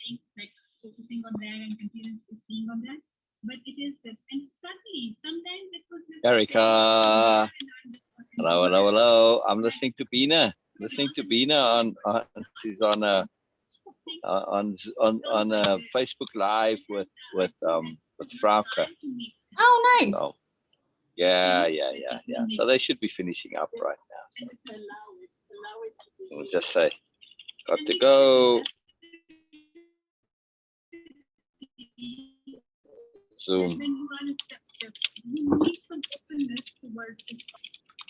saying, like focusing on that and continuously seeing on that. But it is just, and suddenly sometimes it was just Erica, hello, hello, hello. I'm listening to Beena. Listening to Beena on she's on a Facebook Live with Frauke. Oh, nice. So yeah. So they should be finishing up right now. So we'll just say, got to go. Zoom.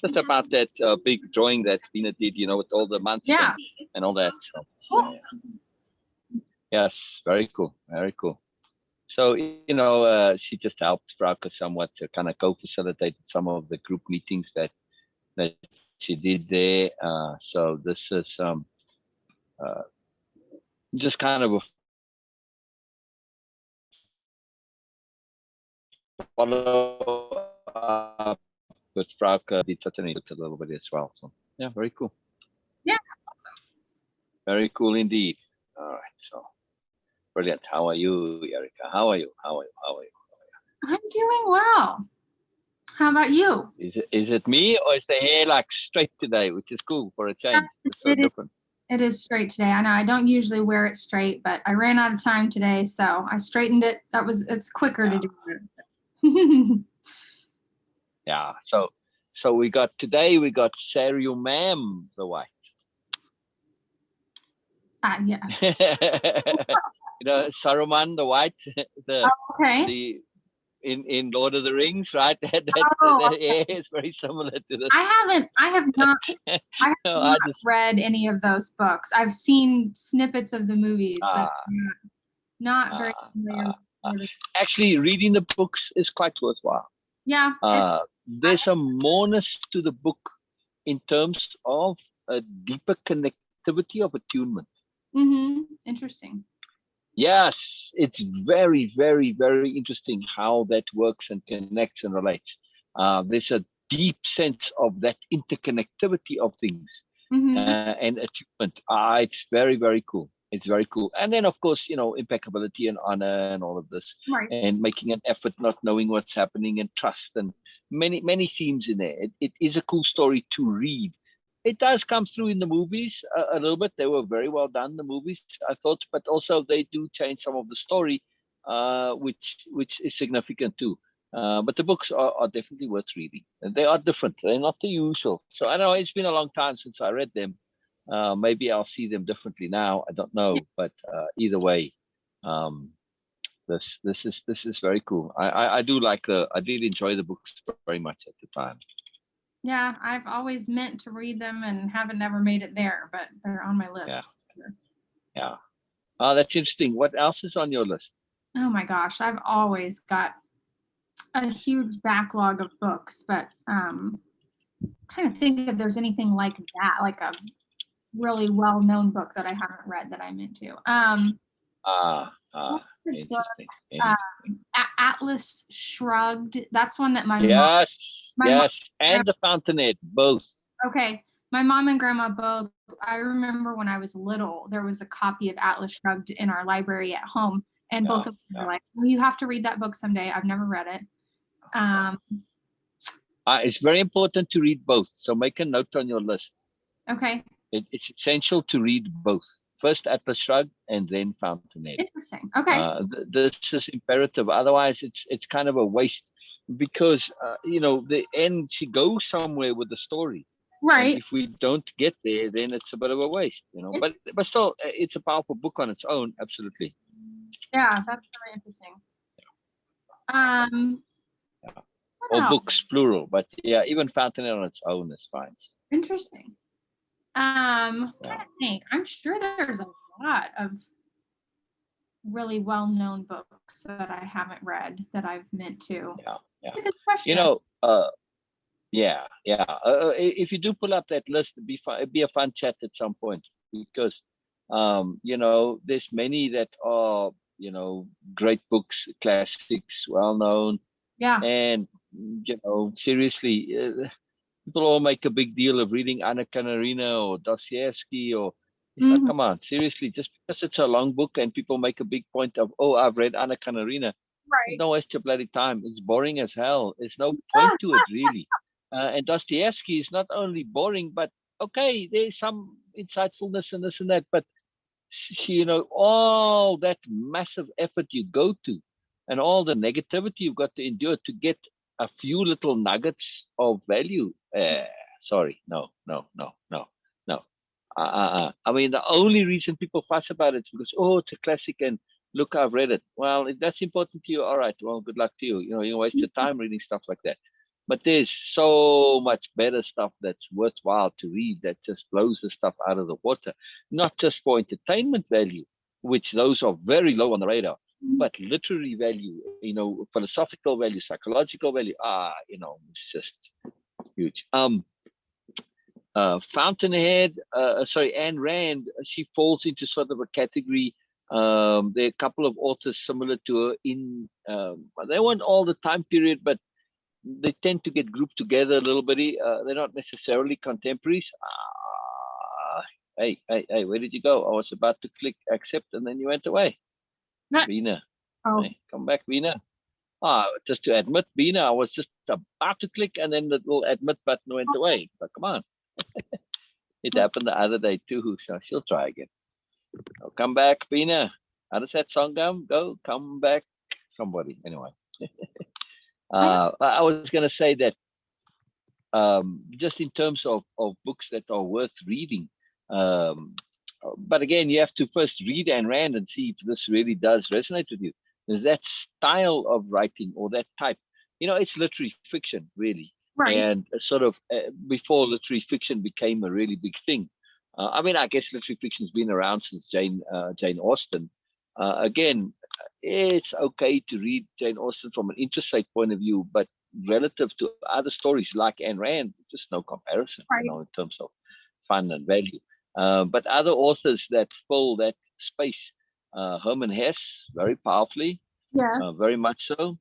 Just about that big drawing that Beena did, with all the months and all that. So, yes, very cool, very cool. So, she just helped Frauke somewhat to kind of co-facilitate some of the group meetings that she did there. So this is just kind of a follow up with Frauke. Did such a little bit as well. So yeah, very cool. Yeah, very cool indeed. All right, so brilliant. How are you, Erica? How are you? I'm doing well. How about you? Is it me, or is the hair like straight today, which is cool for a change? It's so different. It is straight today. I know I don't usually wear it straight, but I ran out of time today, so I straightened it. It's quicker to do it. Yeah. So we got Serial Ma'am the White. Yeah. Saruman the White. Okay. In Lord of the Rings, right? That is very similar to this. I have not read any of those books. I've seen snippets of the movies, but not very familiar. Actually, reading the books is quite worthwhile. Yeah. There's a moreness to the book in terms of a deeper connectivity of attunement. Interesting. Yes, it's very, very, very interesting how that works and connects and relates. There's a deep sense of that interconnectivity of things and attunement. It's very, very cool. It's very cool. And then, of course, impeccability and honor and all of this, and making an effort, not knowing what's happening, and trust, and many, many themes in there. It is a cool story to read. It does come through in the movies a little bit. They were very well done, the movies, I thought, but also they do change some of the story, which is significant too. But the books are definitely worth reading. And they are different. They're not the usual. So I know it's been a long time since I read them. Maybe I'll see them differently now. I don't know, but either way, this is very cool. I did enjoy the books very much at the time. Yeah, I've always meant to read them and haven't never made it there, but they're on my list. Yeah. Oh, that's interesting. What else is on your list? Oh my gosh, I've always got a huge backlog of books, but I'm trying to think if there's anything like that, like a really well-known book that I haven't read that I'm into. Interesting. Atlas Shrugged. That's one that my mom, and The Fountainhead, both. Okay, my mom and grandma both. I remember when I was little, there was a copy of Atlas Shrugged in our library at home, and both of them were like, "Well, you have to read that book someday." I've never read it. It's very important to read both, so make a note on your list. Okay. It's essential to read both. First Atlas Shrugged and then Fountainhead. Interesting. Okay. This is imperative. Otherwise, it's kind of a waste, because the end, she goes somewhere with the story. Right. And if we don't get there, then it's a bit of a waste. But still, it's a powerful book on its own. Absolutely. Yeah, that's really interesting. Or books plural, but yeah, even Fountainhead on its own is fine. Interesting. I'm trying to think. I'm sure there's a lot of really well-known books that I haven't read that I've meant to. Yeah. That's a good question. If you do pull up that list, it'd be a fun chat at some point, because there's many that are great books, classics, well-known. Yeah. And seriously. People all make a big deal of reading Anna Karenina or Dostoevsky or It's like, come on, seriously, just because it's a long book and people make a big point of, oh, I've read Anna Karenina. Right. No waste your bloody time. It's boring as hell. There's no point to it, really. And Dostoevsky is not only boring, but okay, there's some insightfulness and this and that, but all that massive effort you go to and all the negativity you've got to endure to get a few little nuggets of value. Sorry, no. I mean, the only reason people fuss about it is because, oh, it's a classic and look, I've read it. Well, if that's important to you, all right, well, good luck to you. You waste your time reading stuff like that. But there's so much better stuff that's worthwhile to read that just blows the stuff out of the water, not just for entertainment value, which those are very low on the radar, but literary value, philosophical value, psychological value. It's just huge. Fountainhead, Ayn Rand, she falls into sort of a category. There are a couple of authors similar to her they weren't all the time period, but they tend to get grouped together a little bit. They're not necessarily contemporaries. Hey, where did you go? I was about to click accept and then you went away. Beena. Oh. Hey, come back, Beena. Just to admit, Beena, I was just about to click and then the little admit button went away. So come on. It happened the other day too, so she'll try again. Oh, come back, Beena. How does that song go? Come back, somebody. Anyway. I was going to say that just in terms of books that are worth reading, but again, you have to first read Ayn Rand and see if this really does resonate with you. There's that style of writing or that type. It's literary fiction, really. Right. And sort of before literary fiction became a really big thing. I mean, I guess literary fiction has been around since Jane Austen. Again, it's okay to read Jane Austen from an interstate point of view, but relative to other stories like Ayn Rand, just no comparison, right. In terms of fun and value. But other authors that fill that space, Herman Hesse, very powerfully, yes, very much so.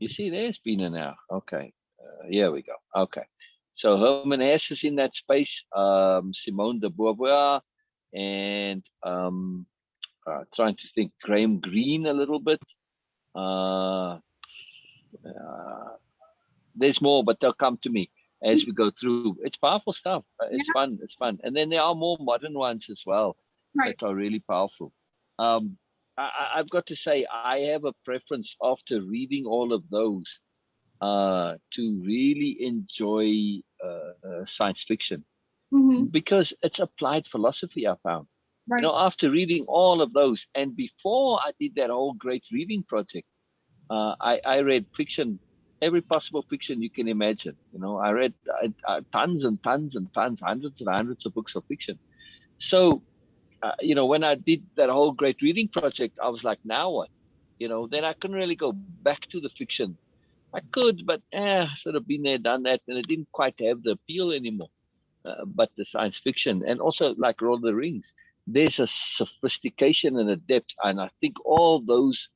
You see, there's Beena now. Okay, here we go. Okay, so Herman Hesse is in that space. Simone de Beauvoir, and trying to think Graham Greene a little bit. There's more, but they'll come to me as we go through. It's powerful stuff. It's fun. It's fun. And then there are more modern ones as well that are really powerful. I've got to say, I have a preference after reading all of those to really enjoy science fiction because it's applied philosophy, I found. Right. After reading all of those, and before I did that whole great reading project, I read fiction, every possible fiction you can imagine. I read tons and tons and tons, hundreds and hundreds of books of fiction. So, when I did that whole great reading project, I was like, now what? Then I couldn't really go back to the fiction. I could, but sort of been there, done that, and it didn't quite have the appeal anymore. But the science fiction, and also like Lord of the Rings, there's a sophistication and a depth, and I think all those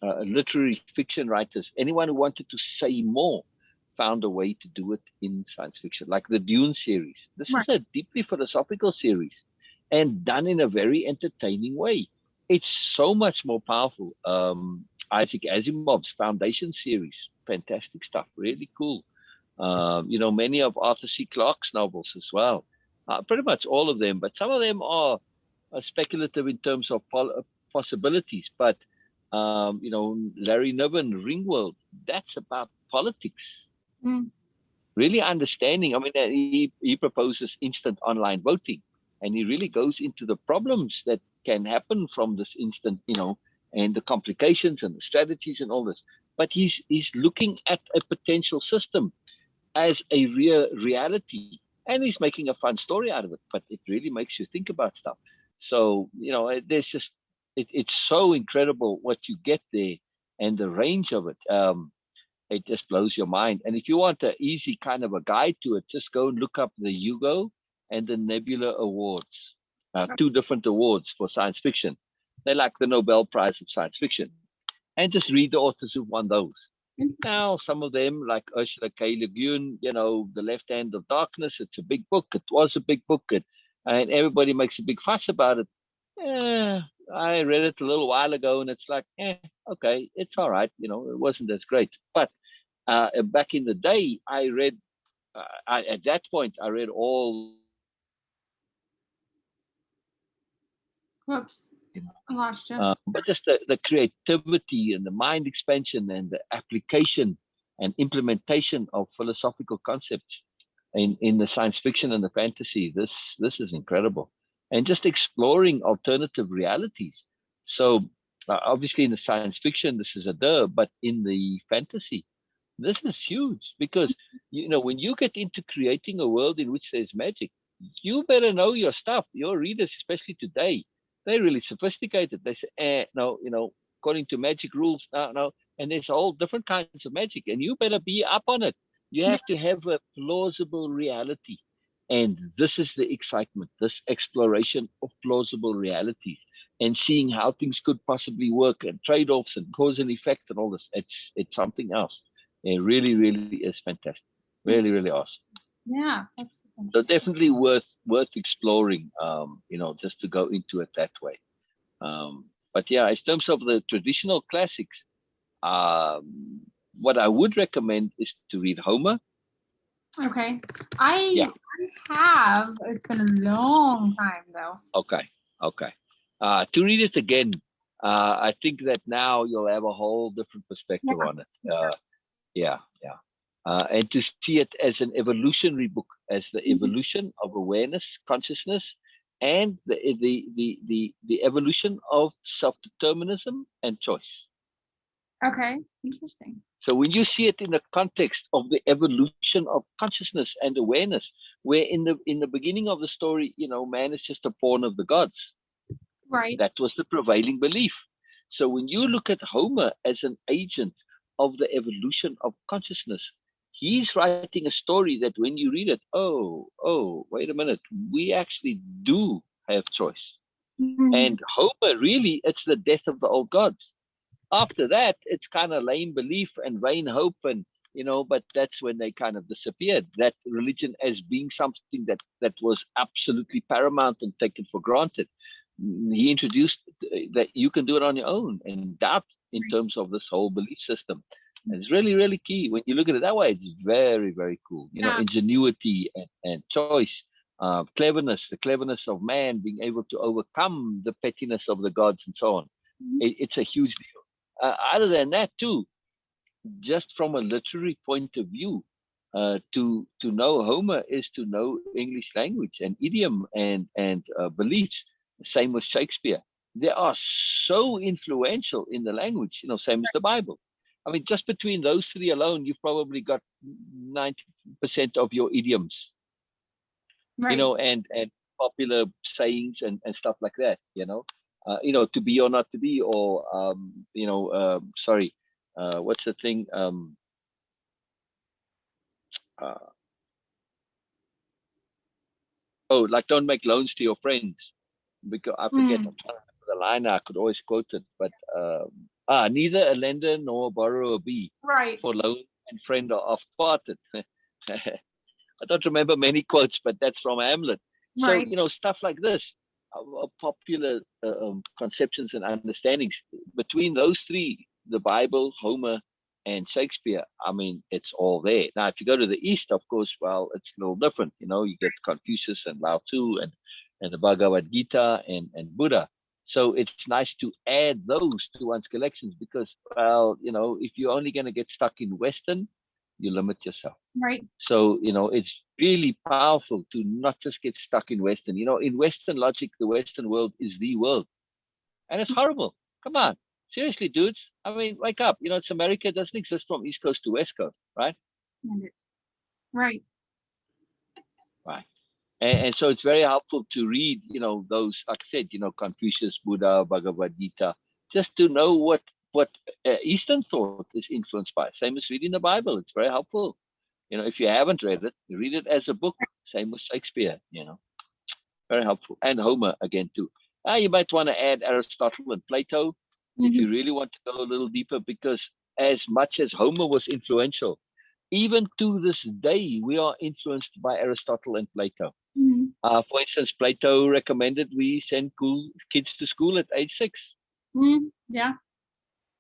literary fiction writers, anyone who wanted to say more, found a way to do it in science fiction, like the Dune series. This is a deeply philosophical series and done in a very entertaining way. It's so much more powerful. Isaac Asimov's Foundation series, fantastic stuff, really cool. Many of Arthur C. Clarke's novels as well, pretty much all of them, but some of them are speculative in terms of possibilities. But Larry Niven, Ringworld, that's about politics. Really understanding. I mean, he proposes instant online voting, and he really goes into the problems that can happen from this instant, and the complications and the strategies and all this. But he's looking at a potential system as a reality, and he's making a fun story out of it. But it really makes you think about stuff. So there's just it's so incredible what you get there and the range of it. It just blows your mind. And if you want an easy kind of a guide to it, just go and look up the Hugo and the Nebula Awards, 2 different awards for science fiction. They're like the Nobel Prize of science fiction. And just read the authors who've won those. Now, some of them, like Ursula K. Le Guin, The Left Hand of Darkness, it's a big book. It was a big book. and everybody makes a big fuss about it. I read it a little while ago, and it's like, okay, it's all right. It wasn't as great. But back in the day, I read. At that point, I read all. Whoops, I lost you. But just the creativity and the mind expansion and the application and implementation of philosophical concepts in the science fiction and the fantasy, this is incredible. And just exploring alternative realities. So obviously in the science fiction, this is a but in the fantasy, this is huge, because when you get into creating a world in which there's magic, you better know your stuff. Your readers, especially today, they're really sophisticated. They say, no, according to magic rules, no. And there's all different kinds of magic, and you better be up on it. You have to have a plausible reality. And this is the excitement, this exploration of plausible realities and seeing how things could possibly work, and trade-offs and cause and effect and all this. It's something else. It really, really is fantastic. Really, really awesome. Yeah, that's so definitely worth exploring. Just to go into it that way. But yeah, in terms of the traditional classics, what I would recommend is to read Homer. Okay, I have. It's been a long time though. Okay. To read it again, I think that now you'll have a whole different perspective on it. And to see it as an evolutionary book, as the evolution of awareness, consciousness, and the evolution of self-determinism and choice. Okay, interesting. So when you see it in the context of the evolution of consciousness and awareness, where in the beginning of the story, man is just a pawn of the gods. Right. That was the prevailing belief. So when you look at Homer as an agent of the evolution of consciousness, he's writing a story that when you read it, wait a minute, we actually do have choice. Mm-hmm. And Homer, really, it's the death of the old gods. After that, it's kind of lame belief and vain hope, and but that's when they kind of disappeared. That religion as being something that was absolutely paramount and taken for granted. He introduced that you can do it on your own, and doubt in terms of this whole belief system. And it's really, really key. When you look at it that way, it's very, very cool. Ingenuity and choice, cleverness, the cleverness of man being able to overcome the pettiness of the gods and so on. It's a huge deal. Other than that, too, just from a literary point of view, to know Homer is to know English language and idiom and beliefs. Same with Shakespeare. They are so influential in the language, same as the Bible. I mean, just between those three alone, you've probably got 90% of your idioms, right. And popular sayings and stuff like that, to be or not to be, or, what's the thing? Like don't make loans to your friends, because I forget, I'm trying to remember the line. I could always quote it, but neither a lender nor a borrower be, right. for loan and friend are oft parted. I don't remember many quotes, but that's from Hamlet. Right. So stuff like this, popular conceptions and understandings. Between those three, the Bible, Homer, and Shakespeare, I mean, it's all there. Now, if you go to the East, of course, well, it's a little different. You get Confucius and Lao Tzu and the Bhagavad Gita and Buddha. So it's nice to add those to one's collections, because, well, if you're only going to get stuck in Western, you limit yourself. Right. So, it's really powerful to not just get stuck in Western. In Western logic, the Western world is the world. And it's horrible. Come on. Seriously, dudes. I mean, wake up. It's America. It doesn't exist from East Coast to West Coast, right? Right. Right. And so it's very helpful to read, those, like I said, Confucius, Buddha, Bhagavad Gita, just to know what Eastern thought is influenced by. Same as reading the Bible. It's very helpful. If you haven't read it, read it as a book. Same with Shakespeare, very helpful. And Homer again, too. You might want to add Aristotle and Plato if you really want to go a little deeper, because as much as Homer was influential, even to this day, we are influenced by Aristotle and Plato. For instance, Plato recommended we send kids to school at age 6. Yeah.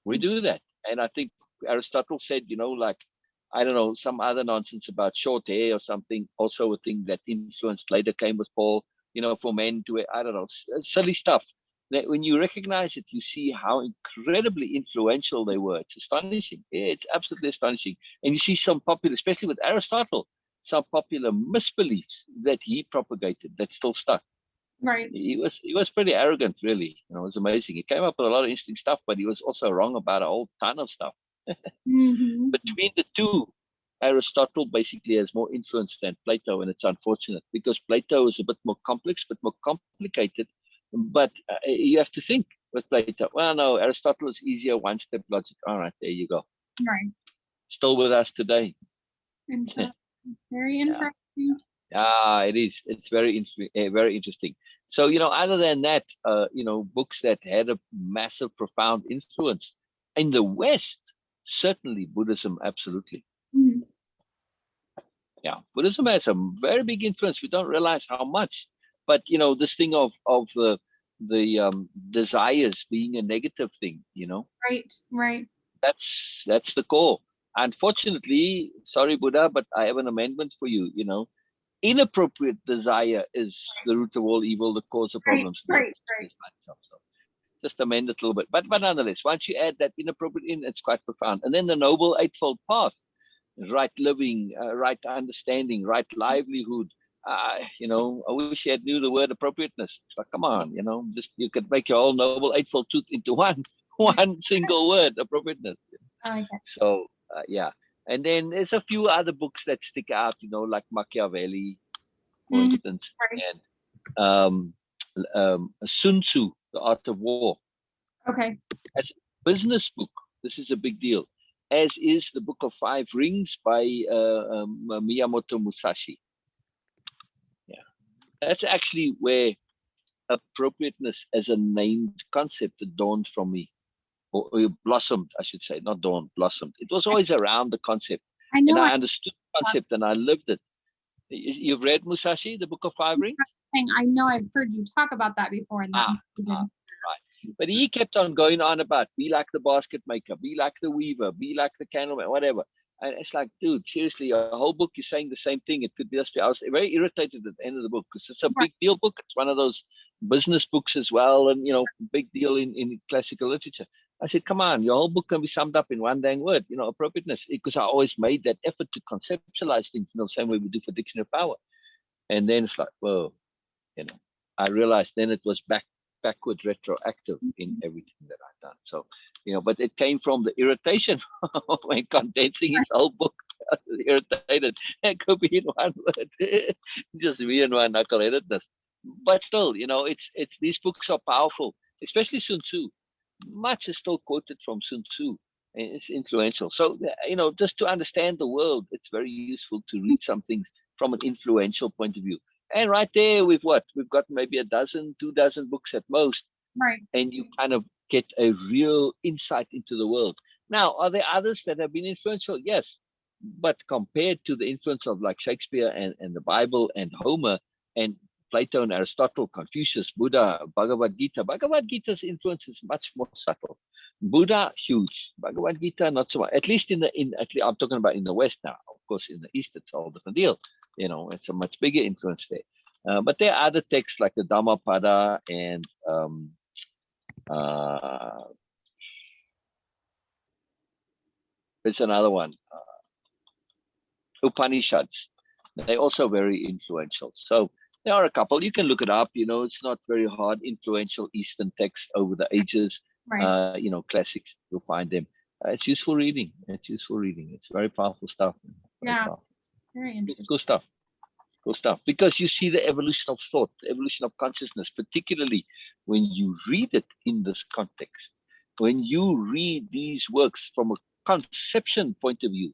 We do that. And I think Aristotle said, like, I don't know, some other nonsense about short hair or something, also a thing that influenced later came with Paul, for men to, I don't know, silly stuff. That when you recognize it, you see how incredibly influential they were. It's astonishing. It's absolutely astonishing. And you see some popular, especially with Aristotle, some popular misbeliefs that he propagated that still stuck. Right. He was pretty arrogant, really. It was amazing. He came up with a lot of interesting stuff, but he was also wrong about a whole ton of stuff. Between the two, Aristotle basically has more influence than Plato, and it's unfortunate because Plato is a bit more complex, but more complicated. But you have to think with Plato. Well, no, Aristotle is easier, one-step logic. All right, there you go. Right. Still with us today. Very interesting. Yeah, it is. It's very interesting. So, other than that, books that had a massive, profound influence in the West, certainly Buddhism, absolutely. Yeah, Buddhism has a very big influence. We don't realize how much, but this thing of the desires being a negative thing. Right. That's the core. Unfortunately, sorry, Buddha, but I have an amendment for you. Inappropriate desire is the root of all evil, the cause of problems. Right. So just amend it a little bit. But nonetheless, once you add that inappropriate in, it's quite profound. And then the Noble Eightfold Path, right living, right understanding, right livelihood. I wish you had knew the word appropriateness. It's like, come on, just you could make your whole Noble Eightfold Truth into one single word, appropriateness. Okay. So, yeah. And then there's a few other books that stick out, like Machiavelli, for instance, and Sun Tzu, The Art of War. Okay. As a business book, this is a big deal, as is the Book of Five Rings by Miyamoto Musashi. Yeah, that's actually where appropriateness as a named concept dawned from me. Or blossomed, I should say, not dawned, blossomed. It was always around the concept. I know. And I understood the concept and I lived it. You've read Musashi, the Book of Five Rings? I know I've heard you talk about that before. Right. But he kept on going on about be like the basket maker, be like the weaver, be like the candleman, whatever. And it's like, dude, seriously, your whole book is saying the same thing. It could be just, I was very irritated at the end of the book because it's a big deal book. It's one of those business books as well. And, big deal in classical literature. I said, come on, your whole book can be summed up in one dang word, appropriateness, because I always made that effort to conceptualize things, the same way we do for Dictionary of Power. And then it's like, whoa, I realized then it was backward retroactive in everything that I've done. So, but it came from the irritation when condensing his whole book. Irritated. It could be in one word. Just me and my knuckleheadedness. But still, it's these books are powerful, especially Sun Tzu. Much is still quoted from Sun Tzu, and it's influential. So, just to understand the world, it's very useful to read some things from an influential point of view. And right there, we've got maybe a dozen, 24 books at most. Right. And you kind of get a real insight into the world. Now, are there others that have been influential? Yes. But compared to the influence of like Shakespeare and the Bible and Homer and Plato and Aristotle, Confucius, Buddha, Bhagavad Gita's influence is much more subtle. Buddha, huge. Bhagavad Gita, not so much. At least I'm talking about in the West now. Of course, in the East, it's a whole different deal. It's a much bigger influence there. But there are other texts like the Dhammapada and there's another one, Upanishads. They're also very influential. So there are a couple. You can look it up. It's not very hard. Influential Eastern texts over the ages. Right. Classics. You'll find them. It's useful reading. It's very powerful stuff. Very interesting. Cool stuff. Because you see the evolution of thought, the evolution of consciousness, particularly when you read it in this context. When you read these works from a conception point of view,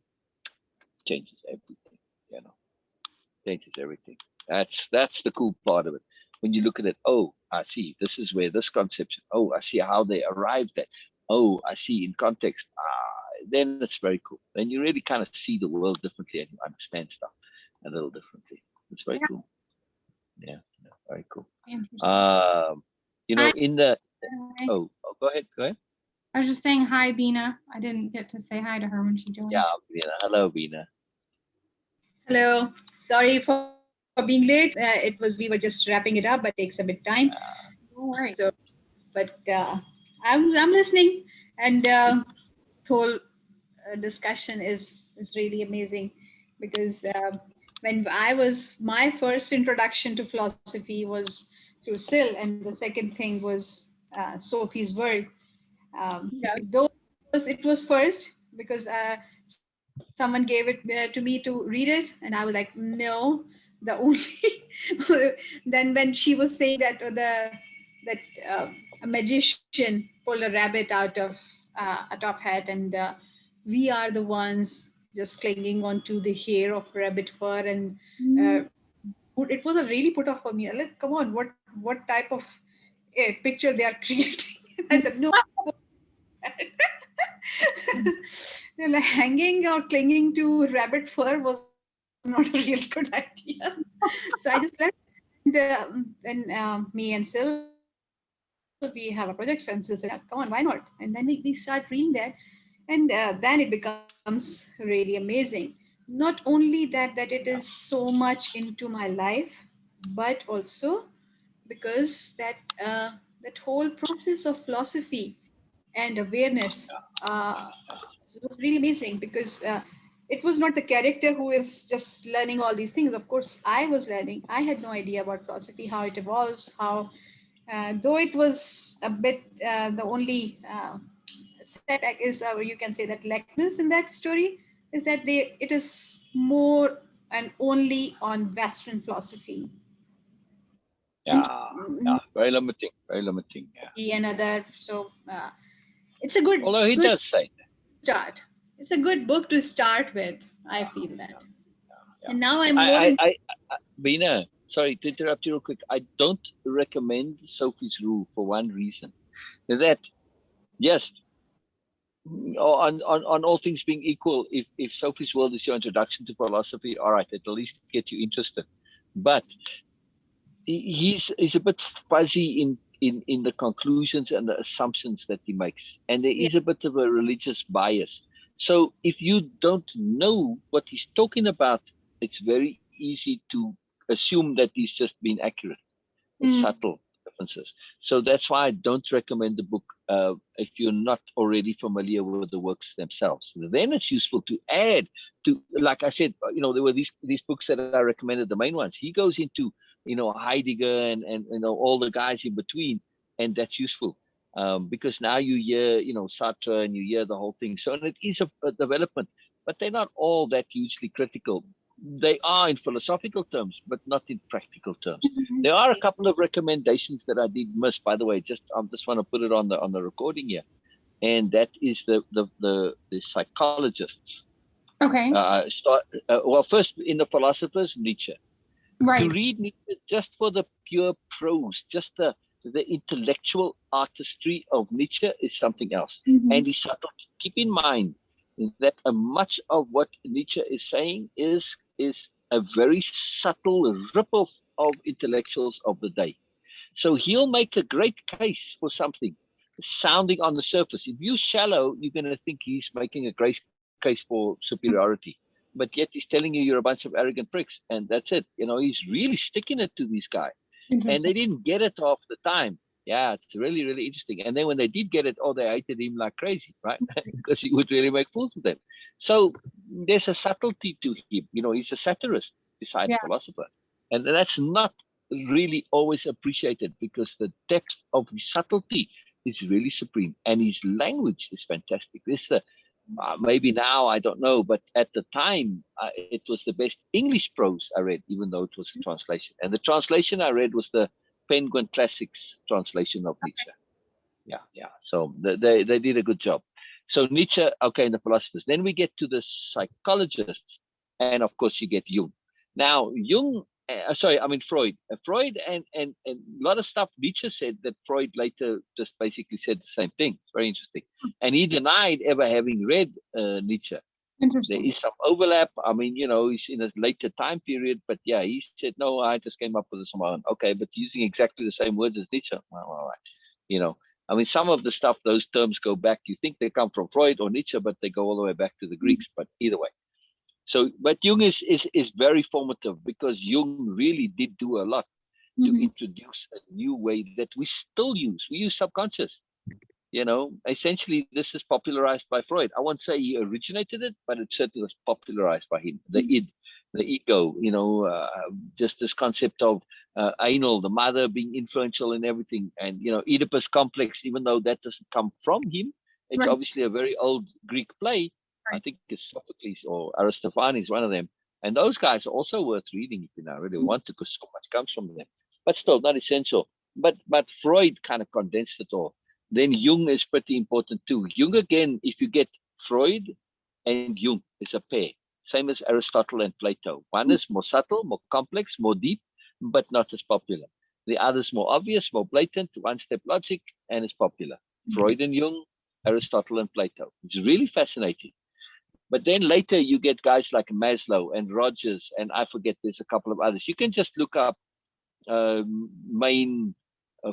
changes everything. Changes everything. That's the cool part of it. When you look at it, oh, I see. This is where this conception. Oh, I see how they arrived at. Oh, I see in context. then it's very cool. Then you really kind of see the world differently and you understand stuff a little differently. It's very cool. Yeah, very cool. You know, in the oh, go ahead. I was just saying hi, Beena. I didn't get to say hi to her when she joined. Yeah, Beena. Hello, Beena. Hello. Sorry for being late. We were just wrapping it up, but it takes a bit time. So, but I'm listening, and whole discussion is really amazing because when my first introduction to philosophy was through Sil, and the second thing was Sophie's World. Though it was first because someone gave it to me to read it, and I was like, no. The only then when she was saying that a magician pulled a rabbit out of a top hat, and we are the ones just clinging onto the hair of rabbit fur, and it was a really put off for me. Like, come on, what type of picture they are creating? I said no. Like, hanging or clinging to rabbit fur was not a real good idea. So I just left. And me and Sil, we have a project, and Sil said, come on, why not? And then we start reading that, and then it becomes really amazing. Not only that it is so much into my life, but also because that whole process of philosophy and awareness was really amazing because it was not the character who is just learning all these things. Of course, I was learning. I had no idea about philosophy, how it evolves, how though it was a bit the only setback is, you can say that lackness in that story is that it is more and only on Western philosophy. Yeah, very limiting, yeah. Another, so it's a good. Although he does say that. Start. It's a good book to start with. I feel that. And now I'm Beena, sorry to interrupt you real quick. I don't recommend Sophie's Rule for one reason. That yes, on all things being equal, if Sophie's World is your introduction to philosophy, all right, at least get you interested. But he's a bit fuzzy in the conclusions and the assumptions that he makes, and there is a bit of a religious bias. So if you don't know what he's talking about, it's very easy to assume that he's just been accurate. It's subtle differences. So that's why I don't recommend the book if you're not already familiar with the works themselves. Then it's useful to add to, like I said, there were these books that I recommended, the main ones. He goes into, Heidegger and all the guys in between, and that's useful. Because now you hear, Sartre, and you hear the whole thing. So it is a development, but they're not all that hugely critical. They are in philosophical terms, but not in practical terms. There are a couple of recommendations that I did miss, by the way. I just want to put it on the recording here, and that is the psychologists. Okay. Well, first in the philosophers, Nietzsche. Right. To read Nietzsche just for the pure prose, just the intellectual artistry of Nietzsche is something else. And he's subtle. Keep in mind that much of what Nietzsche is saying is a very subtle rip-off of intellectuals of the day. So he'll make a great case for something sounding on the surface. If you're shallow, you're going to think he's making a great case for superiority. But yet he's telling you you're a bunch of arrogant pricks, and that's it. He's really sticking it to these guys. And they didn't get it half the time. Yeah, it's really, really interesting. And then when they did get it, they hated him like crazy, right? Because he would really make fools of them. So there's a subtlety to him. He's a satirist besides a philosopher. And that's not really always appreciated because the depth of his subtlety is really supreme. And his language is fantastic. This maybe now, I don't know, but at the time, it was the best English prose I read, even though it was a translation. And the translation I read was the Penguin Classics translation of Nietzsche. Yeah. So they did a good job. So Nietzsche, okay, and the philosophers. Then we get to the psychologists, and of course you get Jung. Now Jung sorry, I mean Freud. Freud and a lot of stuff Nietzsche said that Freud later just basically said the same thing. It's very interesting. And he denied ever having read Nietzsche. There Interesting. is some overlap. I mean, he's in a later time period, but yeah, he said, no, I just came up with this on my own. Okay, but using exactly the same words as Nietzsche. Well, all right. I mean, some of the stuff, those terms go back. You think they come from Freud or Nietzsche, but they go all the way back to the Greeks. But either way. So, but Jung is very formative because Jung really did do a lot to introduce a new way that we still use. We use subconscious. Essentially, this is popularized by Freud. I won't say he originated it, but it certainly was popularized by him. The id, the ego, just this concept of anal, the mother being influential in everything. And, Oedipus complex, even though that doesn't come from him, it's obviously a very old Greek play. I think it's Sophocles or Aristophanes, one of them. And those guys are also worth reading if you really want to, because so much comes from them. But still, not essential. But Freud kind of condensed it all. Then Jung is pretty important too. Jung, again, if you get Freud and Jung, is a pair. Same as Aristotle and Plato. One is more subtle, more complex, more deep, but not as popular. The other is more obvious, more blatant, one-step logic, and is popular. Freud and Jung, Aristotle and Plato. It's really fascinating. But then later you get guys like Maslow and Rogers, and I forget, there's a couple of others. You can just look up main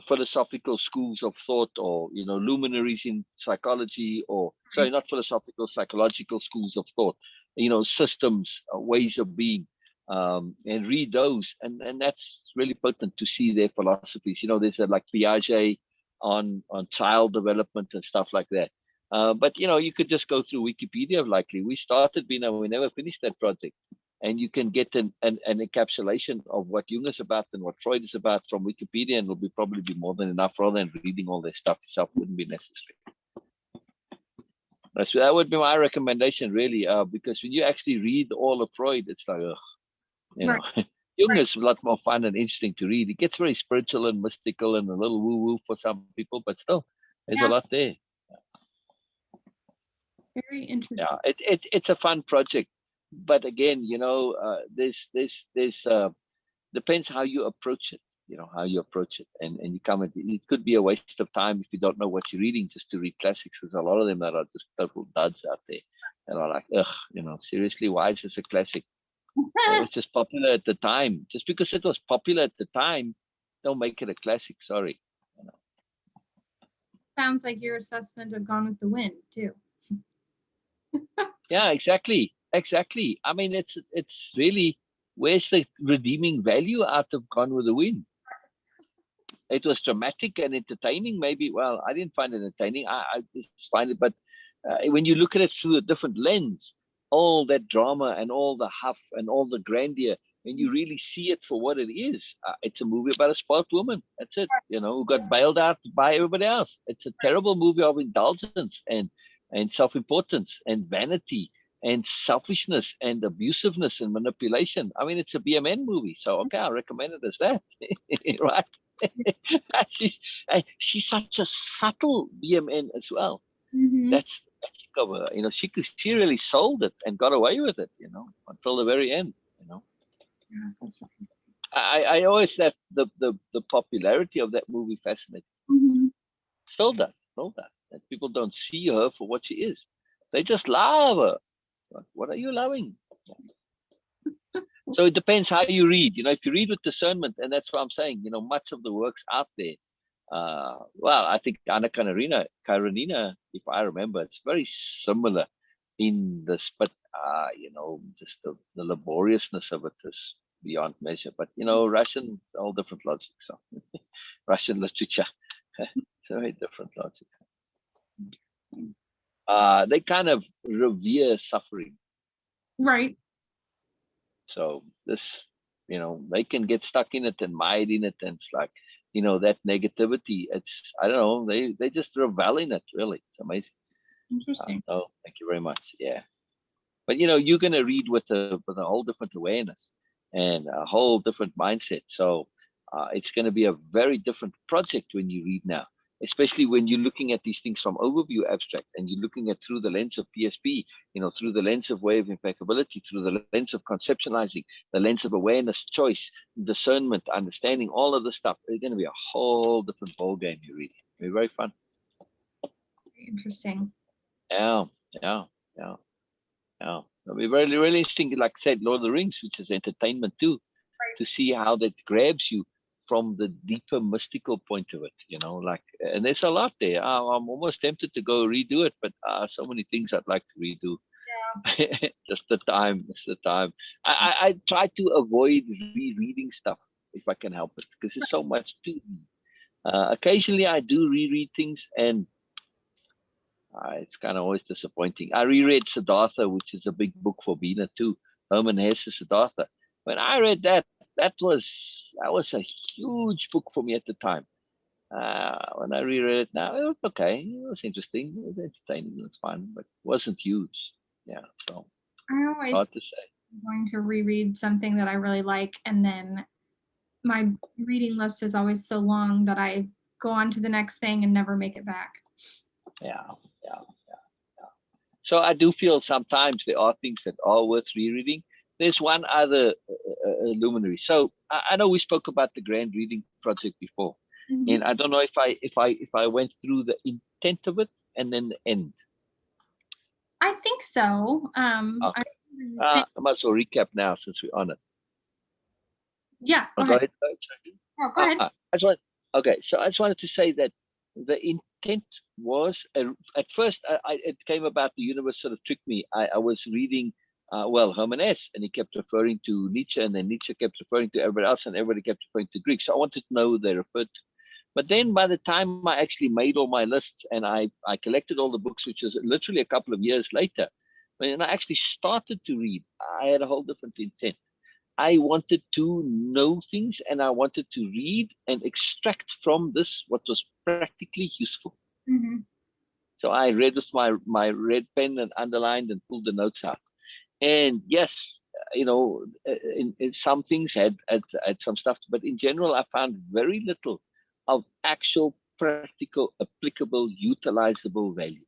philosophical schools of thought, or luminaries in psychology, or sorry, not philosophical, psychological schools of thought, systems, ways of being, and read those, and that's really potent to see their philosophies. There's like Piaget on child development and stuff like that. But you could just go through Wikipedia. Likely we started, we never finished that project. And you can get an encapsulation of what Jung is about and what Freud is about from Wikipedia, and it'll probably be more than enough. Rather than reading all their stuff itself, wouldn't be necessary. So that would be my recommendation, really, because when you actually read all of Freud, it's like, Jung is a lot more fun and interesting to read. It gets very spiritual and mystical and a little woo-woo for some people, but still, there's a lot there. Very interesting. Yeah, it's a fun project. But again, this depends how you approach it. How you approach it, and you come. It could be a waste of time if you don't know what you're reading, just to read classics. There's a lot of them that are just total duds out there, and are like, ugh, seriously, why is this a classic? It was just popular at the time. Just because it was popular at the time, don't make it a classic. Sorry. Sounds like your assessment of Gone with the Wind too. Yeah, exactly. I mean, it's really, where's the redeeming value out of Gone with the Wind? It was dramatic and entertaining, maybe. Well, I didn't find it entertaining. I just find it, but when you look at it through a different lens, all that drama and all the huff and all the grandeur, and you really see it for what it is. It's a movie about a spoiled woman. That's it. Who got bailed out by everybody else. It's a terrible movie of indulgence and self-importance and vanity and selfishness and abusiveness and manipulation. I mean, it's a BMN movie, so okay, I recommend it as that, right? she's such a subtle BMN as well. That's cover. She really sold it and got away with it, until the very end. Yeah, that's right. I always left the popularity of that movie fascinating. Still does. And people don't see her for what she is. They just love her. What are you loving? So it depends how you read. If you read with discernment, and that's what I'm saying, much of the works out there. Well, I think Anna Karenina, if I remember, it's very similar in this, but just the laboriousness of it is beyond measure. But Russian, all different logic. So Russian literature, very different logic. They kind of revere suffering. Right. So this, they can get stuck in it and mired in it, and it's like, that negativity. It's, I don't know, they just revel in it. Really, it's amazing. Interesting. Oh, thank you very much. Yeah, but you're gonna read with a whole different awareness and a whole different mindset. So it's going to be a very different project when you read now. especially when you're looking at these things from overview abstract and you're looking at through the lens of PSP, through the lens of way of impeccability, through the lens of conceptualizing, the lens of awareness, choice, discernment, understanding, all of the stuff. It's going to be a whole different ball game you're reading. It'll be very fun. Interesting. Yeah. It'll be really, really interesting. Like I said, Lord of the Rings, which is entertainment too, to see how that grabs you from the deeper mystical point of it, and there's a lot there. I'm almost tempted to go redo it, but so many things I'd like to redo. Yeah. Just the time. I try to avoid rereading stuff if I can help it, because there's so much to read. Occasionally I do reread things, and it's kind of always disappointing. I reread Siddhartha, which is a big book for Beena too. Herman Hesse's Siddhartha. When I read that, that was a huge book for me at the time. When I reread it now, it was okay. It was interesting. It was entertaining. It was fun, but it wasn't huge. Yeah, so I always hard to say. I'm going to reread something that I really like, and then my reading list is always so long that I go on to the next thing and never make it back. Yeah. So I do feel sometimes there are things that are worth rereading. There's one other luminary. So I know we spoke about the Grand Reading Project before, and I don't know if I went through the intent of it and then the end. I think so. Okay. I might as well recap now since we're on it. Yeah, go Go ahead. ahead. Oh, go ahead. So I just wanted to say that the intent was, at first, it came about, the universe sort of tricked me. I was reading, Herman Hesse, and he kept referring to Nietzsche, and then Nietzsche kept referring to everybody else, and everybody kept referring to Greek. So I wanted to know who they referred to. But then by the time I actually made all my lists and I collected all the books, which was literally a couple of years later, when I actually started to read, I had a whole different intent. I wanted to know things, and I wanted to read and extract from this what was practically useful. So I read with my red pen and underlined and pulled the notes out. And yes, in some things had some stuff, but in general, I found very little of actual practical, applicable, utilizable value.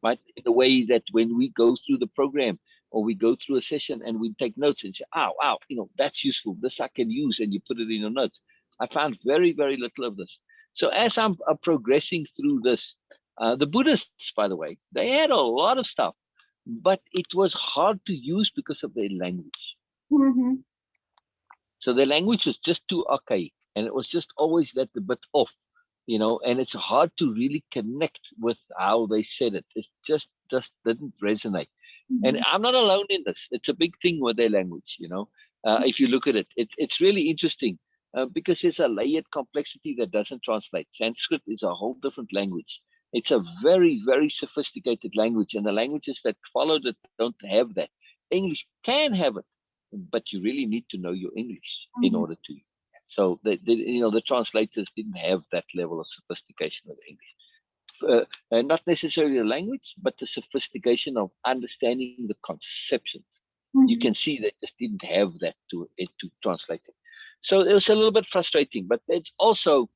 Right? In the way that when we go through the program or we go through a session and we take notes and say, wow, that's useful. This I can use, and you put it in your notes. I found very, very little of this. So as I'm progressing through this, the Buddhists, by the way, they had a lot of stuff, but it was hard to use because of their language. So their language was just too archaic, and it was just always that a bit off, and it's hard to really connect with how they said it. It just didn't resonate. And I'm not alone in this. It's a big thing with their language, if you look at it. It's really interesting because there's a layered complexity that doesn't translate. Sanskrit is a whole different language. It's a very, very sophisticated language, and the languages that followed it don't have that. English can have it, but you really need to know your English in order to. So the translators didn't have that level of sophistication with English. Not necessarily the language, but the sophistication of understanding the conceptions. You can see they just didn't have that to translate it. So it was a little bit frustrating, but it's also,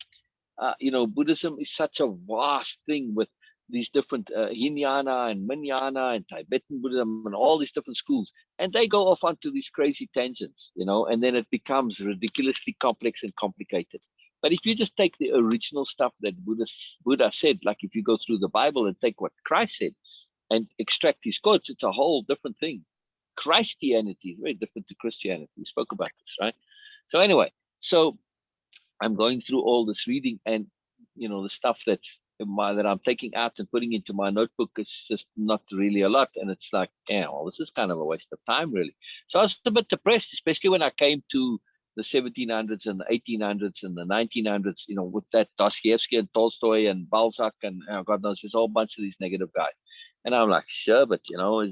Buddhism is such a vast thing with these different Hinayana and Mahayana and Tibetan Buddhism and all these different schools, and they go off onto these crazy tangents, and then it becomes ridiculously complex and complicated. But if you just take the original stuff that Buddha said, like if you go through the Bible and take what Christ said and extract his quotes, it's a whole different thing. Christianity is very different to Christianity. We spoke about this, right? So anyway, so I'm going through all this reading, and the stuff that I'm taking out and putting into my notebook is just not really a lot. And it's like, this is kind of a waste of time, really. So I was a bit depressed, especially when I came to the 1700s and the 1800s and the 1900s, with that Dostoevsky and Tolstoy and Balzac and God knows, there's a whole bunch of these negative guys. And I'm like, sure, but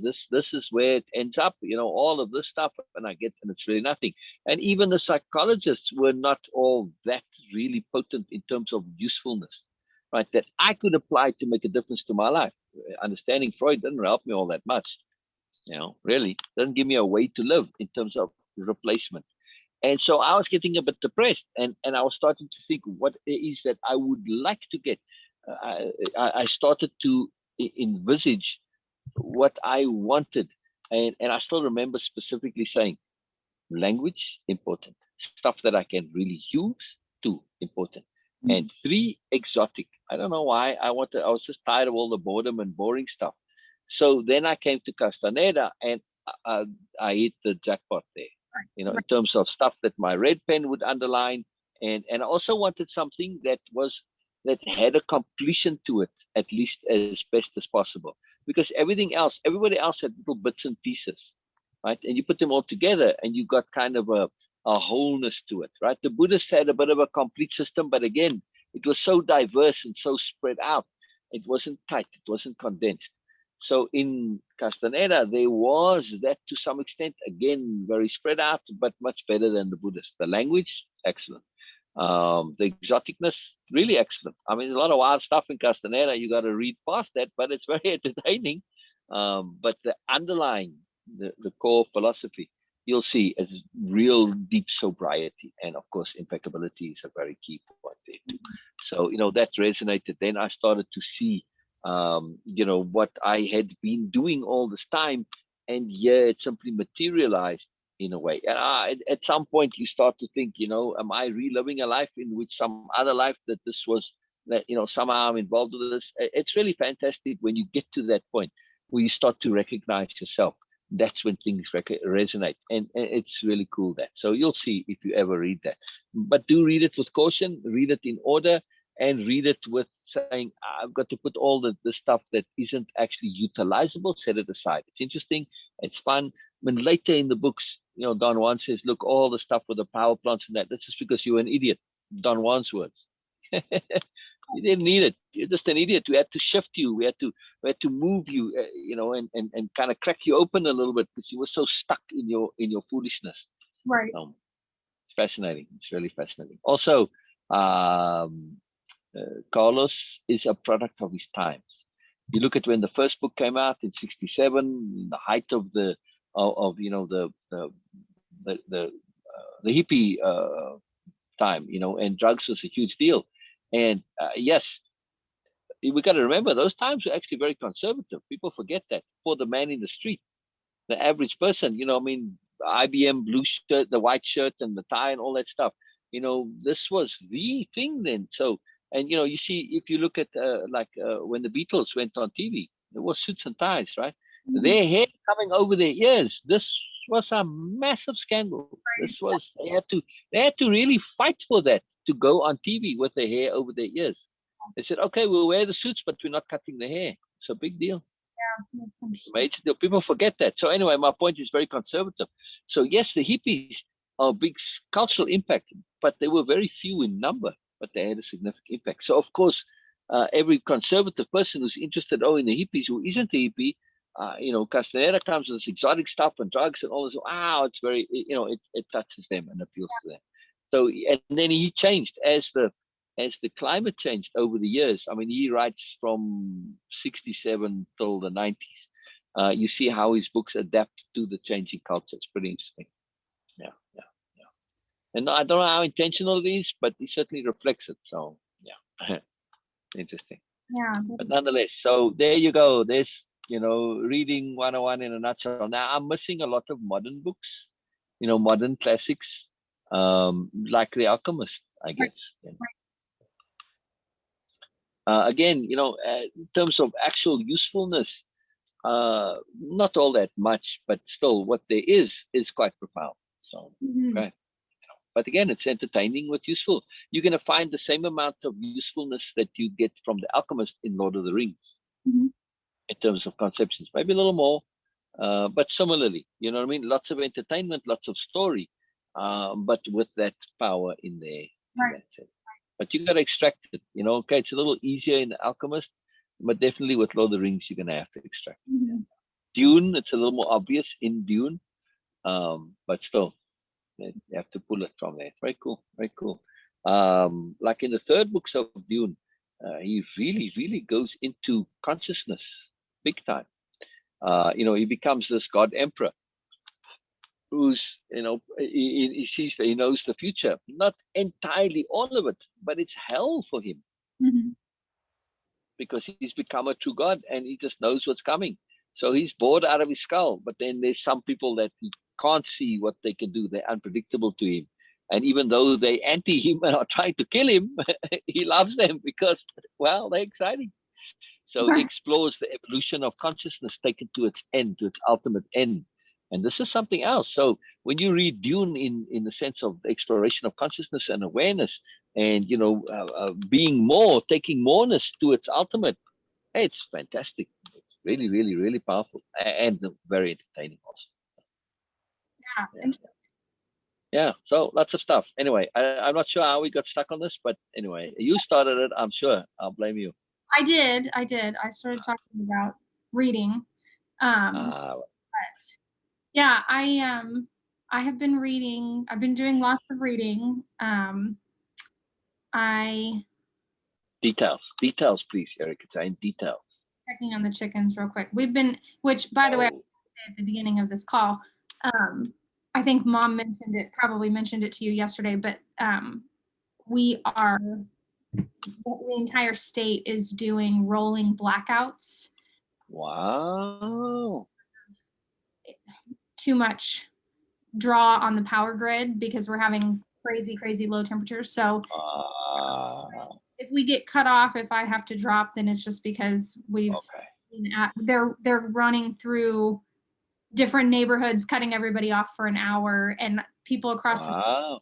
this is where it ends up, all of this stuff, and it's really nothing. And even the psychologists were not all that really potent in terms of usefulness, right? That I could apply to make a difference to my life. Understanding Freud didn't help me all that much, really doesn't give me a way to live in terms of replacement. And so I was getting a bit depressed, and I was starting to think what it is that I would like to get. I started to envisage what I wanted. And I still remember specifically saying, language, important. Stuff that I can really use, two, important. And three, exotic. I don't know why. I was just tired of all the boredom and boring stuff. So then I came to Castaneda, and uh, I hit the jackpot there. You know, in terms of stuff that my red pen would underline, and I also wanted something that had a completion to it, at least as best as possible. Because everybody else had little bits and pieces, right? And you put them all together, and you got kind of a wholeness to it, right? The Buddhists had a bit of a complete system, but again, it was so diverse and so spread out. It wasn't tight. It wasn't condensed. So in Castaneda, there was that to some extent, again, very spread out, but much better than the Buddhists. The language, excellent. The exoticness, really excellent. I mean, a lot of wild stuff in Castaneda. You got to read past that, but it's very entertaining. But the underlying, the core philosophy, you'll see is real deep sobriety. And of course, impeccability is a very key point there too. So, that resonated. Then I started to see, what I had been doing all this time. And yeah, it simply materialized in a way. And at some point you start to think, am I reliving a life in which some other life that this was, that, somehow I'm involved with this. It's really fantastic when you get to that point where you start to recognize yourself. That's when things resonate. And it's really cool that. So you'll see if you ever read that. But do read it with caution, read it in order, and read it with saying, I've got to put all the stuff that isn't actually utilizable, set it aside. It's interesting. It's fun. When later in the books, Don Juan says, look, all the stuff with the power plants and that's just because you're an idiot. Don Juan's words. You didn't need it. You're just an idiot. We had to shift you. We had to move you, and kind of crack you open a little bit because you were so stuck in your foolishness. Right. It's fascinating. It's really fascinating. Also, Carlos is a product of his times. You look at when the first book came out in '67, the height of the hippie time, and drugs was a huge deal. And yes, we got to remember those times were actually very conservative. People forget that. For the man in the street, the average person, IBM blue shirt, the white shirt, and the tie, and all that stuff. This was the thing then. So, and you see, if you look at when the Beatles went on TV, there was suits and ties, right? Their hair coming over their ears. This was a massive scandal. This was they had to really fight for that, to go on TV with their hair over their ears. They said, okay, we'll wear the suits, but we're not cutting the hair. It's a big deal. Yeah, that's Major deal. People forget that. So anyway, my point is very conservative. So yes, the hippies are a big cultural impact, but they were very few in number, but they had a significant impact. So of course, every conservative person who's interested, in the hippies, who isn't a hippie, Castaneda comes with this exotic stuff and drugs and all this. Wow, it's very, it touches them and appeals to them. So, and then he changed as the climate changed over the years. I mean, he writes from '67 till the '90s. You see how his books adapt to the changing culture. It's pretty interesting. Yeah. And I don't know how intentional it is, but he certainly reflects it. So, yeah, interesting. Yeah. But nonetheless, so there you go. There's, reading 101 in a nutshell. Now, I'm missing a lot of modern books, modern classics, like The Alchemist, I guess. Again, in terms of actual usefulness, not all that much, but still what there is quite profound. So, okay. But again, it's entertaining with useful. You're going to find the same amount of usefulness that you get from The Alchemist in Lord of the Rings, in terms of conceptions, maybe a little more, but similarly, you know what I mean? Lots of entertainment, lots of story, but with that power in there. Right. That's it. But you got to extract it, okay, it's a little easier in The Alchemist, but definitely with Lord of the Rings, you're going to have to extract it. Dune, it's a little more obvious in Dune, but still, you have to pull it from there. It's very cool, very cool. Like in the third books of Dune, he really, really goes into consciousness big time. He becomes this God Emperor who's, he sees that he knows the future, not entirely all of it, but it's hell for him. because he's become a true God and he just knows what's coming. So he's bored out of his skull. But then there's some people that he can't see what they can do. They're unpredictable to him. And even though they anti him and are trying to kill him, he loves them because, well, they're exciting. So he explores the evolution of consciousness taken to its end, to its ultimate end. And this is something else. So when you read Dune in the sense of the exploration of consciousness and awareness and, being more, taking moreness to its ultimate, hey, it's fantastic. It's really, really, really powerful and very entertaining also. Yeah. Yeah, so lots of stuff. Anyway, I'm not sure how we got stuck on this, but anyway, you started it, I'm sure. I'll blame you. I did. I started talking about reading. But yeah, I have been reading. I've been doing lots of reading. Details, please, Erica-Jayne, details. Checking on the chickens real quick. We've been, which by the way, at the beginning of this call, I think Mom probably mentioned it to you yesterday, but the entire state is doing rolling blackouts. Wow. Too much draw on the power grid because we're having crazy low temperatures. So if we get cut off, if I have to drop, then it's just because they're running through different neighborhoods, cutting everybody off for an hour, and people across the state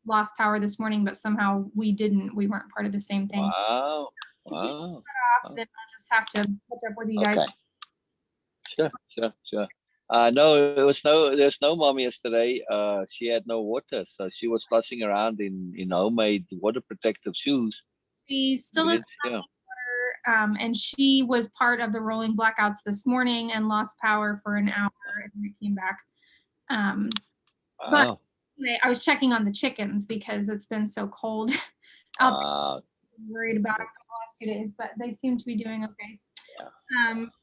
lost power this morning, but somehow we didn't. We weren't part of the same thing. Wow. If we get cut off, then I'll just have to catch up with you guys. Sure. No, there's no mom yesterday. She had no water, so she was sloshing around in homemade water protective shoes. She still has water, and she was part of the rolling blackouts this morning and lost power for an hour, and then it came back. But anyway, I was checking on the chickens because it's been so cold. I'm worried about them the last 2 days, but they seem to be doing okay.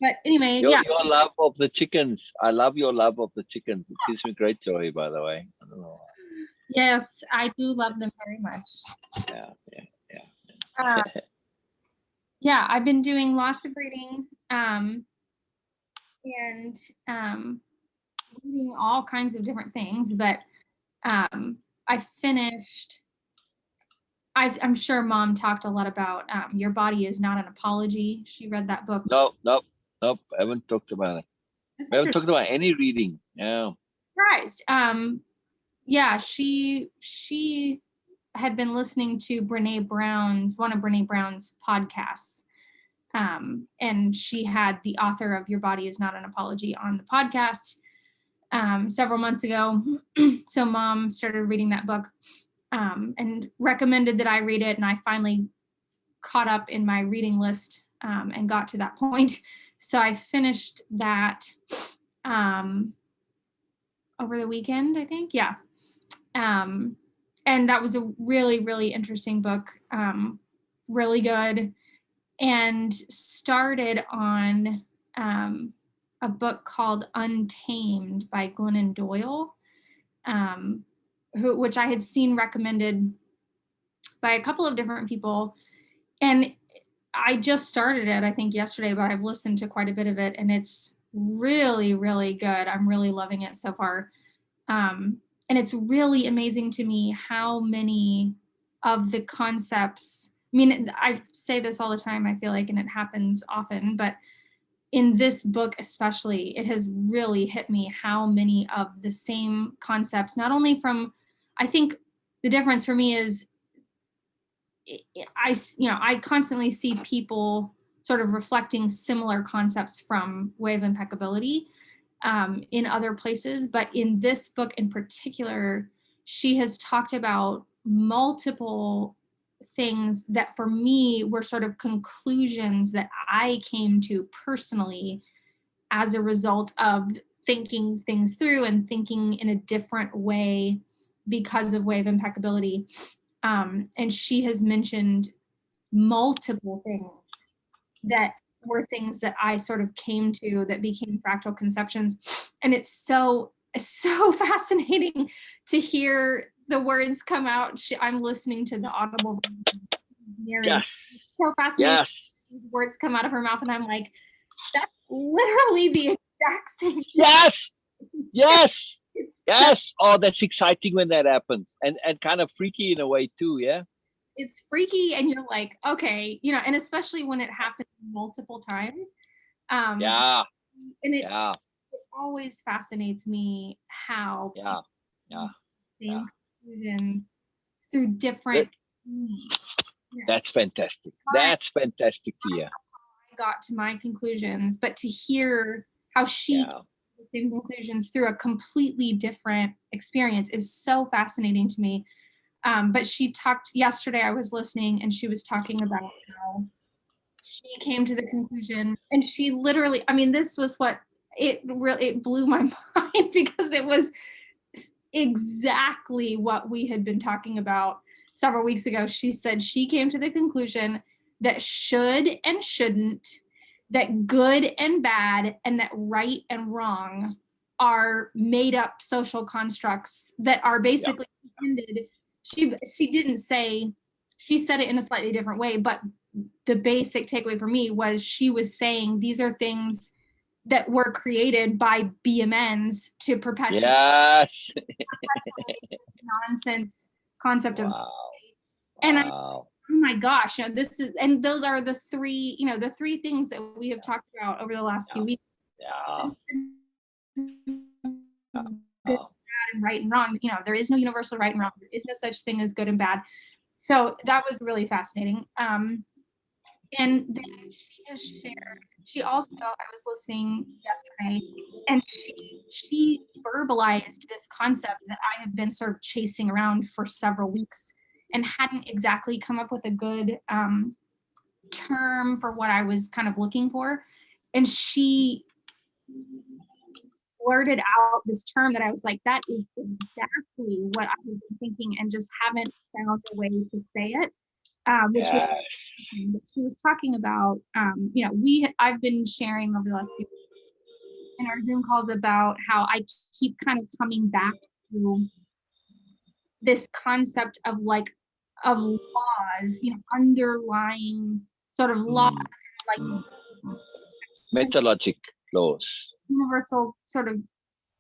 But anyway, your love of the chickens. I love your love of the chickens. It gives me great joy, by the way. I don't know. Yes, I do love them very much. Yeah, I've been doing lots of reading and reading all kinds of different things, but I finished. I'm sure Mom talked a lot about Your Body Is Not an Apology. She read that book. Nope. I haven't talked about it. We haven't talked about any reading. Yeah. Surprised. Yeah, she had been listening to one of Brene Brown's podcasts. And she had the author of Your Body Is Not an Apology on the podcast several months ago. So Mom started reading that book. And recommended that I read it, and I finally caught up in my reading list and got to that point. So I finished that over the weekend, I think. Yeah. And that was a really, really interesting book, really good, and started on a book called Untamed by Glennon Doyle. Which I had seen recommended by a couple of different people. And I just started it, I think yesterday, but I've listened to quite a bit of it, and it's really, really good. I'm really loving it so far. And it's really amazing to me how many of the concepts, I say this all the time, I feel like, and it happens often, but in this book especially, it has really hit me how many of the same concepts, not only from, I think the difference for me is I constantly see people sort of reflecting similar concepts from Way of Impeccability in other places, but in this book in particular, she has talked about multiple things that for me were sort of conclusions that I came to personally as a result of thinking things through and thinking in a different way because of Way of Impeccability. And she has mentioned multiple things that were things that I sort of came to that became fractal conceptions. And it's so fascinating to hear the words come out. I'm listening to the audible narration. Yes. So fascinating. Yes. words come out of her mouth, and I'm like, that's literally the exact same. Yes. Yes. Oh, that's exciting when that happens, and kind of freaky in a way too. Yeah. It's freaky, and you're like, okay, you know, and especially when it happens multiple times. Yeah. And it always fascinates me how same conclusions through different means. That's fantastic. That's fantastic to hear. I got to my conclusions, but to hear how she came to the same conclusions through a completely different experience is so fascinating to me. But she talked yesterday, I was listening, and she was talking about how she came to the conclusion, and she literally, I mean, this was what it blew my mind, because it was exactly what we had been talking about several weeks ago. She said she came to the conclusion that should and shouldn't, that good and bad, and that right and wrong are made up social constructs that are basically intended. She didn't say, she said it in a slightly different way, but the basic takeaway for me was she was saying these are things that were created by BMNs to perpetuate nonsense concept of and oh my gosh, you know, this is, and those are the three, you know, the three things that we have talked about over the last 2 weeks. Good, bad, and right and wrong. You know, there is no universal right and wrong. There is no such thing as good and bad. So that was really fascinating. And then she has shared, she also, I was listening yesterday, and she verbalized this concept that I have been sort of chasing around for several weeks and hadn't exactly come up with a good term for what I was kind of looking for. And she blurted out this term that I was like, that is exactly what I was thinking, and just haven't found a way to say it. Which she was talking about, you know, I've been sharing over the last few in our Zoom calls about how I keep kind of coming back to this concept of of laws, you know, underlying sort of laws, like metalogic laws, universal sort of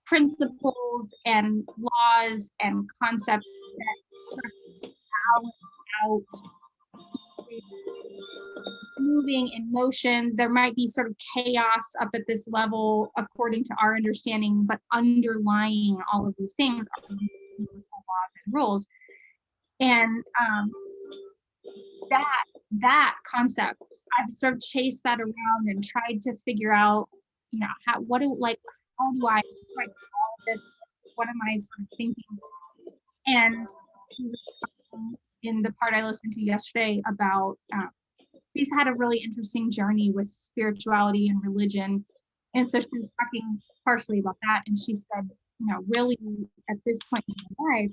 principles and laws and concepts that sort of balance out moving in motion. There might be sort of chaos up at this level according to our understanding, but underlying all of these things are laws and rules. And that concept, I've sort of chased that around and tried to figure out, you know, how do I all this? What am I sort of thinking? And he was talking in the part I listened to yesterday about she's had a really interesting journey with spirituality and religion. And so she was talking partially about that. And she said, you know, really at this point in my life,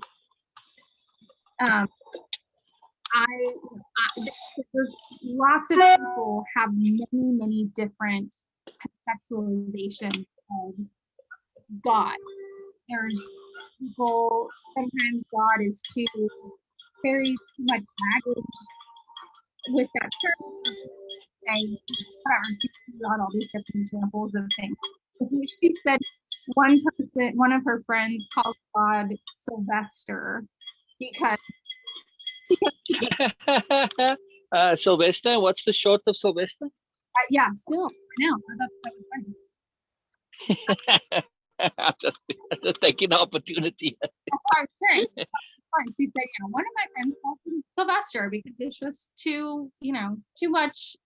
there's lots of people have many different conceptualizations of God. There's people, sometimes God is very too much baggage with that term. Say, whatever, she got all these different examples of things. She said one of her friends called God Sylvester because Sylvester, what's the short of Sylvester? Yeah, still, I know. I thought that was funny. I'm just taking the opportunity. That's what I'm saying. She said, you know, one of my friends calls him Sylvester because it's just too much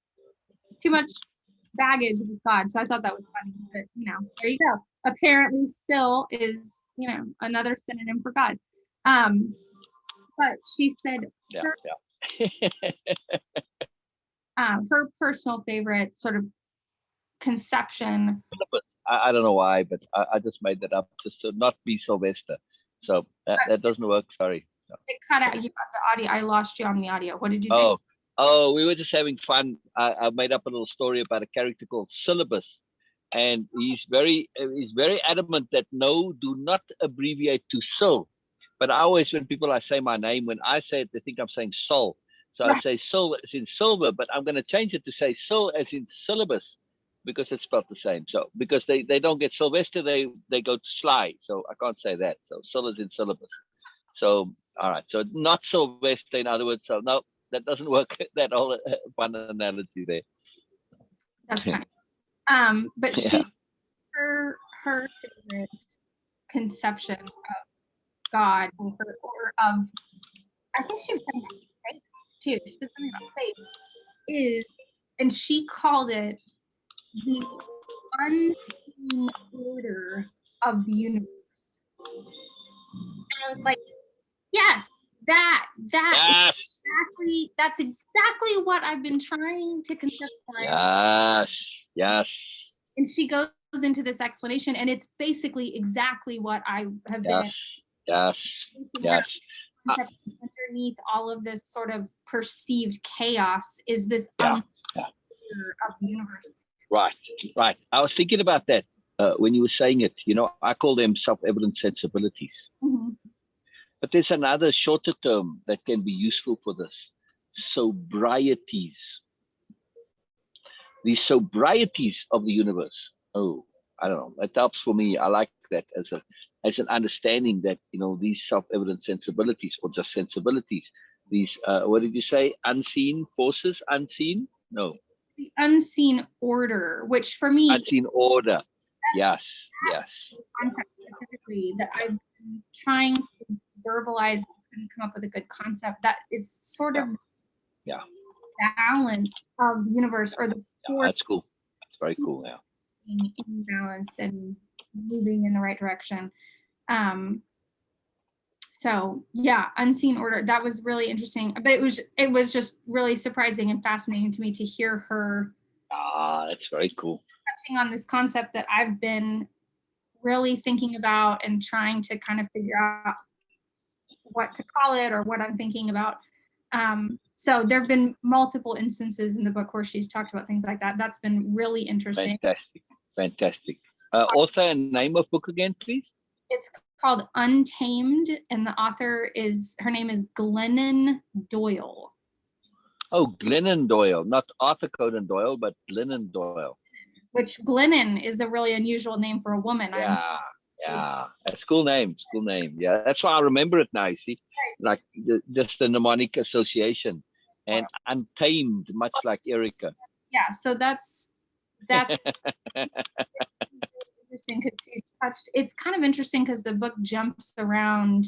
baggage with God. So I thought that was funny. But, you know, there you go. Apparently still is, you know, another synonym for God. But she said her personal favorite sort of conception. I don't know why, but I just made that up just to not be Sylvester. So that doesn't work. Sorry. No. It cut out. You got the audio. I lost you on the audio. What did you say? Oh, we were just having fun. I made up a little story about a character called Syllabus, and he's very adamant that no, do not abbreviate to Syl. But I always, when people say my name, when I say it, they think I'm saying Sol. So I say sil as in silver, but I'm going to change it to say sil as in syllabus because it's spelled the same. So because they don't get Sylvester, they go to Sly. So I can't say that. So sil as in syllabus. So all right. So not Sylvester, in other words. So no, that doesn't work. That whole fun analogy there. That's funny. But Yeah. her favorite conception of God or of, I think she was talking about faith too. She said something about faith is, and she called it the unseen order of the universe. And I was like, yes, Yes. that's exactly what I've been trying to conceptualize. Yes. And she goes into this explanation, and it's basically exactly what I have been. Yes. Underneath all of this sort of perceived chaos is this Yeah. of the universe. Right. I was thinking about that when you were saying it. You know, I call them self-evident sensibilities. Mm-hmm. But there's another shorter term that can be useful for this: sobrieties. The sobrieties of the universe. Oh, I don't know. It helps for me. I like that as an understanding that, you know, these self-evident sensibilities, or just sensibilities, these what did you say? Unseen forces? Unseen? No. The unseen order, which for me, Unseen order. Yes. Concept specifically that I've been trying to verbalize, couldn't come up with a good concept. That it's sort of balance of the universe, or the force. That's cool. That's very cool. Yeah. In balance and moving in the right direction. So yeah, unseen order. That was really interesting, but it was just really surprising and fascinating to me to hear her. That's very cool. Touching on this concept that I've been really thinking about and trying to kind of figure out what to call it or what I'm thinking about. So there have been multiple instances in the book where she's talked about things like that. That's been really interesting. Fantastic. Author and name of book again, please? It's called Untamed, and the author her name is Glennon Doyle. Oh, Glennon Doyle, not Arthur Conan Doyle, but Glennon Doyle. Which Glennon is a really unusual name for a woman. Yeah, a school name. Yeah, that's why I remember it now. You see, like just the mnemonic association, and Untamed, much like Erica. Yeah, so that's interesting because she's touched. It's kind of interesting because the book jumps around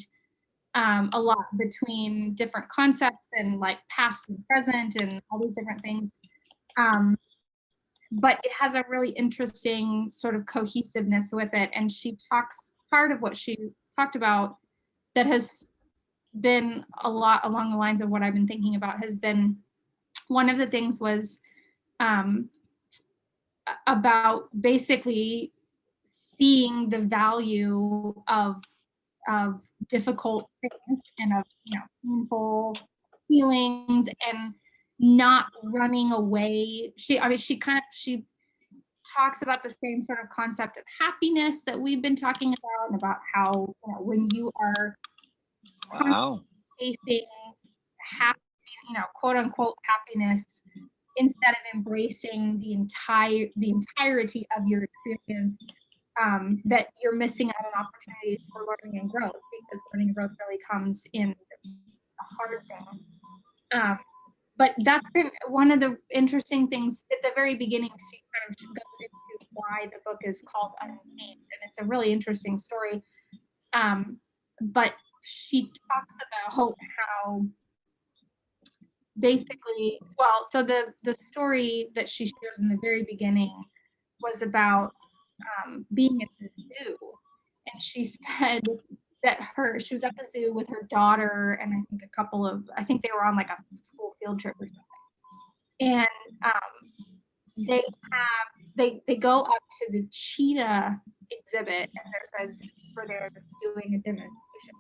a lot between different concepts and like past and present and all these different things. But it has a really interesting sort of cohesiveness with it. And she talks, part of what she talked about that has been a lot along the lines of what I've been thinking about has been, one of the things was about basically seeing the value of difficult things and of, you know, painful feelings and not running away. She talks about the same sort of concept of happiness that we've been talking about, and about how, you know, when you are facing happy, you know, quote unquote happiness, instead of embracing the entirety of your experience, that you're missing out on opportunities for learning and growth, because learning and growth really comes in the hard things. But that's been one of the interesting things at the very beginning. She kind of goes into why the book is called Untamed, and it's a really interesting story. But she talks about how basically, well, so the story that she shares in the very beginning was about being at the zoo, and she said that she was at the zoo with her daughter and I think they were on like a school field trip or something, and they go up to the cheetah exhibit, and there's a zookeeper there that's doing a demonstration,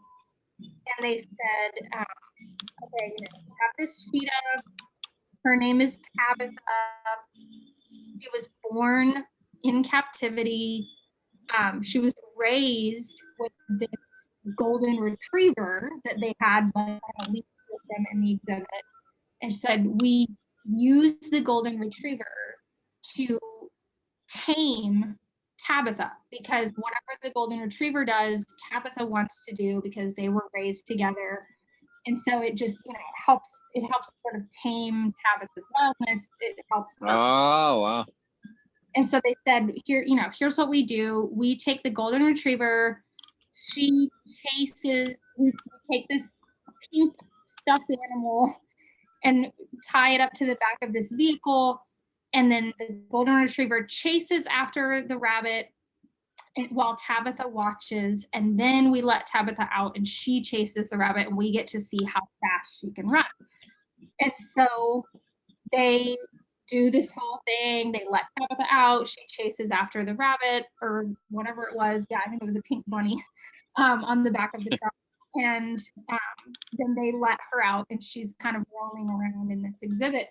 and they said, okay, you know, we have this cheetah, her name is Tabitha, she was born in captivity, she was raised with this golden retriever that they had leave with them in the exhibit, and said, we use the golden retriever to tame Tabitha, because whatever the golden retriever does, Tabitha wants to do, because they were raised together. And so it just, it helps sort of tame Tabitha's wildness. It helps her. Oh, wow. And so they said, here's what we do. We take the golden retriever. She chases, we take this pink stuffed animal and tie it up to the back of this vehicle. And then the golden retriever chases after the rabbit while Tabitha watches. And then we let Tabitha out and she chases the rabbit, and we get to see how fast she can run. And so they do this whole thing. They let Tabitha out. She chases after the rabbit or whatever it was. Yeah, I think it was a pink bunny on the back of the truck. And then they let her out, and she's kind of roaming around in this exhibit.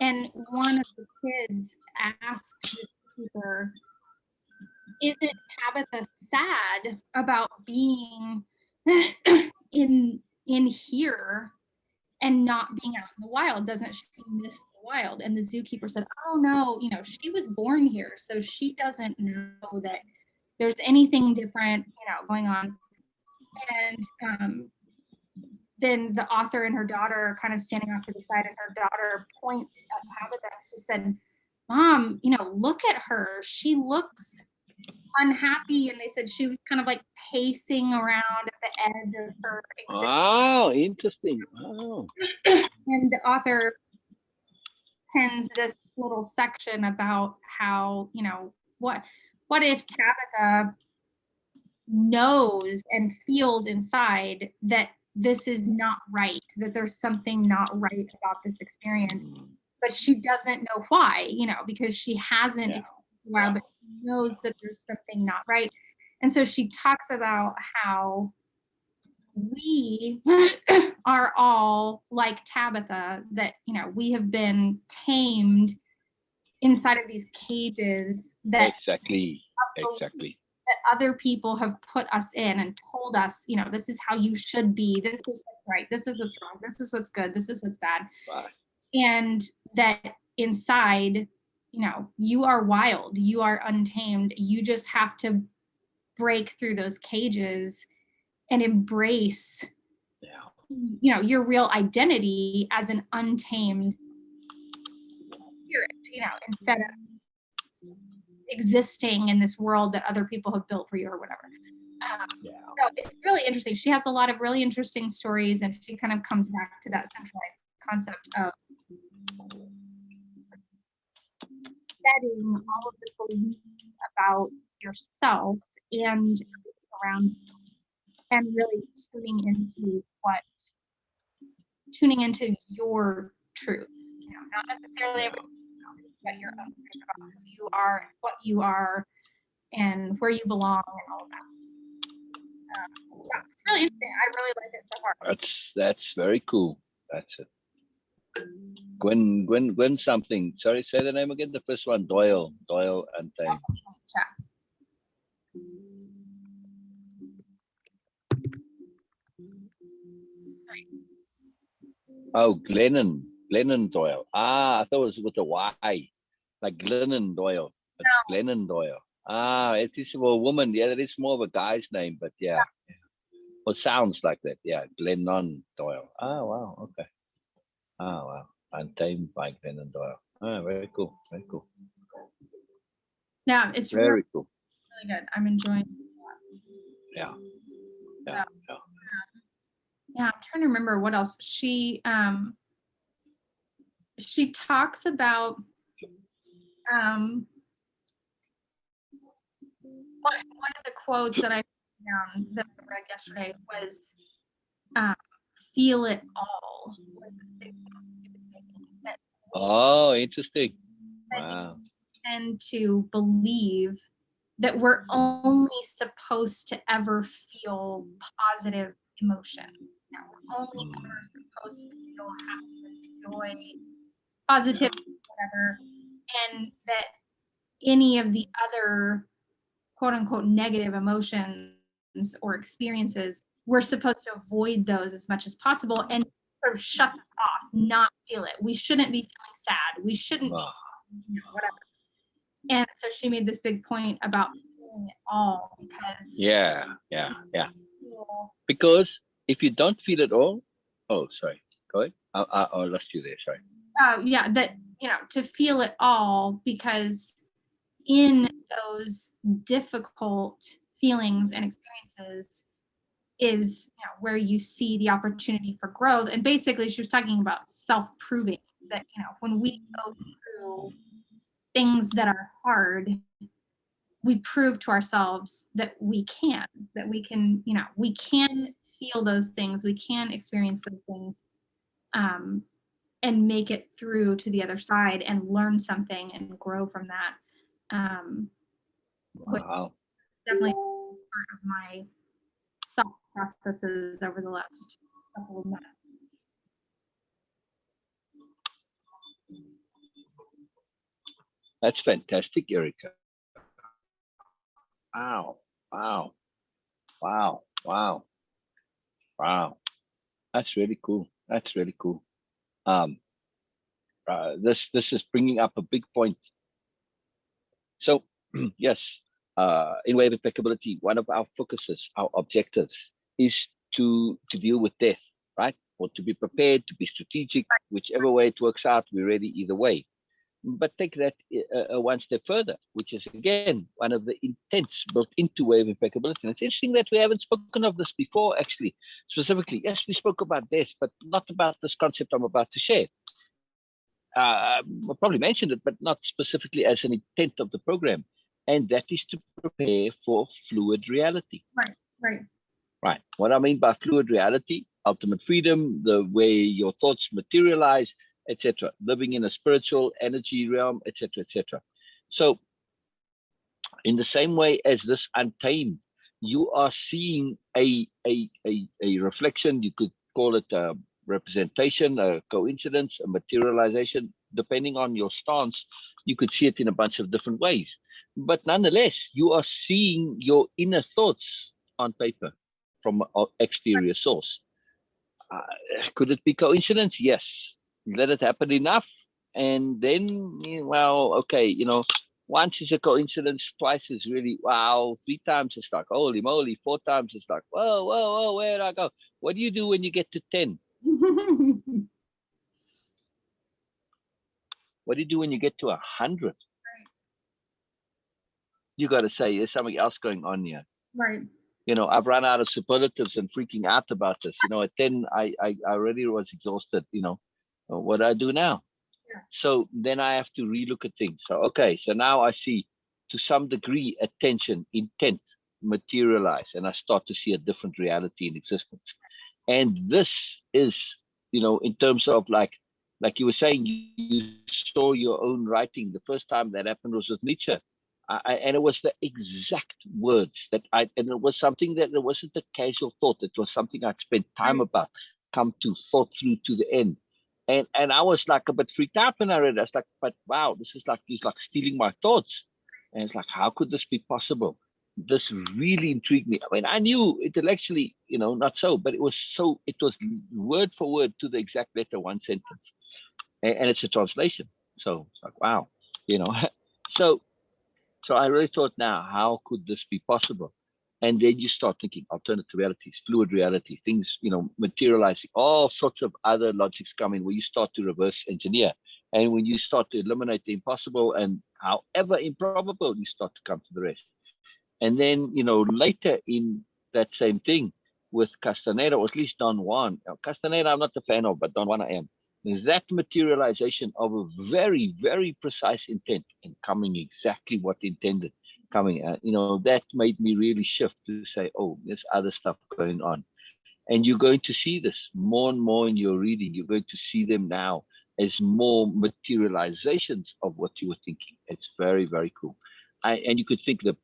And one of the kids asked the zookeeper, isn't Tabitha sad about being in here and not being out in the wild? Doesn't she miss the wild? And the zookeeper said, oh no, she was born here, so she doesn't know that there's anything different, going on. And then the author and her daughter are kind of standing off to the side, and her daughter points at Tabitha. She said, Mom, look at her. She looks unhappy. And they said she was kind of like pacing around at the edge of her exhibit. Oh, interesting. Oh. And the author pens this little section about how, what if Tabitha knows and feels inside that this is not right, that there's something not right about this experience, but she doesn't know why, because she hasn't experienced it well, but she knows that there's something not right. And so she talks about how we are all like Tabitha, that, we have been tamed inside of these cages that exactly that other people have put us in and told us, this is how you should be, this is what's right, this is what's wrong, this is what's good, this is what's bad. Right. And that inside, you are wild, you are untamed. You just have to break through those cages and embrace your real identity as an untamed spirit, instead of existing in this world that other people have built for you or whatever. So it's really interesting. She has a lot of really interesting stories, and she kind of comes back to that centralized concept of setting all of the beliefs about yourself and around you, and really tuning into your truth. Not necessarily everything, but your own truth about who you are, what you are, and where you belong, and all of that. It's really interesting. I really like it so far. That's very cool. That's it. Gwen something. Sorry, say the name again. The first one, Doyle Untamed. Oh, Glennon Doyle. I thought it was with a Y, like Glennon Doyle. It's Glennon Doyle. It is a woman. Yeah, that is more of a guy's name, but yeah. Well, sounds like that. Yeah, Glennon Doyle. Oh, wow. Okay. Oh, wow. Untamed by Glennon Doyle. Oh, very cool. Very cool. Yeah, it's very really cool. Really good. I'm enjoying it. Yeah. Yeah, I'm trying to remember what else. She talks about one of the quotes that I found that I read yesterday was feel it all. Oh, interesting. Wow. And to believe that we're only supposed to ever feel positive emotion. We're only ever supposed to feel happiness, joy, positivity, whatever, and that any of the other quote unquote negative emotions or experiences, we're supposed to avoid those as much as possible and sort of shut them off. not feel it. We shouldn't be feeling sad. We shouldn't be, whatever. And so she made this big point about feeling it all because yeah. Because if you don't feel it all, oh, sorry, go ahead. I lost you there. Sorry. Yeah, that, to feel it all, because in those difficult feelings and experiences is where you see the opportunity for growth. And basically she was talking about self-proving that, when we go through things that are hard, we prove to ourselves that we can we can feel those things, we can experience those things, and make it through to the other side and learn something and grow from that. Wow. Definitely part of my thought processes over the last couple of months. That's fantastic, Erica. Wow. That's really cool. This is bringing up a big point. So yes, in Wave Impeccability, one of our focuses, our objectives, is to deal with death, right? Or to be prepared, to be strategic, whichever way it works out, we're ready either way. But take that one step further, which is again one of the intents built into Wave Impeccability. And it's interesting that we haven't spoken of this before, actually, specifically. Yes, we spoke about death, but not about this concept I'm about to share. I probably mentioned it, but not specifically as an intent of the program. And that is to prepare for fluid reality. Right. What I mean by fluid reality, ultimate freedom, the way your thoughts materialize, etc. Living in a spiritual energy realm, etc. So in the same way as this Untamed, you are seeing a reflection. You could call it a representation, a coincidence, a materialization, depending on your stance. You could see it in a bunch of different ways, but nonetheless, you are seeing your inner thoughts on paper from an exterior source. Could it be coincidence? Yes. Let it happen enough, and then, well, okay, once is a coincidence, twice is really wow, 3 times it's like holy moly, 4 times it's like whoa, where did I go? What do you do when you get to 10? What do you do when you get to 100? You got to say there's something else going on here. Right. I've run out of superlatives and freaking out about this. At 10, I already was exhausted. What do I do now? Yeah. So then I have to relook at things. So, okay, so now I see to some degree attention, intent materialize, and I start to see a different reality in existence. And this is, in terms of like you were saying, you saw your own writing. The first time that happened was with Nietzsche. And it was the exact words and it was something that it wasn't a casual thought. It was something I'd spent time about, come to, thought through to the end. And I was like a bit freaked out when I read it. I was like, but wow, this is like, he's like stealing my thoughts. And it's like, how could this be possible? This really intrigued me. I mean, I knew intellectually, not so, but it was word for word to the exact letter, one sentence. And it's a translation. So it's like, wow, So I really thought, now, how could this be possible? And then you start thinking alternative realities, fluid reality, things, materializing, all sorts of other logics come in where you start to reverse engineer. And when you start to eliminate the impossible and however improbable, you start to come to the rest. And then, later in that same thing with Castaneda, or at least Don Juan. Now, Castaneda, I'm not a fan of, but Don Juan I am. That materialization of a very, very precise intent and coming exactly what intended coming, that made me really shift to say, oh, there's other stuff going on. And you're going to see this more and more in your reading. You're going to see them now as more materializations of what you were thinking. It's very, very cool. And you could think the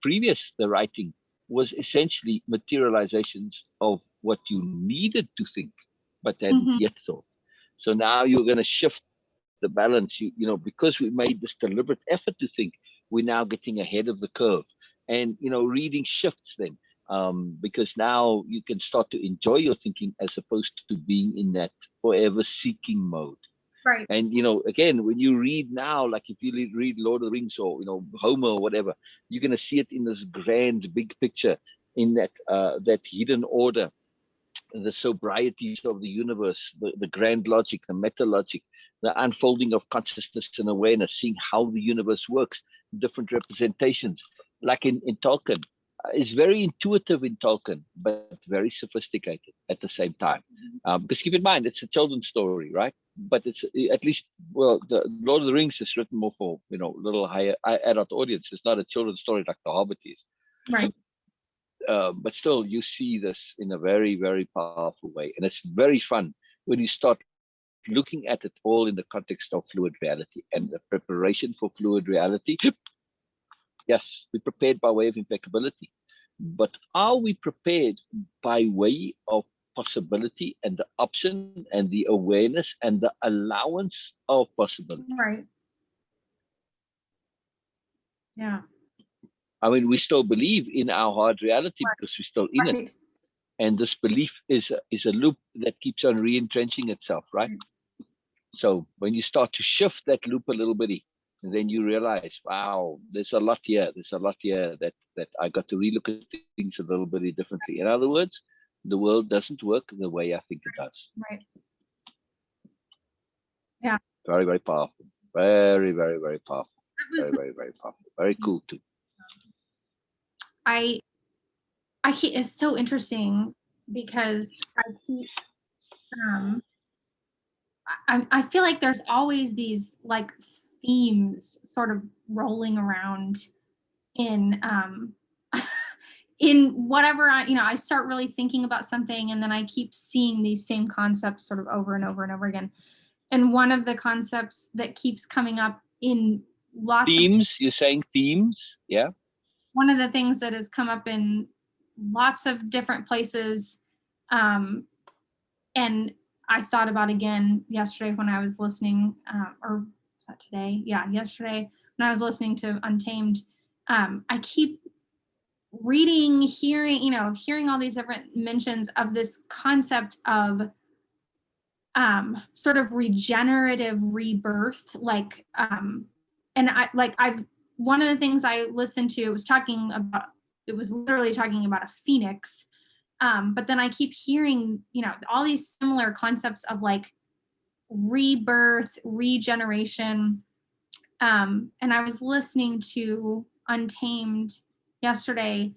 writing was essentially materializations of what you needed to think, but hadn't yet thought. So now you're going to shift the balance. Because we made this deliberate effort to think, we're now getting ahead of the curve. And, reading shifts then. because now you can start to enjoy your thinking as opposed to being in that forever seeking mode. Right. And again, when you read now, like if you read Lord of the Rings or Homer or whatever, you're going to see it in this grand big picture, in that that hidden order, the sobrieties of the universe, the grand logic, the meta logic, the unfolding of consciousness and awareness, seeing how the universe works, different representations. Like in Tolkien, it's very intuitive in Tolkien, but very sophisticated at the same time. Because keep in mind, it's a children's story, right? But it's at least, well, the Lord of the Rings is written more for little higher adult audience. It's not a children's story like The Hobbit is. Right. But still, you see this in a very, very powerful way. And it's very fun when you start looking at it all in the context of fluid reality and the preparation for fluid reality. Yes, we're prepared by way of impeccability. But are we prepared by way of possibility and the option and the awareness and the allowance of possibility? Right. Yeah. I mean, we still believe in our hard reality because we're still in it. And this belief is a loop that keeps on re-entrenching itself, right? So when you start to shift that loop a little bit, then you realize, wow, there's a lot here. There's a lot here that I got to relook at things a little bit differently. In other words, the world doesn't work the way I think it does. Right. Yeah. Very, very powerful. Very, very, very powerful. Very, very, very powerful. Very cool too. It's so interesting because I feel like there's always these like themes sort of rolling around in in whatever I start really thinking about something, and then I keep seeing these same concepts sort of over and over and over again. And one of the concepts that keeps coming up in lots themes, you're saying themes, yeah? One of the things that has come up in lots of different places, and I thought about again yesterday when I was listening, or was that today? Yeah, yesterday when I was listening to Untamed. I keep reading, hearing all these different mentions of this concept of sort of regenerative rebirth, like, and I've one of the things I listened to was literally talking about a phoenix. But then I keep hearing, all these similar concepts of like rebirth, regeneration. And I was listening to Untamed yesterday,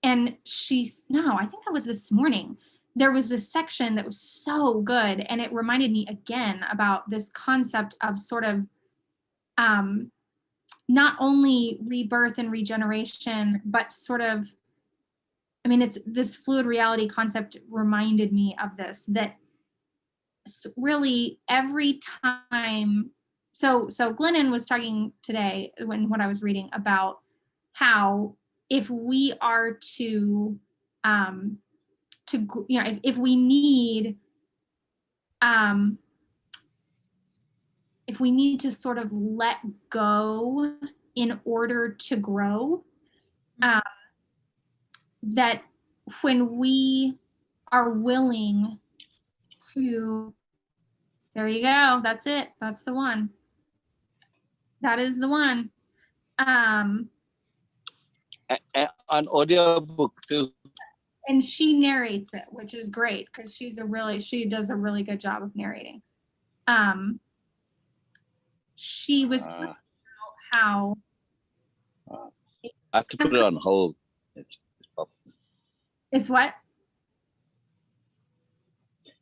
and I think that was this morning. There was this section that was so good, and it reminded me again about this concept of sort of not only rebirth and regeneration, but sort of, it's this fluid reality concept reminded me of this, that really every time, so Glennon was talking today when I was reading about how if we are if we need to sort of let go in order to grow, that when we are willing to, there you go, that's it, that's the one, that is the one. An audiobook too. And she narrates it, which is great because she does a really good job of narrating. She was talking about how I have to put it on hold. It's what?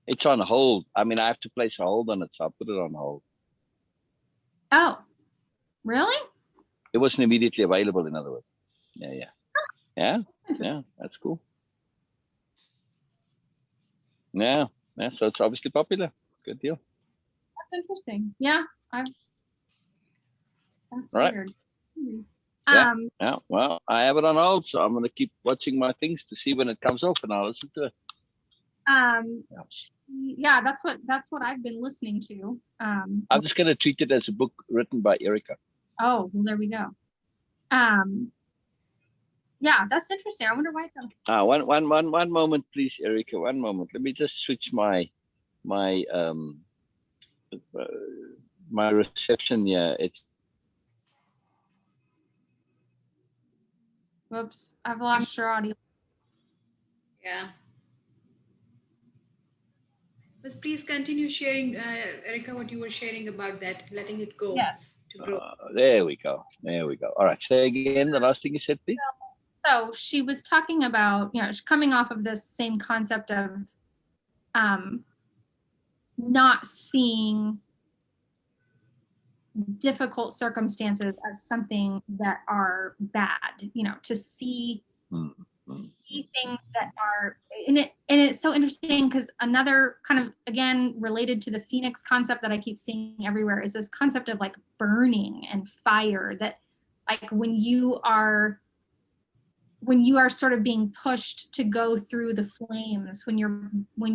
It's on hold. I have to place a hold on it, so I'll put it on hold. Oh, really? It wasn't immediately available, in other words. Yeah, that's cool. Yeah, so it's obviously popular. Good deal. That's interesting. Yeah, that's right. Weird. Yeah, well, I have it on hold, so I'm going to keep watching my things to see when it comes off, and I'll listen to it. Yeah, that's what I've been listening to. I'm just going to treat it as a book written by Erica. Oh, well, there we go. Yeah, that's interesting. I wonder why it's on. One moment, please, Erica. One moment. Let me just switch my uh, my reception here. It's Whoops, I've lost your audio. Yeah. But please continue sharing, Erica, what you were sharing about that, letting it go Yes. to grow. there we go. There we go. All right. Say again the last thing you said, please. So she was talking about, coming off of this same concept of not seeing difficult circumstances as something that are bad, to see things that are and it's so interesting because another kind of, again, related to the phoenix concept that I keep seeing everywhere is this concept of like burning and fire, that like when you are sort of being pushed to go through the flames, when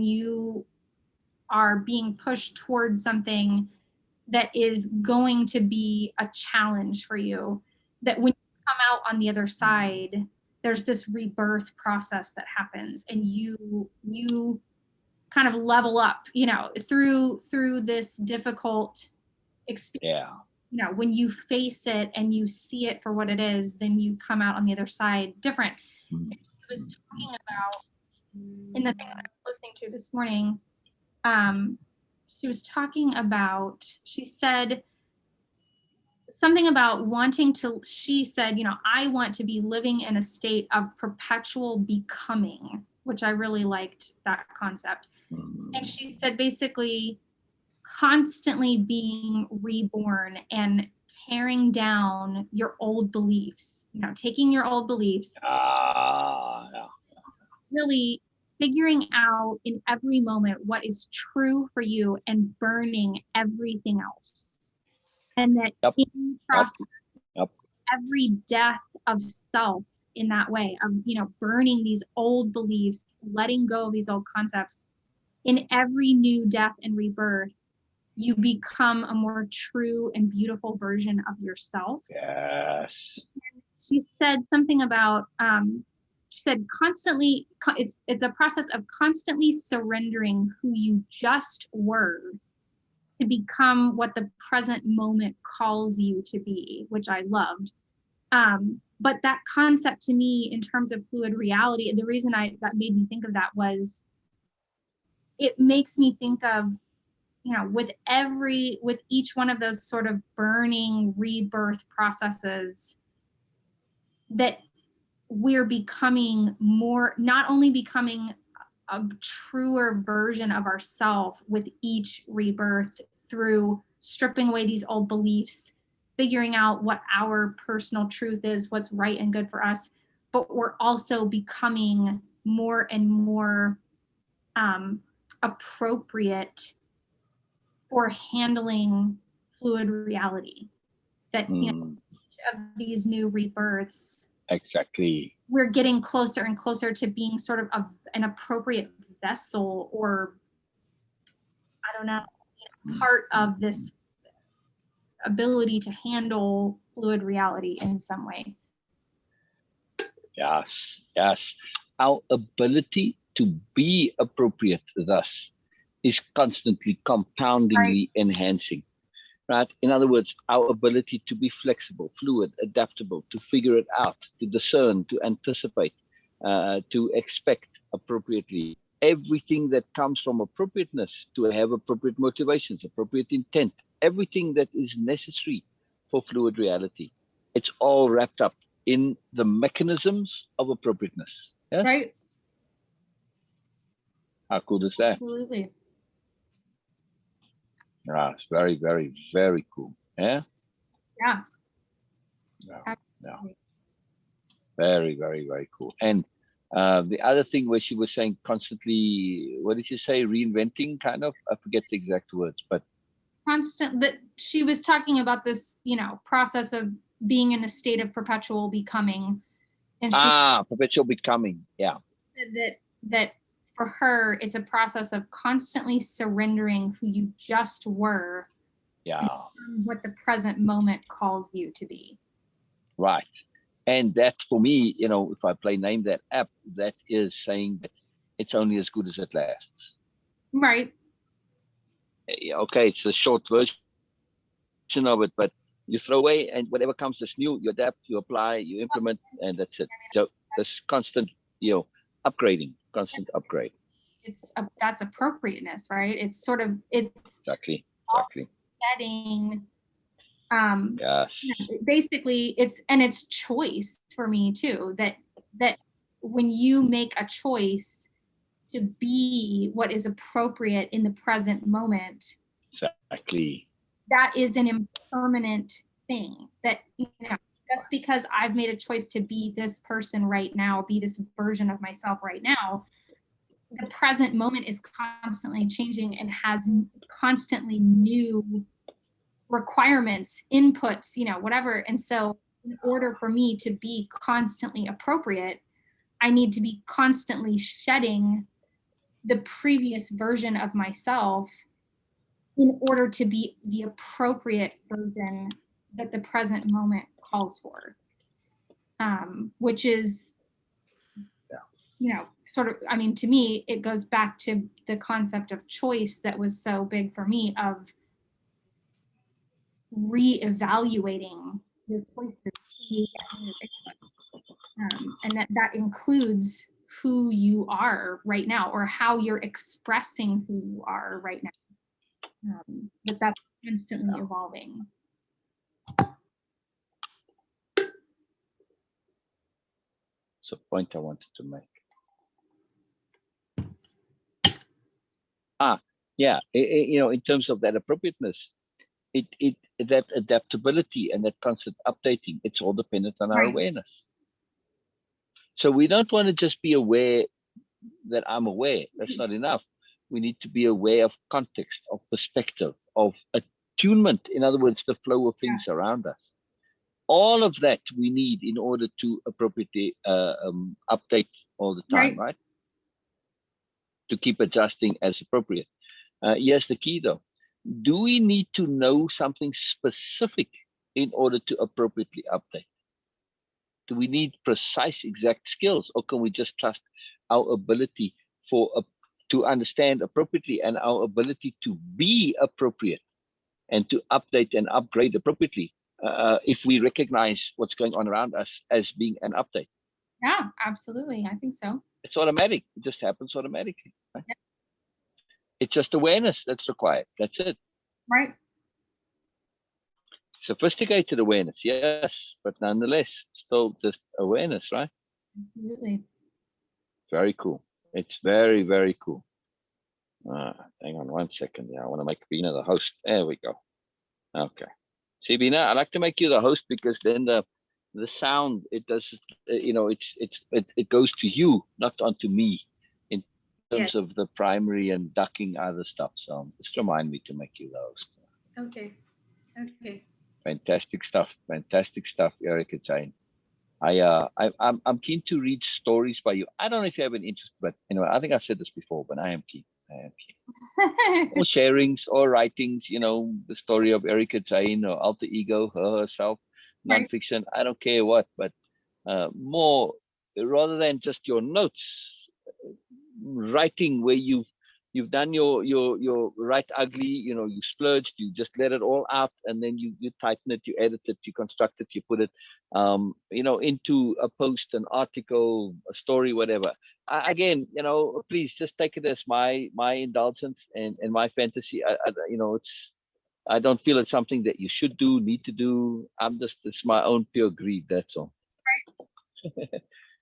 you are being pushed towards something that is going to be a challenge for you, that when you come out on the other side, there's this rebirth process that happens, and you kind of level up, through this difficult experience. Yeah. When you face it and you see it for what it is, then you come out on the other side different. And she was talking about, in the thing that I was listening to this morning, she was talking about, she said something about wanting to, she said, I want to be living in a state of perpetual becoming, which I really liked that concept. And she said basically constantly being reborn and tearing down your old beliefs, taking your old beliefs, really figuring out in every moment what is true for you and burning everything else. And that in the process, every death of self in that way, of burning these old beliefs, letting go of these old concepts, in every new death and rebirth, you become a more true and beautiful version of yourself. Yes. And she said something about, she said constantly, it's a process of constantly surrendering who you just were to become what the present moment calls you to be, which I loved. But that concept to me, in terms of fluid reality, the reason that made me think of that was, it makes me think of, with each one of those sort of burning rebirth processes, that we're becoming more, not only becoming a truer version of ourselves with each rebirth through stripping away these old beliefs, figuring out what our personal truth is, what's right and good for us, but we're also becoming more and more appropriate for handling fluid reality. That each of these new rebirths, exactly, we're getting closer and closer to being sort of an appropriate vessel, or I don't know, part of this ability to handle fluid reality in some way. Yes. Our ability to be appropriate thus is constantly compoundingly enhancing. Right? In other words, our ability to be flexible, fluid, adaptable, to figure it out, to discern, to anticipate, to expect appropriately. Everything that comes from appropriateness, to have appropriate motivations, appropriate intent, everything that is necessary for fluid reality. It's all wrapped up in the mechanisms of appropriateness. Yes? Right. How cool is that? Absolutely. Yeah, it's very, very, very cool. Yeah? Yeah. Yeah. Very, very, very cool. And the other thing where she was saying constantly, what did you say? Reinventing, kind of? I forget the exact words, but constant, that she was talking about this, process of being in a state of perpetual becoming. And she perpetual becoming. Yeah. said that for her, it's a process of constantly surrendering who you just were. Yeah. What the present moment calls you to be. Right. And that for me, if I play name that app, that is saying that it's only as good as it lasts. Right. Okay, it's a short version of it, but you throw away, and whatever comes as new, you adapt, you apply, you implement, and that's it. So this constant, upgrading, constant upgrade. That's appropriateness, right? It's Exactly. setting. Yes. Basically, it's choice for me too. That when you make a choice to be what is appropriate in the present moment, Exactly. that is an impermanent thing. That just because I've made a choice to be this person right now, be this version of myself right now, the present moment is constantly changing and has constantly new requirements, inputs, whatever. And so in order for me to be constantly appropriate, I need to be constantly shedding the previous version of myself in order to be the appropriate version that the present moment calls for. Which is, sort of, to me, it goes back to the concept of choice that was so big for me, of reevaluating your choices. And that includes who you are right now, or how you're expressing who you are right now. But that's constantly evolving. It's a point I wanted to make. Yeah, in terms of that appropriateness, that adaptability and that constant updating, it's all dependent on our awareness. So we don't want to just be aware that I'm aware. That's not enough. We need to be aware of context, of perspective, of attunement. In other words, the flow of things around us. All of that we need in order to appropriately update all the time, right? To keep adjusting as appropriate. Here's the key though. Do we need to know something specific in order to appropriately update? Do we need precise, exact skills, or can we just trust our ability to understand appropriately and our ability to be appropriate and to update and upgrade appropriately if we recognize what's going on around us as being an update? Yeah, absolutely. I think so. It's automatic. It just happens automatically. Right? Yeah. It's just awareness that's required. That's it. Right. Sophisticated awareness, yes, but nonetheless, still just awareness, right? Absolutely. Very cool. It's very, very cool. Hang on 1 second. Yeah, I want to make Beena the host. There we go. Okay. See, Beena, I like to make you the host because then the sound, it does, it goes to you, not onto me, in terms of the primary and ducking other stuff. So just remind me to make you the host. Okay. Fantastic stuff, Erica-Jayne. I'm keen to read stories by you. I don't know if you have an interest, but I think I've said this before, but I am keen. Or sharings or writings, the story of Erica-Jayne or alter ego, herself, nonfiction. I don't care what, but more rather than just your notes, writing where you've done your right ugly, you splurged, you just let it all out, and then you tighten it, you edit it, you construct it, you put it into a post, an article, a story, whatever. Again, please just take it as my indulgence and my fantasy. I don't feel it's something that you should do, need to do. It's my own pure greed, that's all.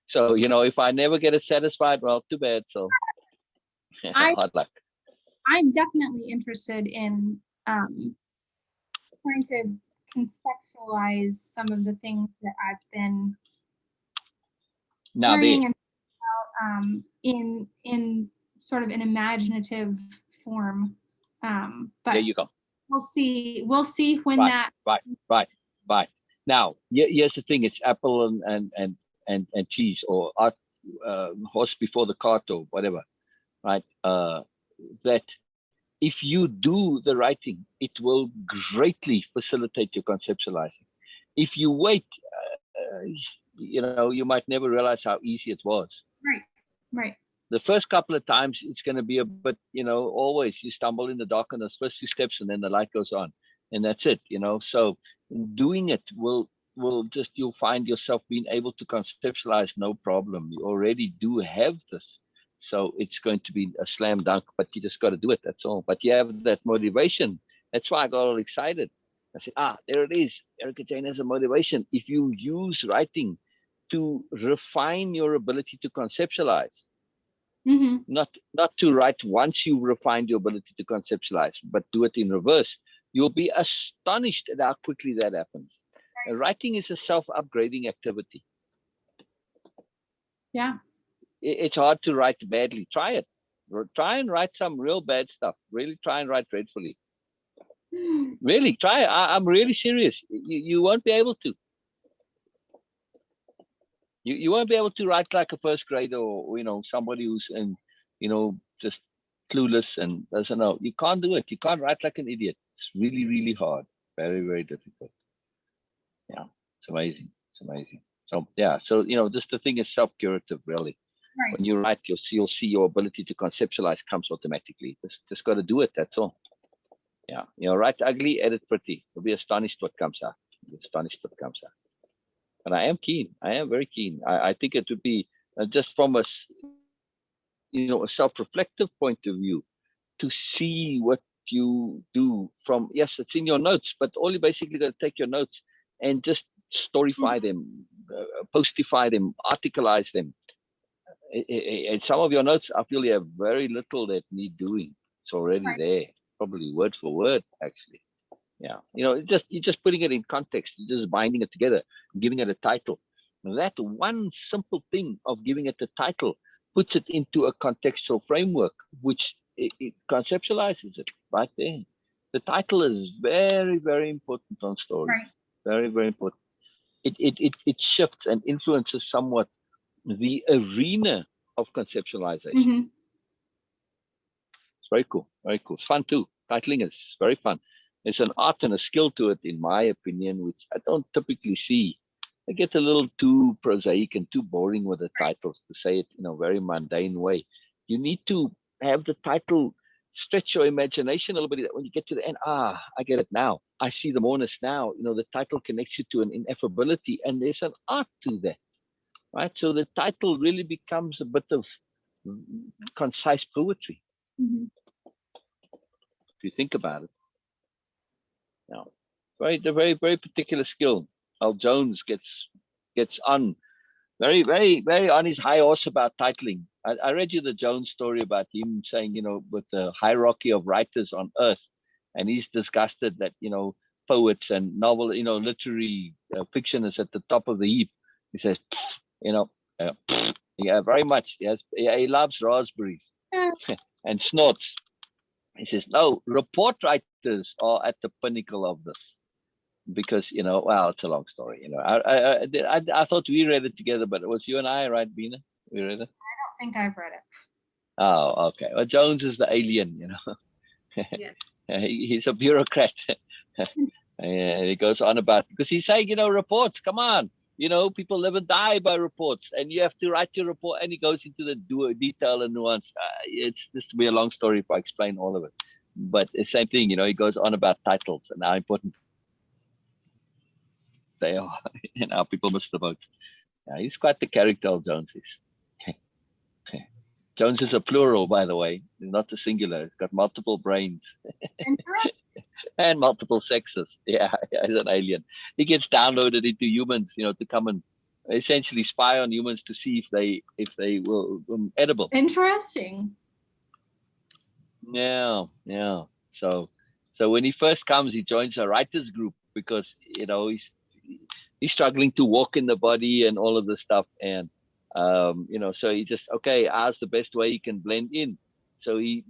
So if I never get it satisfied, well, too bad. So hard luck. I'm definitely interested in trying to conceptualize some of the things that I've been learning about in sort of an imaginative form. But there you go. We'll see when that. Right. Now, here's the thing: it's apple and cheese, or horse before the cart, or whatever, right? That if you do the writing, it will greatly facilitate your conceptualizing. If you wait, you might never realize how easy it was. Right. The first couple of times it's going to be a bit, always you stumble in the dark on those first few steps, and then the light goes on, and that's it. So doing it will just, you'll find yourself being able to conceptualize no problem. You already do have this, so it's going to be a slam dunk, but you just got to do it, that's all. But you have that motivation. That's why I got all excited. I said, there it is. Erica-Jayne has a motivation. If you use writing to refine your ability to conceptualize, not to write once you've refined your ability to conceptualize, but do it in reverse, you'll be astonished at how quickly that happens. Writing is a self-upgrading activity. Yeah. It's hard to write badly. Try it. Try and write some real bad stuff. Really try and write dreadfully. Really try. I'm really serious. You won't be able to. You won't be able to write like a first grader, or somebody who's just clueless and doesn't know. You can't do it. You can't write like an idiot. It's really, really hard. Very, very difficult. Yeah, it's amazing. It's amazing. So yeah, so just the thing is self-curative, really. Right. When you write, you'll see your ability to conceptualize comes automatically. Just got to do it. That's all. Yeah, write ugly, edit pretty. You'll be astonished what comes out. You'll be astonished what comes out. And I am keen. I am very keen. I think it would be just from a self-reflective point of view, to see what you do from, yes, it's in your notes, but all you basically got to take your notes and just storyfy them, postify them, articleize them. And some of your notes, I feel you have very little that need doing. It's already there, probably word for word, actually. Yeah, you're just putting it in context, you're just binding it together, giving it a title. That one simple thing of giving it a title puts it into a contextual framework, which it conceptualizes it right there. The title is very, very important on stories. Right. Very, very important. It shifts and influences somewhat the arena of conceptualization. It's very cool. Very cool. It's fun too. Titling is very fun. There's an art and a skill to it, in my opinion, which I don't typically see. I get a little too prosaic and too boring with the titles, to say it in a very mundane way. You need to have the title stretch your imagination a little bit. When you get to the end, I get it now. I see the moreness now. The title connects you to an ineffability, and there's an art to that, right? So the title really becomes a bit of concise poetry. If you think about it. Now, very, very particular skill. Al Jones gets on very, very, very on his high horse about titling. I read you the Jones story about him saying, with the hierarchy of writers on earth, and he's disgusted that, poets and novel, literary fiction is at the top of the heap. He says, yeah, very much. Yes, he loves raspberries and snorts. He says, no, report writers are at the pinnacle of this. Because, well, it's a long story. I thought we read it together, but it was you and I, right, Beena? We read it? I don't think I've read it. Oh, okay. Well, Jones is the alien, Yes. He's a bureaucrat. And he goes on about, because he's saying, reports, come on. People live and die by reports, and you have to write your report. And he goes into the detail and nuance. This will be a long story if I explain all of it. But the same thing, he goes on about titles and how important they are and how people miss the boat. He's quite the character, Jones is. Jones is a plural, by the way, not a singular. It's got multiple brains and multiple sexes. Yeah, he's an alien. He gets downloaded into humans, to come and essentially spy on humans to see if they will edible. Interesting. Yeah. So when he first comes, he joins a writers group because he's struggling to walk in the body and all of this stuff, and so he just how's the best way he can blend in. So he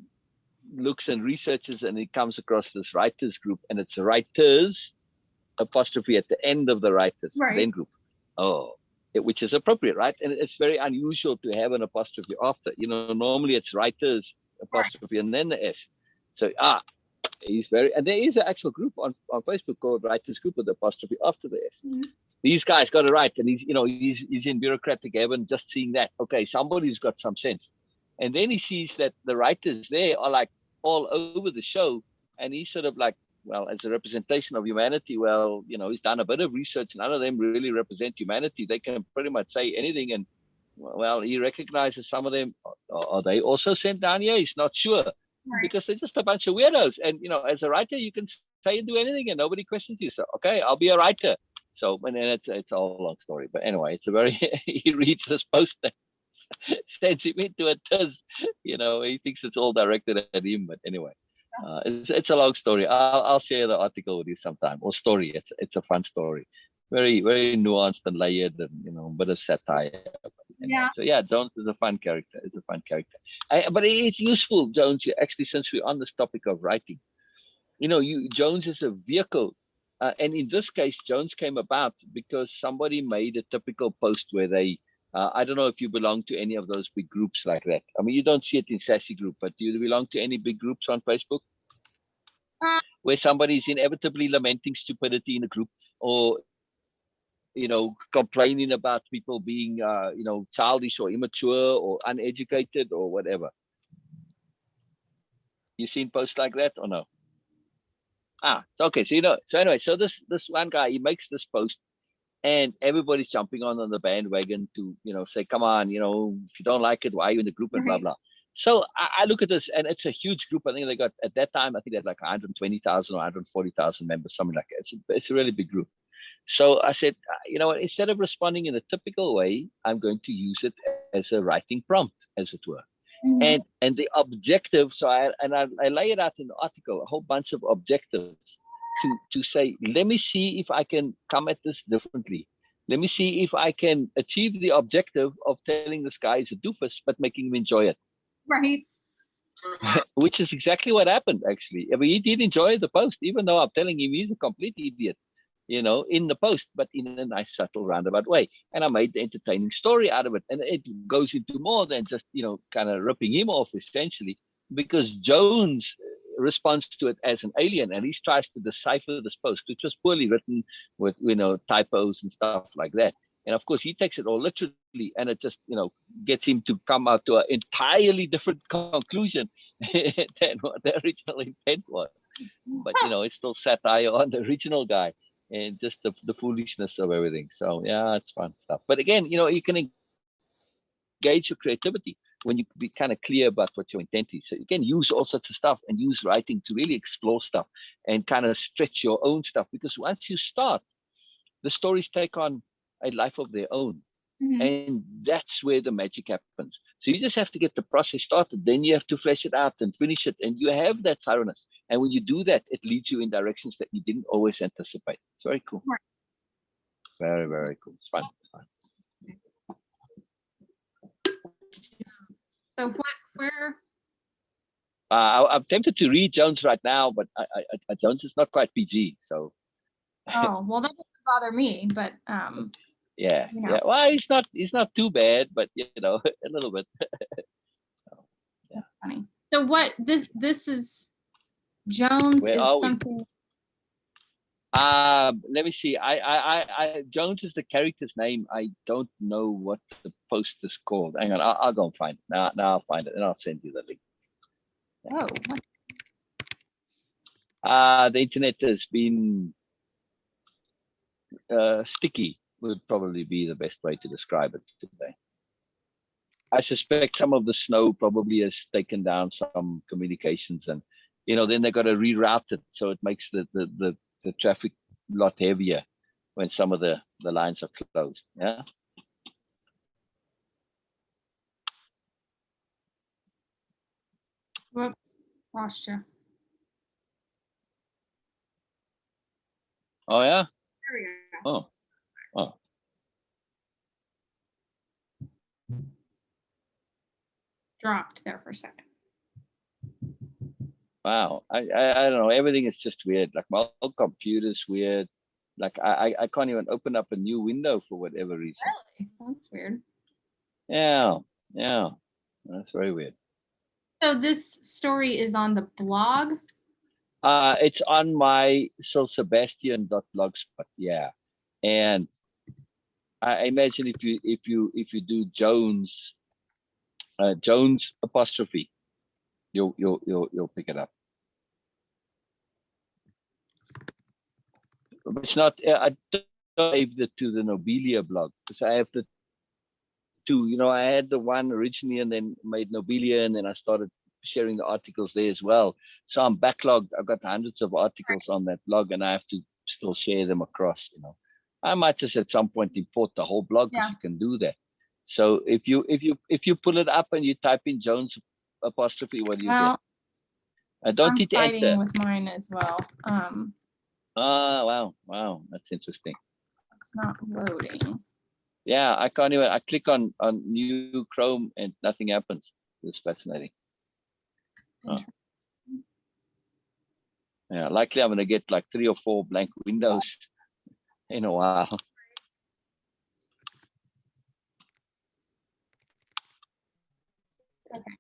looks and researches, and he comes across this writers group, and it's writers apostrophe at the end of the writers then group. Which is appropriate, right? And it's very unusual to have an apostrophe after. Normally it's writers apostrophe and then the S. So he's and there is an actual group on Facebook called Writers Group with the apostrophe after the S. these guys got it right, and he's in bureaucratic heaven just seeing that. Okay, somebody's got some sense, and then he sees that the writers there are like all over the show, and he's sort of like, well, as a representation of humanity, well, he's done a bit of research. None of them really represent humanity. They can pretty much say anything, and well, he recognizes some of them. Are they also sent down here? He's not sure, because they're just a bunch of weirdos. And as a writer, you can say and do anything, and nobody questions you. So okay, I'll be a writer. So, and then it's a whole long story. But anyway, it's a very he reads this post that sends him into a tiz. He thinks it's all directed at him. But anyway. It's a long story. I'll share the article with you sometime, or story. It's a fun story, very very nuanced and layered, and a bit of satire. Yeah. So yeah, Jones is a fun character. But it's useful, Jones. Actually, since we're on this topic of writing, Jones is a vehicle, and in this case, Jones came about because somebody made a typical post where they. I don't know if you belong to any of those big groups like that. I mean, you don't see it in Sassy Group, but do you belong to any big groups on Facebook? Where somebody is inevitably lamenting stupidity in a group, or, complaining about people being, childish or immature or uneducated or whatever. You seen posts like that or no? So okay. So anyway, so this one guy, he makes this post. And everybody's jumping on the bandwagon to, say, come on, if you don't like it, why are you in the group and blah, blah. So I look at this, and it's a huge group. I think they got, at that time, I think they had like 120,000 or 140,000 members, something like that. It's a really big group. So I said, instead of responding in a typical way, I'm going to use it as a writing prompt, as it were. Mm-hmm. And the objective, so I lay it out in the article, a whole bunch of objectives. To say, let me see if I can come at this differently. Let me see if I can achieve the objective of telling this guy is a doofus, but making him enjoy it. Right. Which is exactly what happened, actually. I mean, he did enjoy the post, even though I'm telling him he's a complete idiot, in the post, but in a nice, subtle, roundabout way. And I made the entertaining story out of it. And it goes into more than just, kind of ripping him off, essentially, because Jones responds to it as an alien, and he tries to decipher this post, which was poorly written with typos and stuff like that. And of course, he takes it all literally, and it just gets him to come out to an entirely different conclusion than what the original intent was. But it's still satire on the original guy, and just the foolishness of everything. So yeah, it's fun stuff. But again, you can engage your creativity when you be kind of clear about what your intent is. So you can use all sorts of stuff and use writing to really explore stuff and kind of stretch your own stuff, because once you start, the stories take on a life of their own. Mm-hmm. And that's where the magic happens. So you just have to get the process started, then you have to flesh it out and finish it, and you have that thoroughness. And when you do that, it leads you in directions that you didn't always anticipate. It's very cool. Very, very cool. It's fun. So where? I'm tempted to read Jones right now, but Jones is not quite PG, so. Oh, well, that doesn't bother me, but yeah. Well, he's not too bad, but a little bit. Yeah. That's funny. So what this is Jones Where is something. Let me see. I Jones is the character's name. I don't know what the post is called. Hang on, I'll go and find it. Now I'll find it and I'll send you the link. Oh. The internet has been sticky. Would probably be the best way to describe it today. I suspect some of the snow probably has taken down some communications, and then they got to reroute it, so it makes the traffic a lot heavier when some of the lines are closed. Yeah. Whoops, lost you. Oh yeah. There we go. Oh. Dropped there for a second. Wow. I don't know. Everything is just weird. Like my old computer's weird. Like I can't even open up a new window for whatever reason. Really? That's weird. Yeah. That's very weird. So this story is on the blog? It's on my SilSebastian.blogspot. Yeah. And I imagine if you do Jones Jones apostrophe, you'll pick it up. But it's not. I don't save it to the Nobilia blog because I have the two. You know, I had the one originally and then made Nobilia, and then I started sharing the articles there as well. So I'm backlogged. I've got hundreds of articles on that blog, and I have to still share them across. You know, I might just at some point import the whole blog because you can do that. So if you pull it up and you type in Jones apostrophe, what do you get? Don't hit enter. With mine as well. Oh wow, that's interesting. It's not loading. Yeah, I can't even. I click on new Chrome and nothing happens. It's fascinating. Oh. Yeah, likely I'm gonna get like 3 or 4 blank windows in a while. Okay.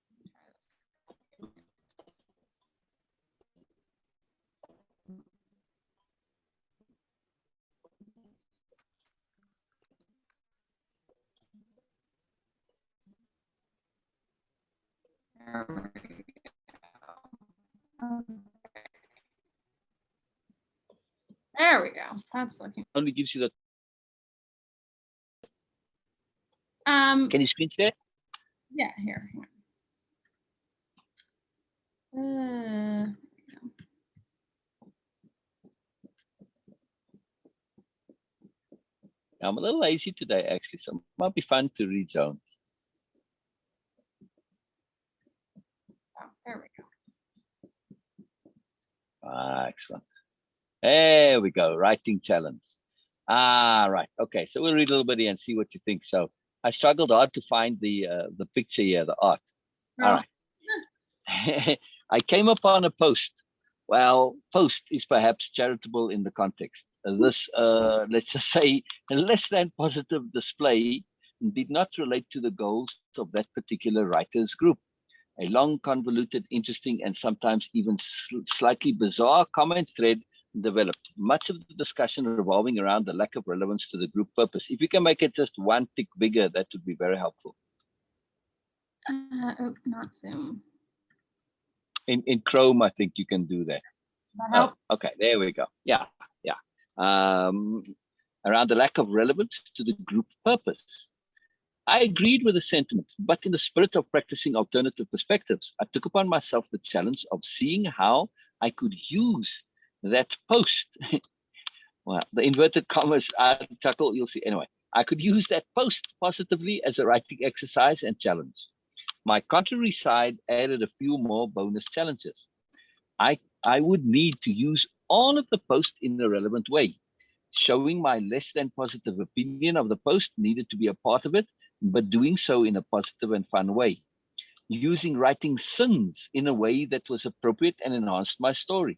There we go. That's looking. Only gives you the. Can you screen share? Yeah, here. I'm a little lazy today, actually, so it might be fun to read Jones. Oh, there we go. Excellent. There we go. Writing challenge. Right. Okay. So we'll read a little bit here and see what you think. So I struggled hard to find the picture here, the art. Oh. All right. I came upon a post. Well, post is perhaps charitable in the context. This, let's just say, a less than positive display did not relate to the goals of that particular writers group. A long, convoluted, interesting, and sometimes even slightly bizarre comment thread developed. Much of the discussion revolving around the lack of relevance to the group purpose. If you can make it just one tick bigger, that would be very helpful. Oh, not Zoom. In Chrome, I think you can do that. That help? Oh, okay, there we go. Yeah. Around the lack of relevance to the group purpose. I agreed with the sentiment, but in the spirit of practicing alternative perspectives, I took upon myself the challenge of seeing how I could use that post. Well, the inverted commas, I chuckle, you'll see. Anyway, I could use that post positively as a writing exercise and challenge. My contrary side added a few more bonus challenges. I would need to use all of the post in a relevant way. Showing my less than positive opinion of the post needed to be a part of it, but doing so in a positive and fun way. Using writing sins in a way that was appropriate and enhanced my story.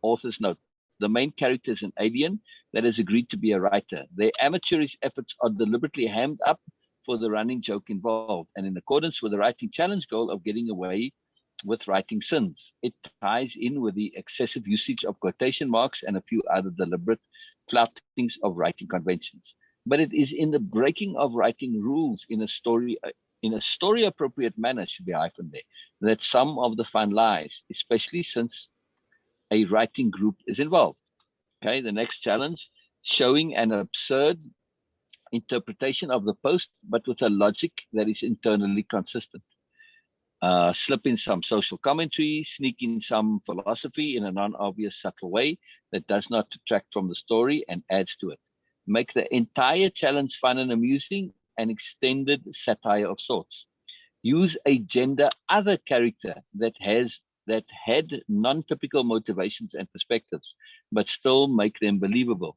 Author's note: the main character is an alien that has agreed to be a writer. Their amateurish efforts are deliberately hammed up for the running joke involved, and in accordance with the writing challenge goal of getting away with writing sins. It ties in with the excessive usage of quotation marks and a few other deliberate floutings of writing conventions. But it is in the breaking of writing rules in a story appropriate manner, should be hyphen there, that some of the fun lies, especially since a writing group is involved. Okay, the next challenge: showing an absurd interpretation of the post, but with a logic that is internally consistent. Slip in some social commentary, sneak in some philosophy in a non-obvious, subtle way that does not detract from the story and adds to it. Make the entire challenge fun and amusing, an extended satire of sorts. Use a gender other character that had non-typical motivations and perspectives, but still make them believable.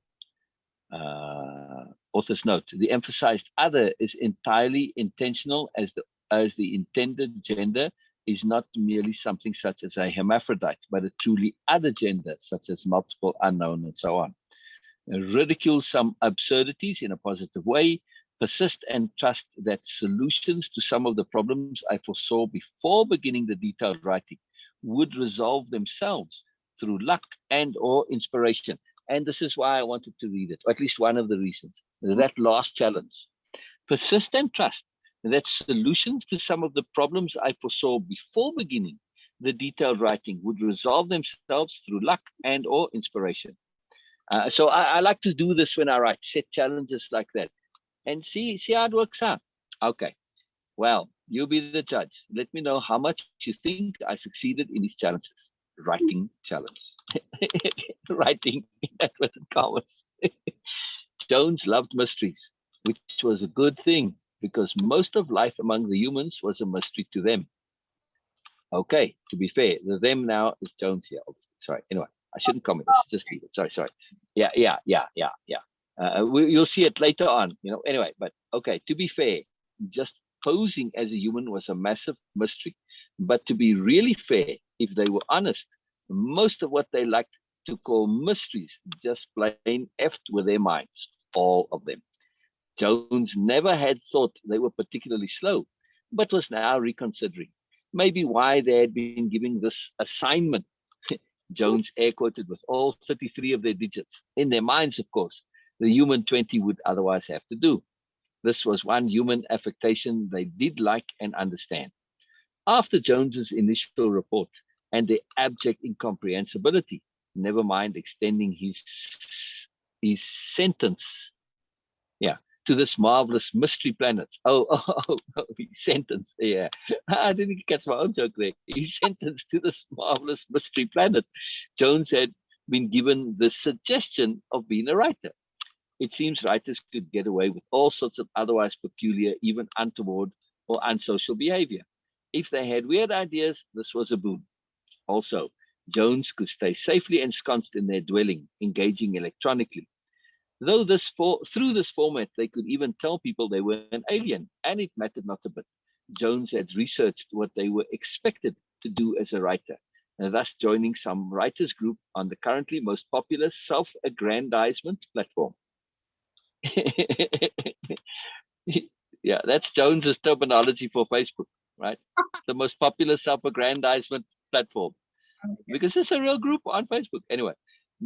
Author's note: the emphasized other is entirely intentional, as the intended gender is not merely something such as a hermaphrodite, but a truly other gender, such as multiple, unknown, and so on. Ridicule some absurdities in a positive way, persist and trust that solutions to some of the problems I foresaw before beginning the detailed writing would resolve themselves through luck and or inspiration. And this is why I wanted to read it, or at least one of the reasons. that last challenge. Persist and trust that solutions to some of the problems I foresaw before beginning the detailed writing would resolve themselves through luck and or inspiration. So I like to do this when I write, set challenges like that and see how it works out. Okay, well, you be the judge. Let me know how much you think I succeeded in these challenges. Writing challenge. Writing in inverted commas. Jones loved mysteries, which was a good thing because most of life among the humans was a mystery to them. Okay, to be fair, the them now is Jones here. Sorry, anyway, I shouldn't comment. I should just leave it. Sorry. Yeah. You'll see it later on, anyway, but okay, to be fair, just posing as a human was a massive mystery. But to be really fair, if they were honest, most of what they liked to call mysteries just plain effed with their minds, all of them. Jones never had thought they were particularly slow, but was now reconsidering maybe why they had been giving this assignment. Jones air quoted with all 33 of their digits. In their minds, of course, the human 20 would otherwise have to do. This was one human affectation they did like and understand. After Jones's initial report and the abject incomprehensibility, never mind extending his sentence, to this marvelous mystery planet. His sentence, yeah. I didn't catch my own joke there. His sentence to this marvelous mystery planet. Jones had been given the suggestion of being a writer. It seems writers could get away with all sorts of otherwise peculiar, even untoward or unsocial behavior. If they had weird ideas, this was a boon. Also, Jones could stay safely ensconced in their dwelling, engaging electronically. Though through this format, they could even tell people they were an alien, and it mattered not a bit. Jones had researched what they were expected to do as a writer, and thus joining some writers group on the currently most popular self-aggrandizement platform. Yeah, that's Jones's terminology for Facebook, right? The most popular self-aggrandizement platform, because it's a real group on Facebook. Anyway,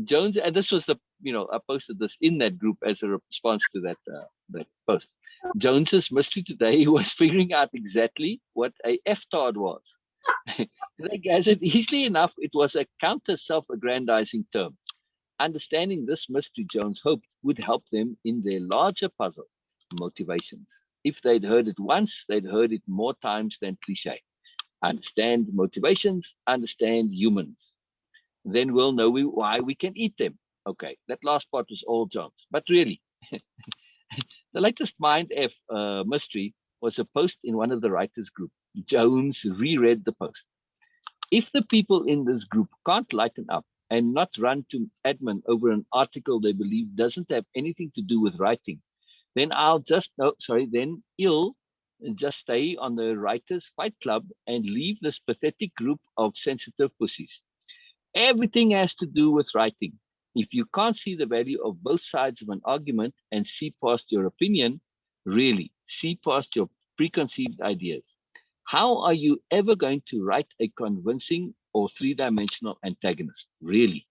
Jones, and this was I posted this in that group as a response to that post. Jones's mystery today was figuring out exactly what a F-tard was. As it easily enough, it was a counter self-aggrandizing term. Understanding this mystery, Jones hoped, would help them in their larger puzzle, motivations. If they'd heard it once, they'd heard it more times than cliche. Understand motivations, understand humans. Then we'll know why we can eat them. Okay, that last part was all Jones. But really, the latest Mind F mystery was a post in one of the writers' group. Jones reread the post. If the people in this group can't lighten up and not run to admin over an article they believe doesn't have anything to do with writing, then you'll just stay on the Writers Fight Club and leave this pathetic group of sensitive pussies. Everything has to do with writing. If you can't see the value of both sides of an argument and see past your opinion, really see past your preconceived ideas, how are you ever going to write a convincing or three-dimensional antagonist? Really?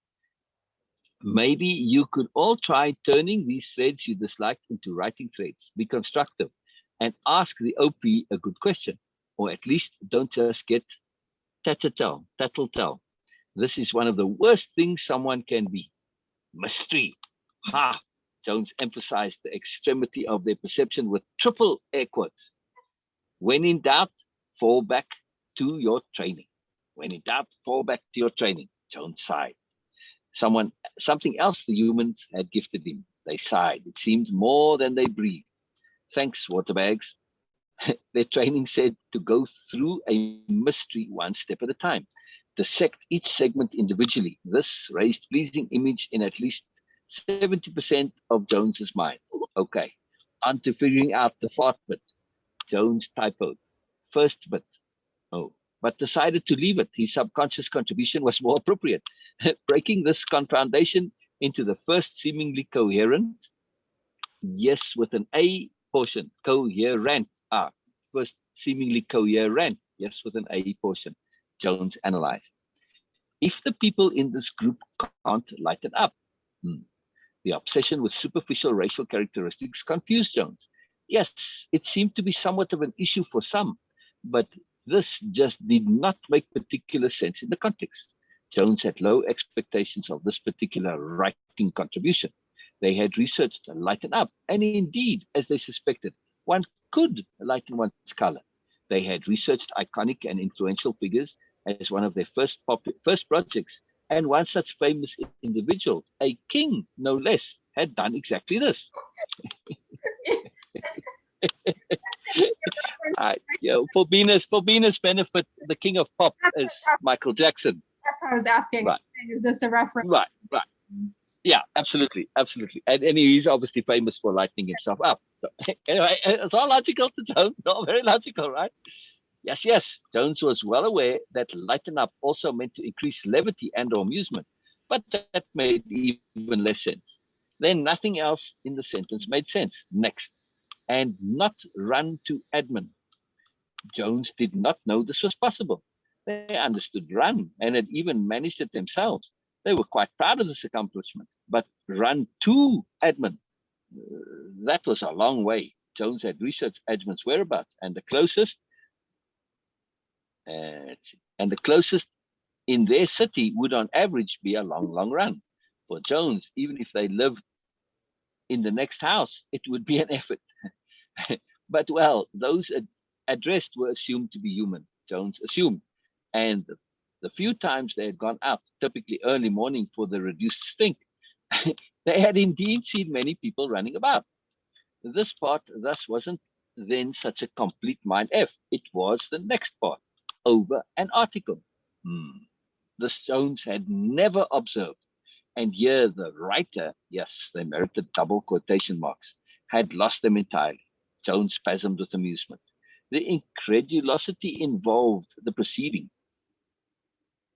Maybe you could all try turning these threads you dislike into writing threads. Be constructive and ask the OP a good question, or at least don't just get tattle. This is one of the worst things someone can be. Mystery. Ha! Jones emphasized the extremity of their perception with triple air quotes. When in doubt, fall back to your training. When in doubt, fall back to your training. Jones sighed. Something else the humans had gifted him. They sighed. It seemed more than they breathed. Thanks, waterbags. Their training said to go through a mystery one step at a time. Dissect each segment individually. This raised pleasing image in at least 70% of Jones's mind. Okay, on to figuring out the fart bit. Jones typoed. First bit. But decided to leave it. His subconscious contribution was more appropriate. Breaking this confoundation into the first seemingly coherent, yes, with an A portion, coherent. First seemingly coherent, yes, with an A portion. Jones analyzed. If the people in this group can't lighten up, The obsession with superficial racial characteristics confused Jones. Yes, it seemed to be somewhat of an issue for some, but this just did not make particular sense in the context. Jones had low expectations of this particular writing contribution. They had researched Lighten Up, and indeed, as they suspected, one could lighten one's color. They had researched iconic and influential figures as one of their first projects, and one such famous individual, a king no less, had done exactly this. For Beena's benefit, the king of pop is Michael Jackson. That's what I was asking. Right. Is this a reference? Right. Yeah, absolutely. And he's obviously famous for lightening himself up. So, anyway, it's all logical to Jones, all very logical, right? Yes. Jones was well aware that lighten up also meant to increase levity and or amusement, but that made even less sense. Then nothing else in the sentence made sense. Next, and not run to admin. Jones did not know this was possible. They understood run and had even managed it themselves. They were quite proud of this accomplishment, but run to admin, that was a long way. Jones had researched admin's whereabouts, and the closest in their city would on average be a long run. For Jones, even if they lived in the next house, it would be an effort. But well, those addressed were assumed to be human, Jones assumed. And the few times they had gone out, typically early morning for the reduced stink, they had indeed seen many people running about. This part thus wasn't then such a complete mind F. It was the next part, over an article. This Jones had never observed. And here the writer, yes, they merited double quotation marks, had lost them entirely. Jones spasmed with amusement. The incredulosity involved the proceeding.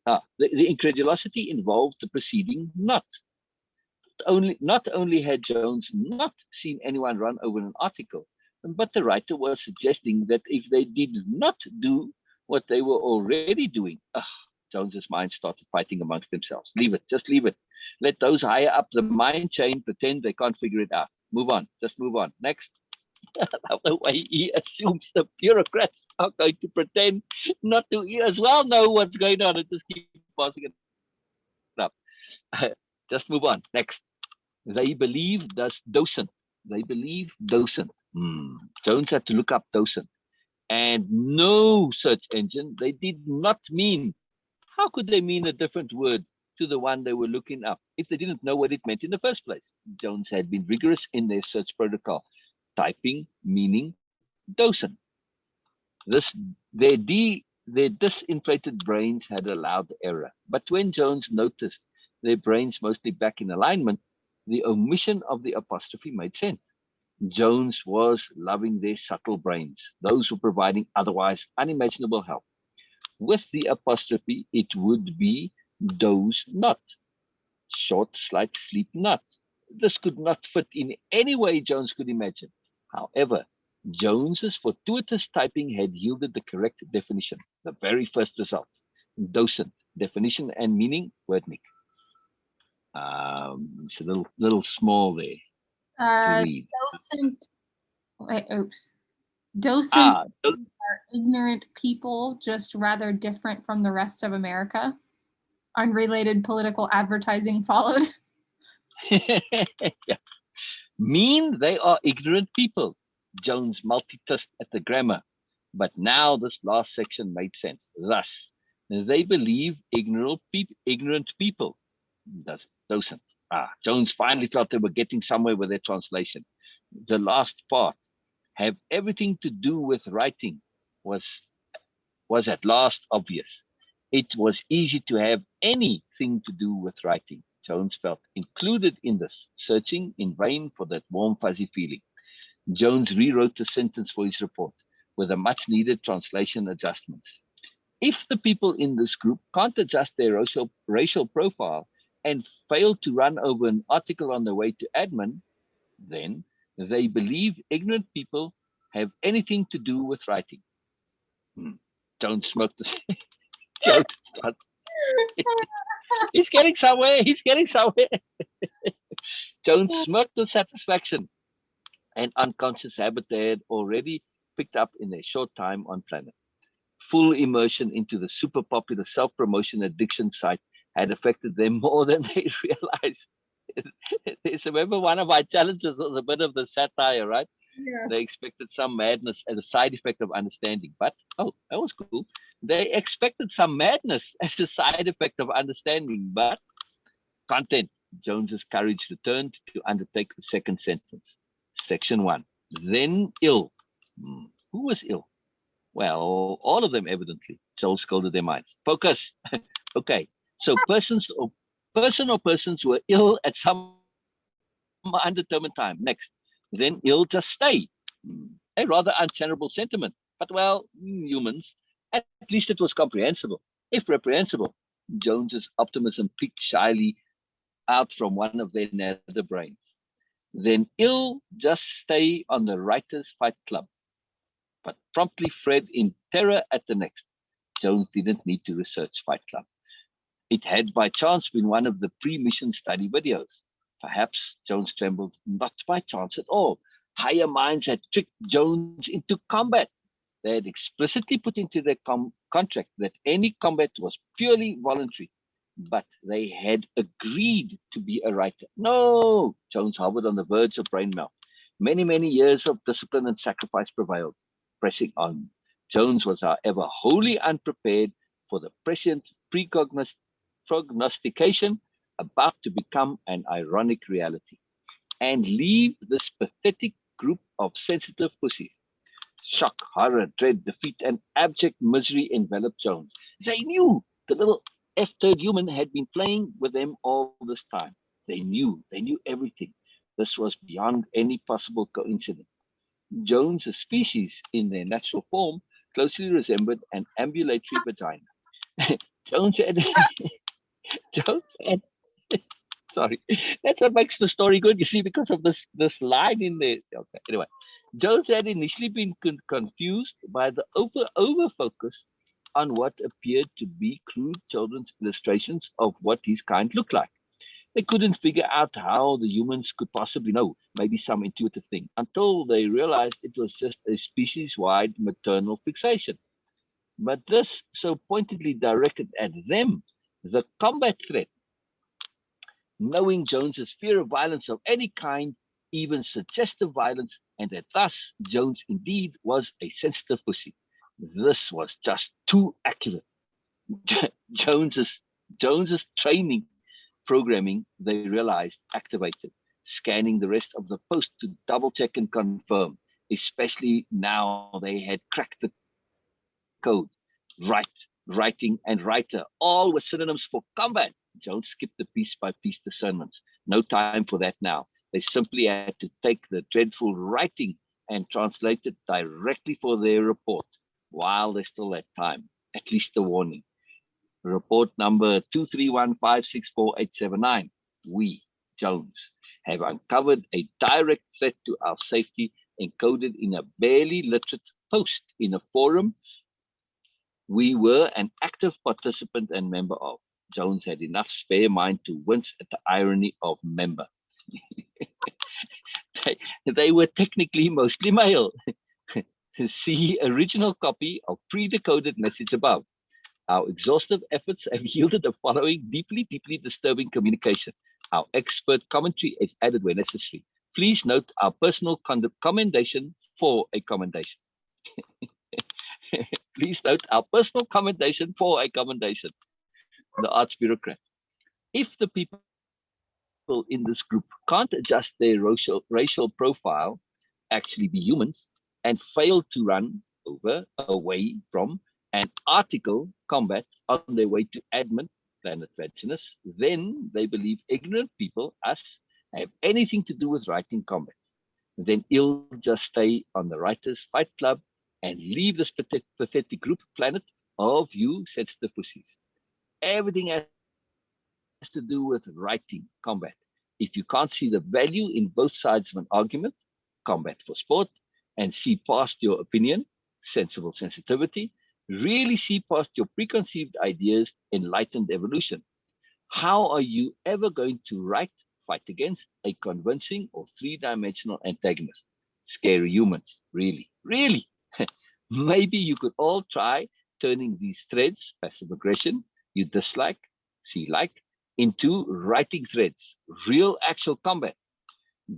The incredulosity involved the proceeding not. Not only had Jones not seen anyone run over an article, but the writer was suggesting that if they did not do what they were already doing, Jones's mind started fighting amongst themselves. Leave it, just leave it. Let those higher up the mind chain pretend they can't figure it out. Move on, just move on. Next. The way he assumes the bureaucrats are going to pretend not to as well know what's going on and just keep passing it up. Just move on. Next. They believe docent. They believe docent. Jones had to look up docent. And no search engine, they did not mean. How could they mean a different word to the one they were looking up if they didn't know what it meant in the first place? Jones had been rigorous in their search protocol, typing meaning docent. Their disinflated brains had allowed the error. But when Jones noticed their brains mostly back in alignment, the omission of the apostrophe made sense. Jones was loving their subtle brains. Those were providing otherwise unimaginable help. With the apostrophe, it would be doze not. Short, slight sleep not. This could not fit in any way Jones could imagine. However, Jones's fortuitous typing had yielded the correct definition, the very first result. Docent, definition and meaning, wordnik. It's a little small there to read. Docent. Wait, oops. Docent are ignorant people, just rather different from the rest of America. Unrelated political advertising followed. Yeah. Mean they are ignorant people. Jones multitasked at the grammar, but now this last section made sense. Thus, they believe ignorant people. Docent. Jones finally felt they were getting somewhere with their translation. The last part, have everything to do with writing, was at last obvious. It was easy to have anything to do with writing. Jones felt included in this, searching in vain for that warm, fuzzy feeling. Jones rewrote the sentence for his report with a much needed translation adjustments. If the people in this group can't adjust their racial profile and fail to run over an article on their way to admin, then they believe ignorant people have anything to do with writing. Jones smoked the Jones He's getting somewhere. Jones smirked with satisfaction. An unconscious habit they had already picked up in a short time on planet. Full immersion into the super popular self-promotion addiction site had affected them more than they realized. Remember, one of my challenges was a bit of the satire, right? They Yes. expected some madness as a side effect of understanding, but oh, that was cool. They expected some madness as a side effect of understanding, but content. Jones's courage returned to undertake the second sentence. Section 1. Then ill. Who was ill? Well, all of them evidently. Joel scolded their minds. Focus. Okay. So person or persons were ill at some undetermined time. Next. Then ill just stay. A rather uncharitable sentiment. But well, humans. At least it was comprehensible, if reprehensible. Jones's optimism peeked shyly out from one of their nether brains. Then ill just stay on the Writers' Fight Club, but promptly fled in terror at the next. Jones didn't need to research Fight Club. It had by chance been one of the pre-mission study videos. Perhaps Jones trembled, not by chance at all. Higher minds had tricked Jones into combat. They had explicitly put into their contract that any combat was purely voluntary, but they had agreed to be a writer. No, Jones hovered on the verge of brain melt. Many years of discipline and sacrifice prevailed, pressing on. Jones was, however, wholly unprepared for the prescient prognostication about to become an ironic reality and leave this pathetic group of sensitive pussies. Shock, horror, dread, defeat, and abject misery enveloped Jones. They knew the little F-third human had been playing with them all this time. They knew everything. This was beyond any possible coincidence. Jones, a species in their natural form, closely resembled an ambulatory vagina. Jones had, Jones had, sorry, that's what makes the story good, you see, because of this line in there. Okay, anyway, Jones had initially been confused by the over focus on what appeared to be crude children's illustrations of what his kind looked like. They couldn't figure out how the humans could possibly know, maybe some intuitive thing, until they realized it was just a species-wide maternal fixation. But this so pointedly directed at them, the combat threat. Knowing Jones's fear of violence of any kind, even suggestive violence, and that thus Jones indeed was a sensitive pussy. This was just too accurate. Jones's training programming, they realized, activated, scanning the rest of the post to double check and confirm, especially now they had cracked the code. Writing, and writer, all were synonyms for combat. Jones skipped the piece-by-piece discernments. No time for that now. They simply had to take the dreadful writing and translate it directly for their report, while they still had time, at least a warning. Report number 231564879. We, Jones, have uncovered a direct threat to our safety encoded in a barely literate post in a forum we were an active participant and member of. Jones had enough spare mind to wince at the irony of member. They were technically mostly male. See original copy of pre-decoded message above. Our exhaustive efforts have yielded the following deeply disturbing communication. Our expert commentary is added where necessary. Please note our personal commendation for a commendation. Please note our personal commendation for a commendation. The arts bureaucrat. If the people in this group can't adjust their racial profile, actually be humans, and fail to run away from an article combat on their way to admin, planet Vaginus, then they believe ignorant people, us, have anything to do with writing combat. Then ill just stay on the Writers' Fight Club and leave this pathetic group planet of you sensitive pussies. Everything has to do with writing combat. If you can't see the value in both sides of an argument, combat for sport, and see past your opinion, sensible sensitivity, really see past your preconceived ideas, enlightened evolution, how are you ever going to write fight against a convincing or three-dimensional antagonist. Scary humans, really, really. Maybe you could all try turning these threads, passive aggression, you dislike, see like, into writing threads, real actual combat.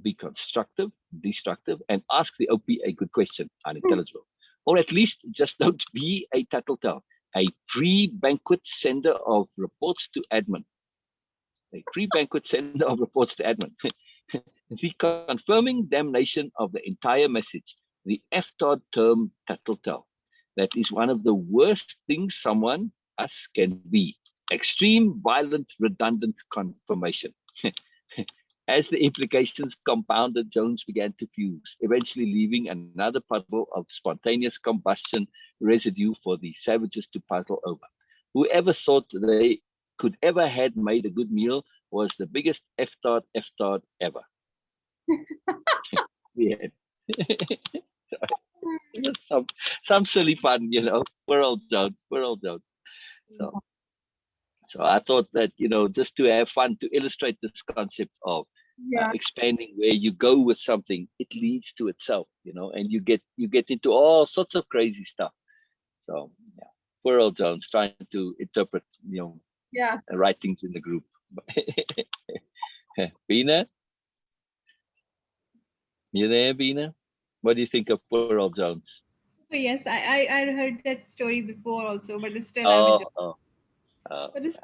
Be constructive, destructive, and ask the OP a good question, unintelligible. Or at least just don't be a tattletale, a pre-banquet sender of reports to admin. A pre-banquet sender of reports to admin. The confirming damnation of the entire message, the FTOD term tattletale. That is one of the worst things someone, us, can be. Extreme, violent, redundant confirmation. As the implications compounded, Jones began to fuse, eventually leaving another puddle of spontaneous combustion residue for the savages to puzzle over. Whoever thought they could ever had made a good meal was the biggest FTOD ever. Yeah. some silly fun, you know. We're all Jones. So I thought that, you know, just to have fun, to illustrate this concept of expanding where you go with something, it leads to itself, you know, and you get into all sorts of crazy stuff. So yeah, we're all Jones trying to interpret, you know, writings in the group. Beena, you there, Beena? What do you think of Poor Old Jones? Yes, I heard that story before also, but still I'm but it's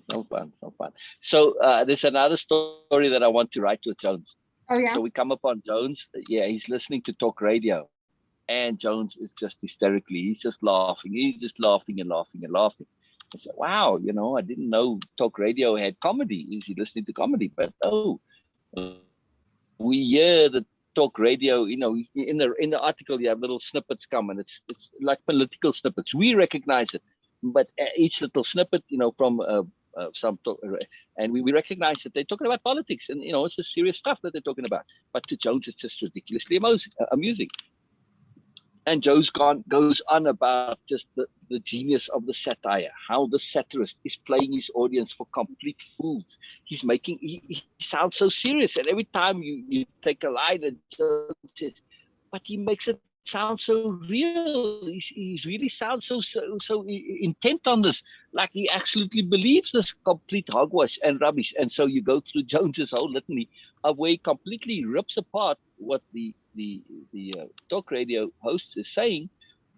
no fun. So there's another story that I want to write with Jones. Oh yeah. So we come upon Jones. Yeah, he's listening to talk radio, and Jones is just hysterically. He's just laughing. He's just laughing and laughing and laughing. I said, "Wow, you know, I didn't know talk radio had comedy. Is he listening to comedy?" But no, we hear the talk radio. You know, in the article, you have little snippets come, and it's like political snippets. We recognize it, but each little snippet, you know, from some talk, and we recognize that they're talking about politics, and you know, it's the serious stuff that they're talking about. But to Jones, it's just ridiculously amusing. And Jones goes on about just the genius of the satire, how the satirist is playing his audience for complete fools. He's making, he sounds so serious. And every time you take a line and Jones says, but he makes it sound so real. He really sounds so intent on this, like he absolutely believes this complete hogwash and rubbish. And so you go through Jones's whole litany of where he completely rips apart what the talk radio host is saying,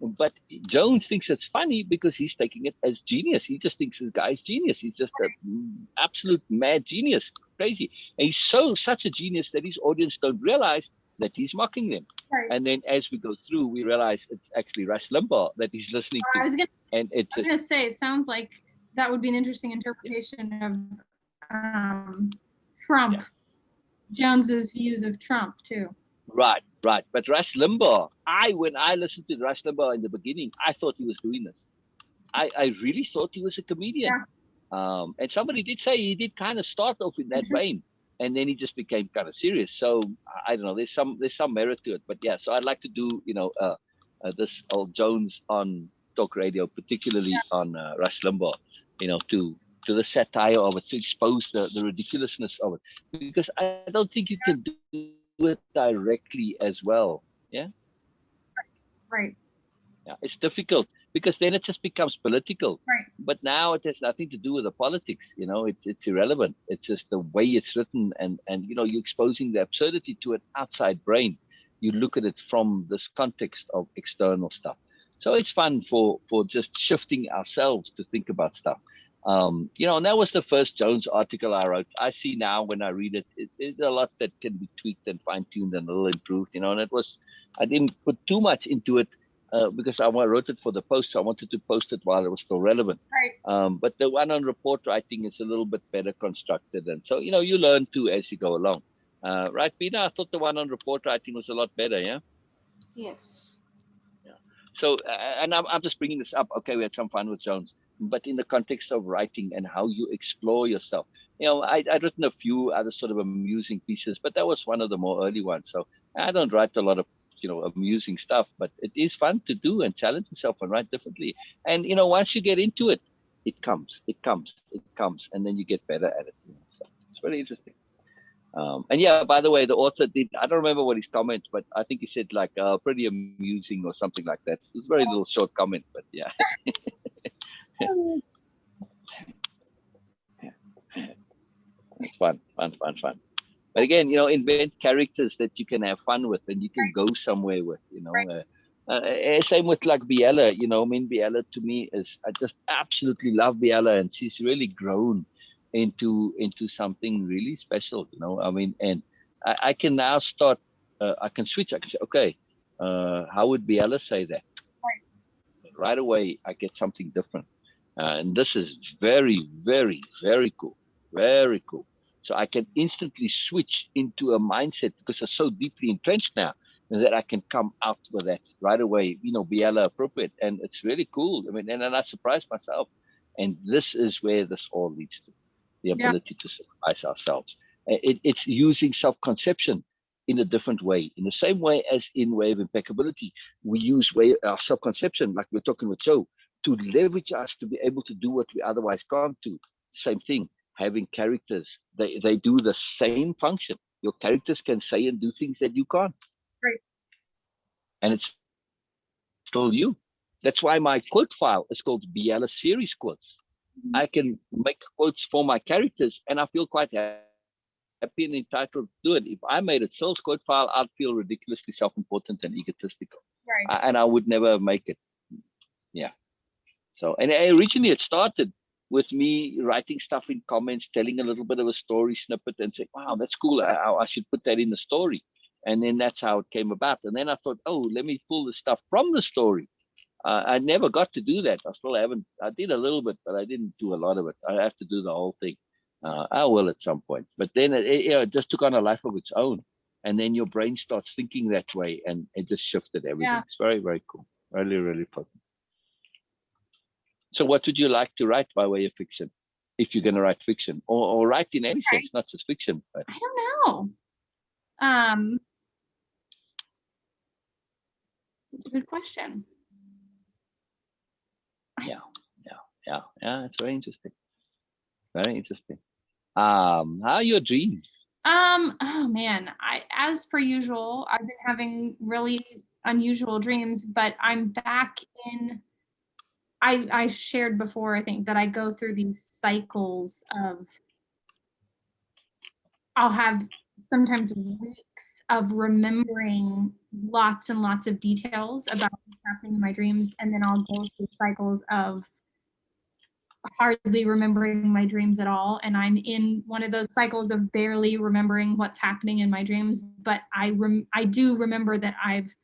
but Jones thinks it's funny because he's taking it as genius. He just thinks this guy's genius. He's just an absolute mad genius, crazy, and he's such a genius that his audience don't realize that he's mocking them. Right. And then as we go through, we realize it's actually Rush Limbaugh that he's listening to. I was gonna say, it sounds like that would be an interesting interpretation of Trump, Jones's views of Trump too. Right. But Rush Limbaugh, when I listened to Rush Limbaugh in the beginning, I thought he was doing this. I really thought he was a comedian. Yeah. And somebody did say he did kind of start off in that vein, and then he just became kind of serious. So I don't know. There's some merit to it. But yeah, so I'd like to do, you know, this old Jones on talk radio, particularly on Rush Limbaugh, you know, to the satire of it, to expose the ridiculousness of it, because I don't think you can do it directly as well. Yeah. Right. Yeah, it's difficult because then it just becomes political. Right. But now it has nothing to do with the politics. You know, it's irrelevant. It's just the way it's written, and you know, you're exposing the absurdity to an outside brain. You look at it from this context of external stuff. So it's fun for just shifting ourselves to think about stuff. You know, and that was the first Jones article I wrote. I see now when I read it, it's a lot that can be tweaked and fine-tuned and a little improved, you know, and I didn't put too much into it because I wrote it for the post. So I wanted to post it while it was still relevant. Right. But the one on report writing is a little bit better constructed. And so, you know, you learn too as you go along. Right, Beena? I thought the one on report writing was a lot better, yeah? yes. Yeah. So, and I'm just bringing this up. Okay, we had some fun with Jones, but in the context of writing and how you explore yourself. You know, I'd written a few other sort of amusing pieces, but that was one of the more early ones. So I don't write a lot of, you know, amusing stuff, but it is fun to do and challenge yourself and write differently. And, you know, once you get into it, it comes, and then you get better at it. You know, so It's very interesting. And yeah, by the way, the author did, I don't remember what his comment, but I think he said like pretty amusing or something like that. It was a very little short comment, but yeah. It's fun. But again, invent characters that you can have fun with and you can go somewhere with, same with like Biella, Biella to me I just absolutely love Biella, and she's really grown into something really special, and I can now start, I can switch, I can say, okay, how would Biella say that? Right away, I get something different. And this is very, very, very cool. Very cool. So I can instantly switch into a mindset because it's so deeply entrenched now that I can come out with that right away, Biella appropriate. And it's really cool. I mean, and I surprised myself. And this is where this all leads to, the ability to surprise ourselves. It's using self-conception in a different way, in the same way as in Way of Impeccability. We use our self-conception, like we're talking with Joe, to leverage us to be able to do what we otherwise can't do. Same thing, having characters, they do the same function. Your characters can say and do things that you can't. Right. And it's still you. That's why my quote file is called Biella Series Quotes. I can make quotes for my characters, and I feel quite happy and entitled to do it. If I made a sales quote file, I'd feel ridiculously self-important and egotistical. Right. And I would never make it. Yeah. So, and originally it started with me writing stuff in comments, telling a little bit of a story snippet and saying, wow, that's cool. I should put that in the story. And then that's how it came about. And then I thought, oh, let me pull the stuff from the story. I never got to do that. I still haven't. I did a little bit, but I didn't do a lot of it. I have to do the whole thing. I will at some point. But then it just took on a life of its own. And then your brain starts thinking that way, and it just shifted everything. Yeah. It's very, very cool. Really, really potent. So what would you like to write by way of fiction, if you're going to write fiction, or write in any sense, not just fiction? But I don't know. It's a good question. Yeah. It's very interesting. Very interesting. How are your dreams? Oh man, as per usual, I've been having really unusual dreams, but I'm back in. I shared before, I think, that I go through these cycles of, I'll have sometimes weeks of remembering lots and lots of details about what's happening in my dreams, and then I'll go through cycles of hardly remembering my dreams at all, and I'm in one of those cycles of barely remembering what's happening in my dreams, but I do remember that I've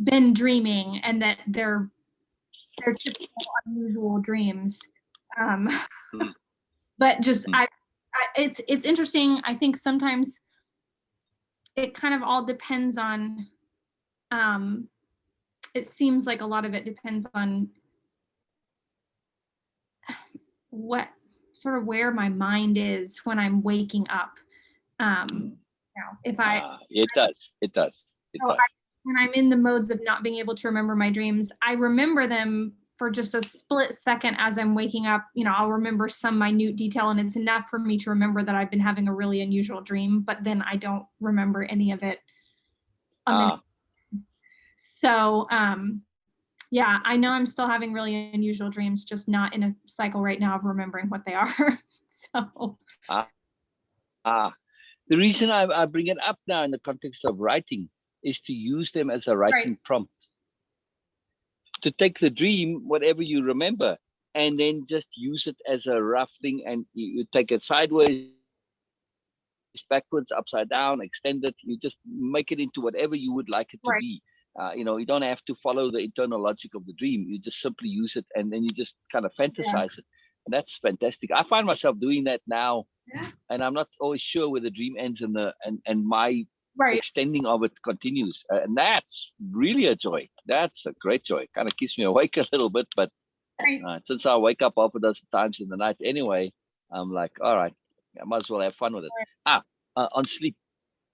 been dreaming and that they're typical unusual dreams, but just it's interesting. I think sometimes it kind of all depends on, it seems like a lot of it depends on what sort of where my mind is when I'm waking up. If it does. When I'm in the modes of not being able to remember my dreams, I remember them for just a split second as I'm waking up. I'll remember some minute detail, and it's enough for me to remember that I've been having a really unusual dream, but then I don't remember any of it. So, yeah, I know I'm still having really unusual dreams, just not in a cycle right now of remembering what they are. So. The reason I bring it up now in the context of writing is to use them as a writing prompt. To take the dream, whatever you remember, and then just use it as a rough thing, and you take it sideways, backwards, upside down, extend it. You just make it into whatever you would like it to be. You don't have to follow the internal logic of the dream. You just simply use it, and then you just kind of fantasize it. And that's fantastic. I find myself doing that now, and I'm not always sure where the dream ends and my extending of it continues. And that's really a joy. That's a great joy. Kind of keeps me awake a little bit, but since I wake up half a dozen times in the night anyway, I'm like, all right, I might as well have fun with it. On sleep.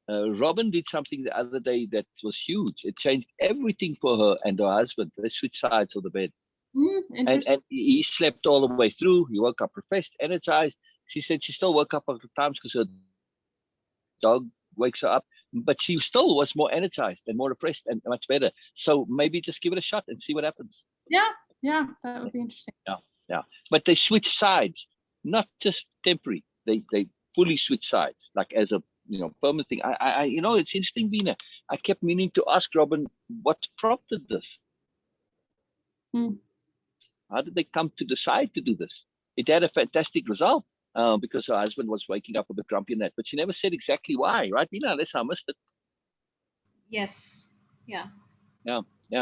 Robin did something the other day that was huge. It changed everything for her and her husband. They switched sides of the bed. And he slept all the way through. He woke up refreshed, energized. She said she still woke up a couple of times because her dog wakes her up, but she still was more energized and more refreshed and much better. So maybe just give it a shot and see what happens. Yeah, that would be interesting. Yeah. But they switch sides, not just temporary. They fully switch sides, like as a permanent thing. I it's interesting, Beena. I kept meaning to ask Robin what prompted this. How did they come to decide to do this? It had a fantastic result because her husband was waking up a bit grumpy and that, but she never said exactly why, right, Beena? Unless I missed it. Yes. Yeah. Yeah.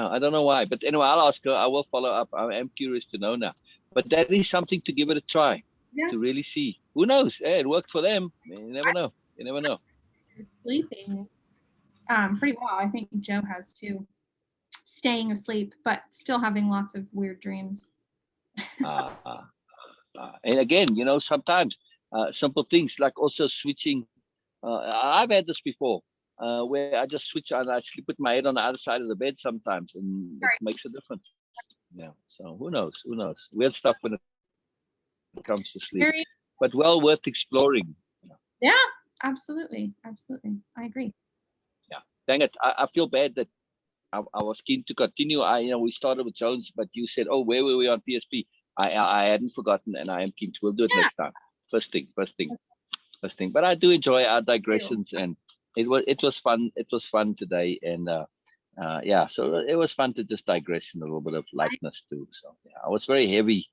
I don't know why, but anyway, I'll ask her. I will follow up. I am curious to know now. But that is something to give it a try, to really see. Who knows? Hey, it worked for them. You never know. Sleeping pretty well. I think Joe has too. Staying asleep, but still having lots of weird dreams. And again, sometimes simple things like also switching. I've had this before where I just switch and I sleep with my head on the other side of the bed sometimes, and it makes a difference. Yeah. So who knows? Weird stuff when it comes to sleep, but well worth exploring. Yeah, absolutely. I agree. Yeah. Dang it. I feel bad that I was keen to continue. We started with Jones, but you said, "Oh, where were we on PSP?" I hadn't forgotten, and I am keen to. We'll do it next time. First thing. But I do enjoy our digressions, and it was fun. It was fun today, and so it was fun to just digress in a little bit of lightness too. So I was very heavy.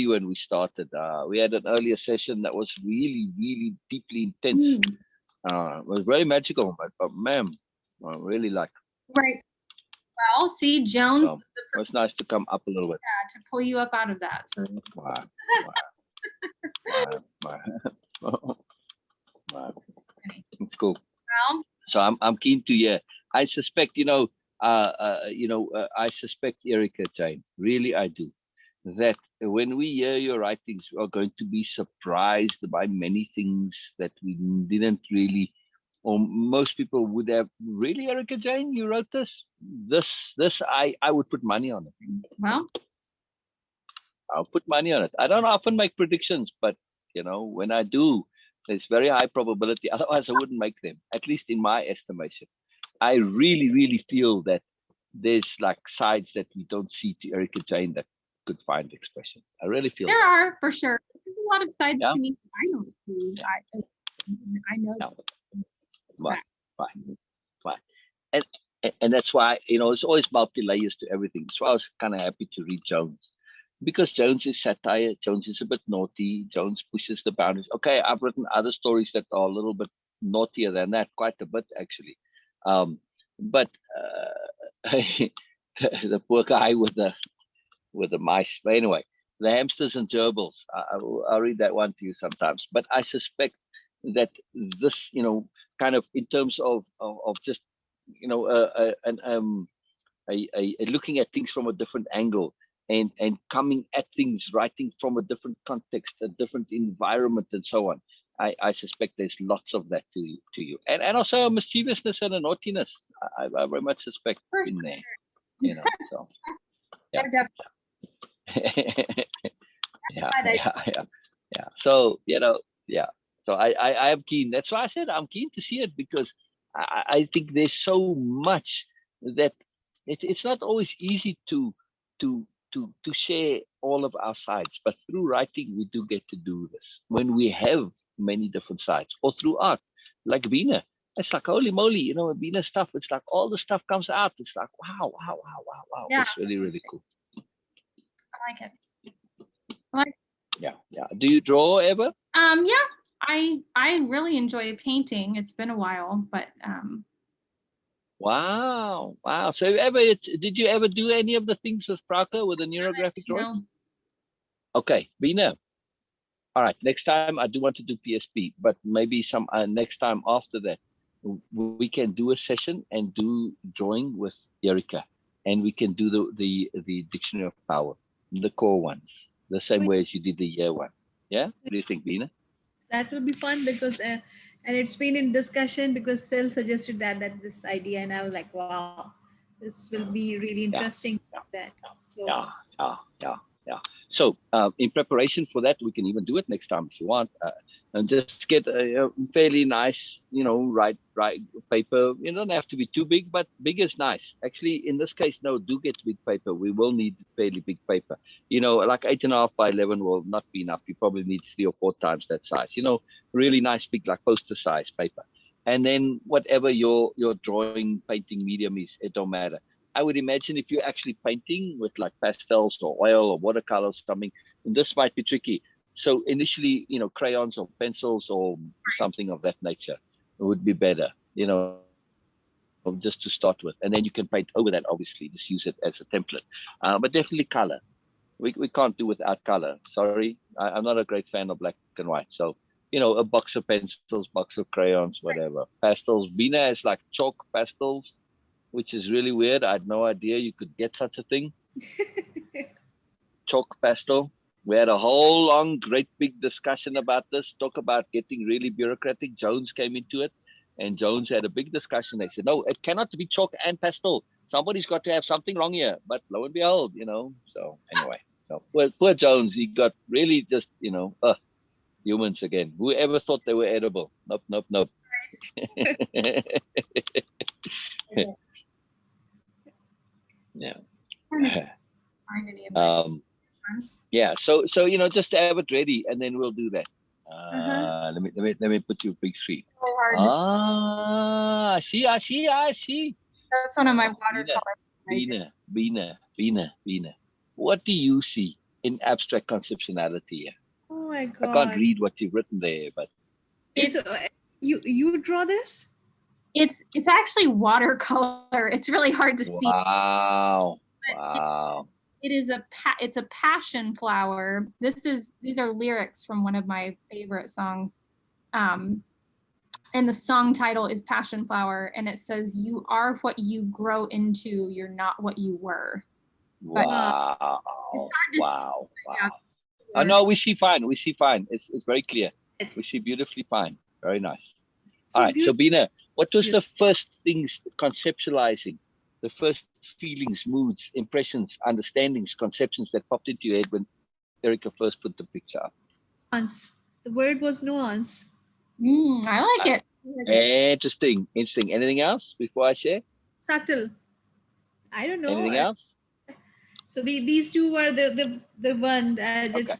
When we started. We had an earlier session that was really, really deeply intense. It was very magical, but man, I really like. Right. Well, see, Jones. So it was nice to come up a little bit. Yeah, to pull you up out of that. So. Wow. It's cool. Well, so I'm keen to hear. I suspect, I suspect Erica-Jayne, really I do, that when we hear your writings, we are going to be surprised by many things that we didn't really, or most people would have. Really, Erica-Jayne, you wrote this? This I would put money on it. Well, I'll put money on it. I don't often make predictions, but when I do, there's very high probability. Otherwise, I wouldn't make them, at least in my estimation. I really, really feel that there's like sides that we don't see to Erica-Jayne that could find expression. I really feel there are, for sure. There's a lot of sides to me I don't see. I know. Why? And that's why, it's always multi-layers to everything. So I was kind of happy to read Jones. Because Jones is satire, Jones is a bit naughty, Jones pushes the boundaries. Okay, I've written other stories that are a little bit naughtier than that, quite a bit actually. But the poor guy with the mice. But anyway, the hamsters and gerbils. I'll read that one to you sometimes. But I suspect that this, kind of in terms of just, looking at things from a different angle. And coming at things, writing from a different context, a different environment, and so on. I suspect there's lots of that to you, and also a mischievousness and a naughtiness. I very much suspect in there, So yeah, yeah. So So I am keen. That's why I said I'm keen to see it, because I think there's so much that it's not always easy to share all of our sides, but through writing we do get to do this when we have many different sides, or through art, like Beena. It's like, holy moly, Beena stuff. It's like all the stuff comes out. It's like wow. Yeah. It's really, really cool. I like it. Yeah. Do you draw ever? Yeah. I really enjoy painting. It's been a while, but Wow. So did you ever do any of the things with Frauke with the neurographic drawing? No. Okay, Beena. All right, next time I do want to do PSP, but maybe some next time after that, we can do a session and do drawing with Erica, and we can do the Dictionary of Power, the core ones, the same way as you did the year one. Yeah? What do you think, Beena? That will be fun because and it's been in discussion because Sel suggested that this idea, and I was like, wow, this will be really interesting. So Yeah. So in preparation for that, we can even do it next time if you want, and just get a fairly nice, right paper. You don't have to be too big, but big is nice. Actually, in this case, no, do get big paper. We will need fairly big paper. Like 8.5 by 11 will not be enough. You probably need 3 or 4 times that size. Really nice, big, like poster size paper. And then whatever your drawing, painting medium is, it don't matter. I would imagine if you're actually painting with like pastels or oil or watercolors coming, and this might be tricky. So initially, crayons or pencils or something of that nature would be better, just to start with. And then you can paint over that, obviously, just use it as a template. But definitely color. We can't do without color. Sorry, I'm not a great fan of black and white. So, a box of pencils, box of crayons, whatever. Pastels. Beena is like chalk pastels, which is really weird. I had no idea you could get such a thing. Chalk pastel. We had a whole long, great big discussion about this, talk about getting really bureaucratic. Jones came into it, and Jones had a big discussion. They said, no, it cannot be chalk and pastel. Somebody's got to have something wrong here. But lo and behold, so anyway. So poor Jones, he got really just, humans again. Whoever thought they were edible? Nope. Yeah. Find any of that. Yeah. So just to have it ready, and then we'll do that. Let me put you a big screen. Really hard to see. I see. That's one of my watercolors. Beena. What do you see in abstract conceptuality here? Oh my God. I can't read what you've written there, but you draw this? It's actually watercolor. It's really hard to see. Wow. It's a passion flower. These are lyrics from one of my favorite songs. And the song title is Passion Flower, and it says, "You are what you grow into, you're not what you were." Wow. It's hard to see. Oh no, we see fine. It's very clear. We see beautifully fine. Very nice. All right. So Beena, what was the first things conceptualizing? The first feelings, moods, impressions, understandings, conceptions that popped into your head when Erica first put the picture up? Nuance. The word was nuance. I like it. Interesting. Anything else before I share? Subtle. I don't know. Anything else? So these two were the one that just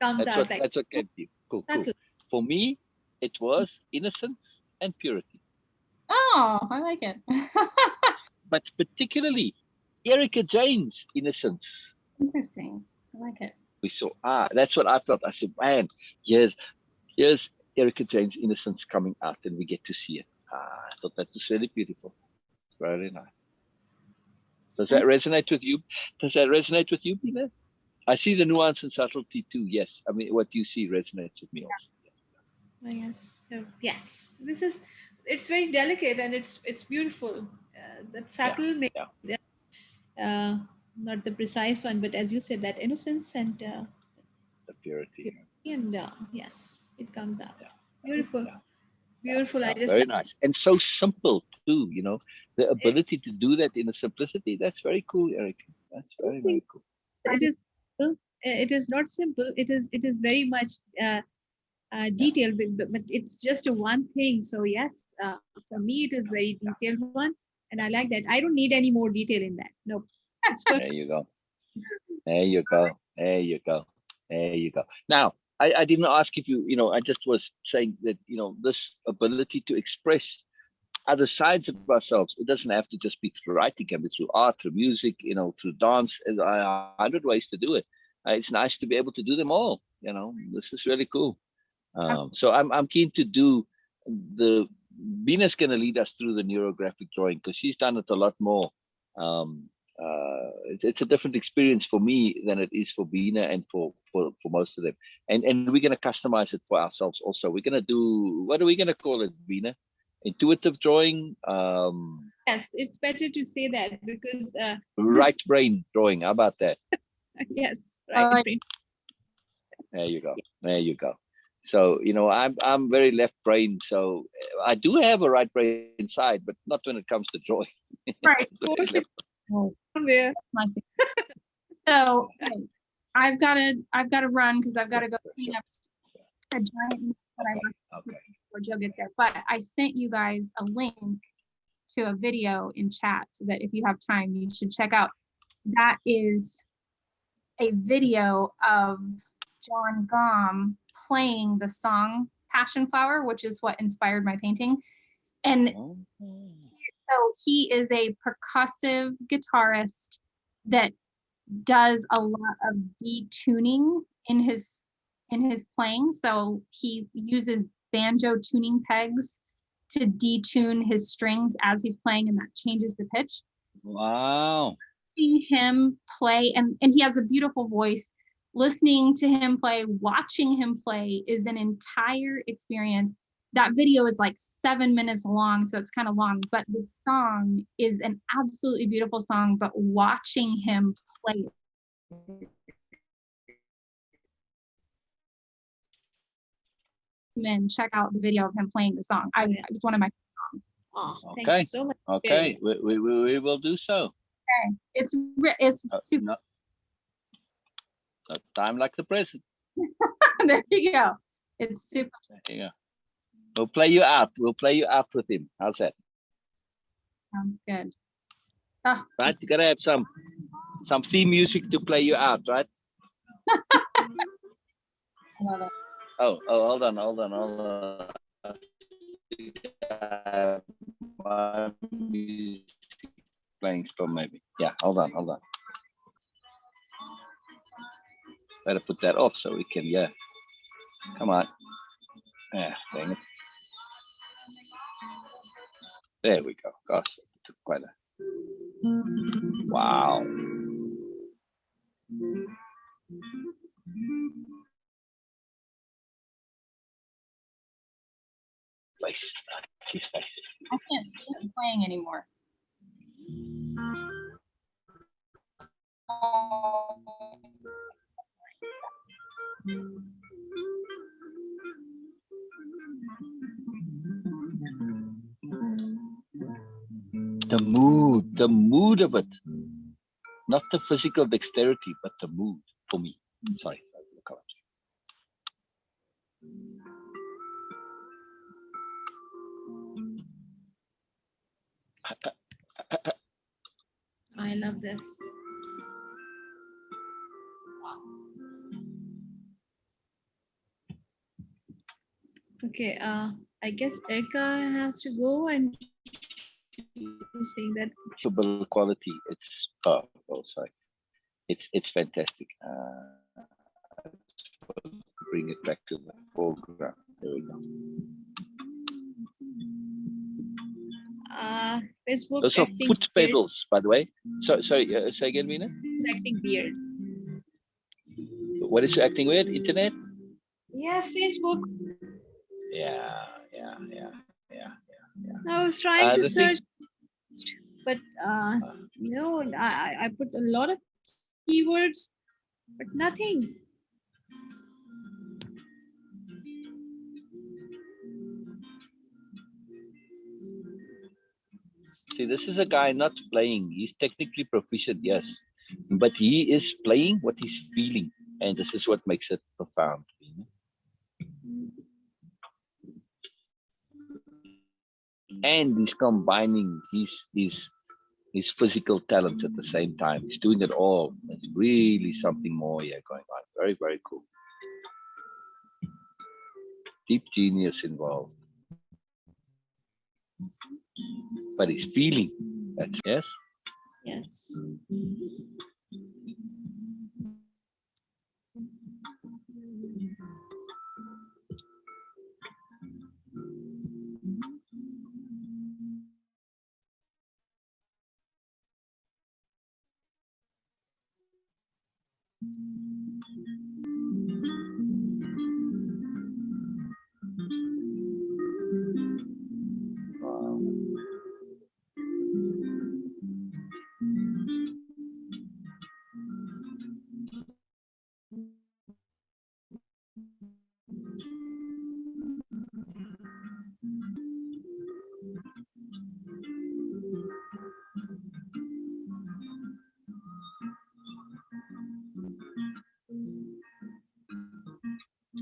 comes out like. That's okay. Cool. For me, it was innocence and purity. Oh, I like it. But particularly Erica-Jayne's innocence. Interesting. I like it. We saw, that's what I felt. I said, man, here's Erica-Jayne's innocence coming out, and we get to see it. I thought that was really beautiful. Very nice. Does that resonate with you? Beena? I see the nuance and subtlety too. Yes. I mean, what you see resonates with me also. Oh, yes. Yes. It's very delicate and it's beautiful. That subtle, not the precise one, but as you said, that innocence and the purity. And yes, it comes out. Beautiful. Beautiful. Very nice. And so simple too, the ability to do that in a simplicity. That's very cool, Erica. That's very, very cool. It is not simple. It is very much detailed, but it's just a one thing. So yes, for me, it is very detailed one. And I like that. I don't need any more detail in that. No. There you go. Now, I didn't ask if you, I just was saying that, this ability to express other sides of ourselves, it doesn't have to just be through writing, it can be through art, through music, through dance. There's 100 ways to do it. It's nice to be able to do them all. This is really cool. So I'm keen to do Beena's going to lead us through the neurographic drawing because she's done it a lot more. It's a different experience for me than it is for Beena and for most of them. And we're going to customize it for ourselves also. We're going to do, what are we going to call it, Beena? Intuitive drawing? Yes, it's better to say that because... right brain drawing, how about that? Yes, right brain. There you go. So, I'm very left brain. So I do have a right brain side, but not when it comes to drawing. Right. So I've got to run because I've got to go clean up a giant mess that I left before Joe gets there. But I sent you guys a link to a video in chat so that if you have time, you should check out. That is a video of John Gom playing the song Passion Flower, which is what inspired my painting. And so he is a percussive guitarist that does a lot of detuning in his playing. So he uses banjo tuning pegs to detune his strings as he's playing, and that changes the pitch. Wow. Seeing him play, and he has a beautiful voice. Listening to him play, watching him play is an entire experience. That video is like 7 minutes long, so it's kind of long, but the song is an absolutely beautiful song, but watching him play and check out the video of him playing the song. It was one of my songs. Oh, Okay. thank you so much. Okay, we will do so. Okay, it's super. No time like the present. There you go. It's super. There you go. We'll play you out. We'll play you out with him. How's that? Sounds good. Right, you gotta have some theme music to play you out, right? I love it. Oh, hold on. My music playing still maybe. Yeah, hold on. Better put that off so we can, yeah. Come on. Yeah, dang it. There we go. Gosh, it took quite a. Wow. Place. His face. I can't see him playing anymore. The mood of it. Not the physical dexterity, but the mood for me. Sorry. I love this. Okay, I guess Erica has to go, and she's saying that Quality. It's sorry. It's fantastic. Bring it back to the foreground. There we go. Facebook. Those are foot pedals, by the way. So say again, Beena. Acting weird. What is you acting weird? Internet? Yeah, Facebook. Yeah. I was trying to search, thing, but no, I put a lot of keywords, but nothing. See, this is a guy not playing. He's technically proficient, yes, but he is playing what he's feeling, and this is what makes it profound. And he's combining his physical talents at the same time. He's doing it all. It's really something more here going on. Very, very cool. Deep genius involved. But he's feeling. That's yes. Yes.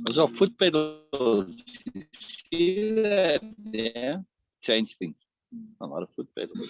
Those are foot pedals. You see that? Yeah. Change things. A lot of foot pedals.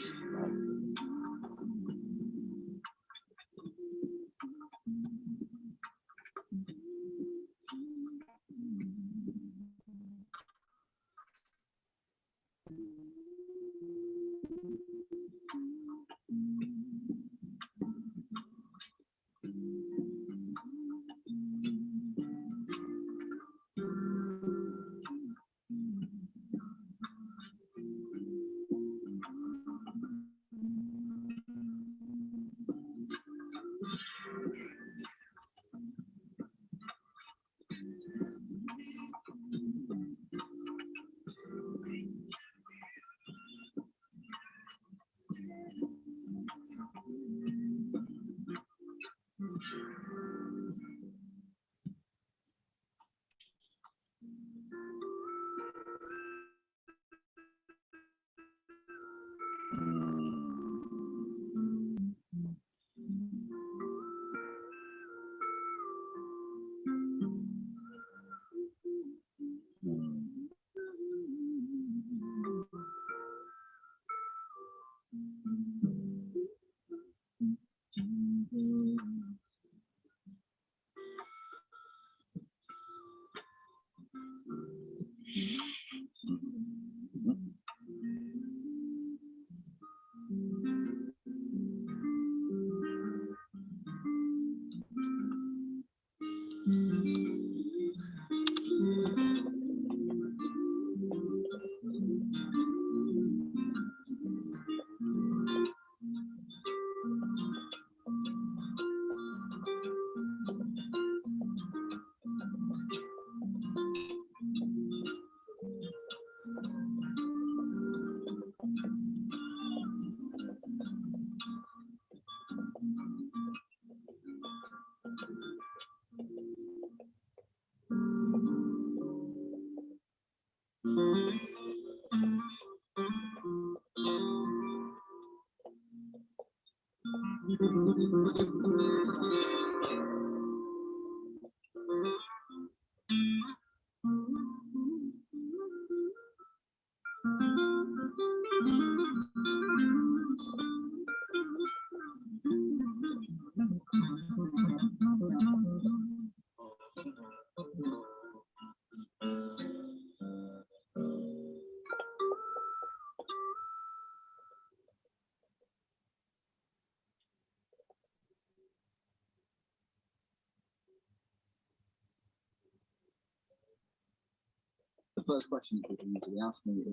The first question people usually ask me is,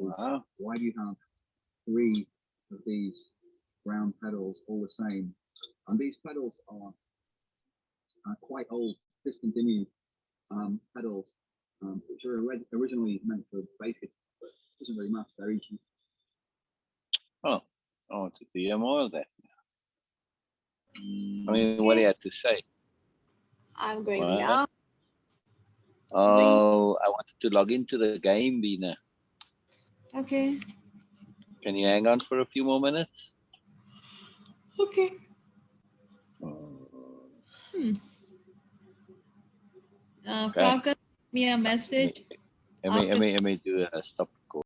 why do you have 3 of these round pedals all the same? And these pedals are quite old, discontinued pedals, which are originally meant for bass guitar, but it doesn't really matter. They're each. Oh, I want to hear more of that. I mean, what do you have to say? I'm going What? now. Oh, I wanted to log into the game, Beena. Okay. Can you hang on for a few more minutes? Okay. Okay. Franca sent me a message. Let me do a stop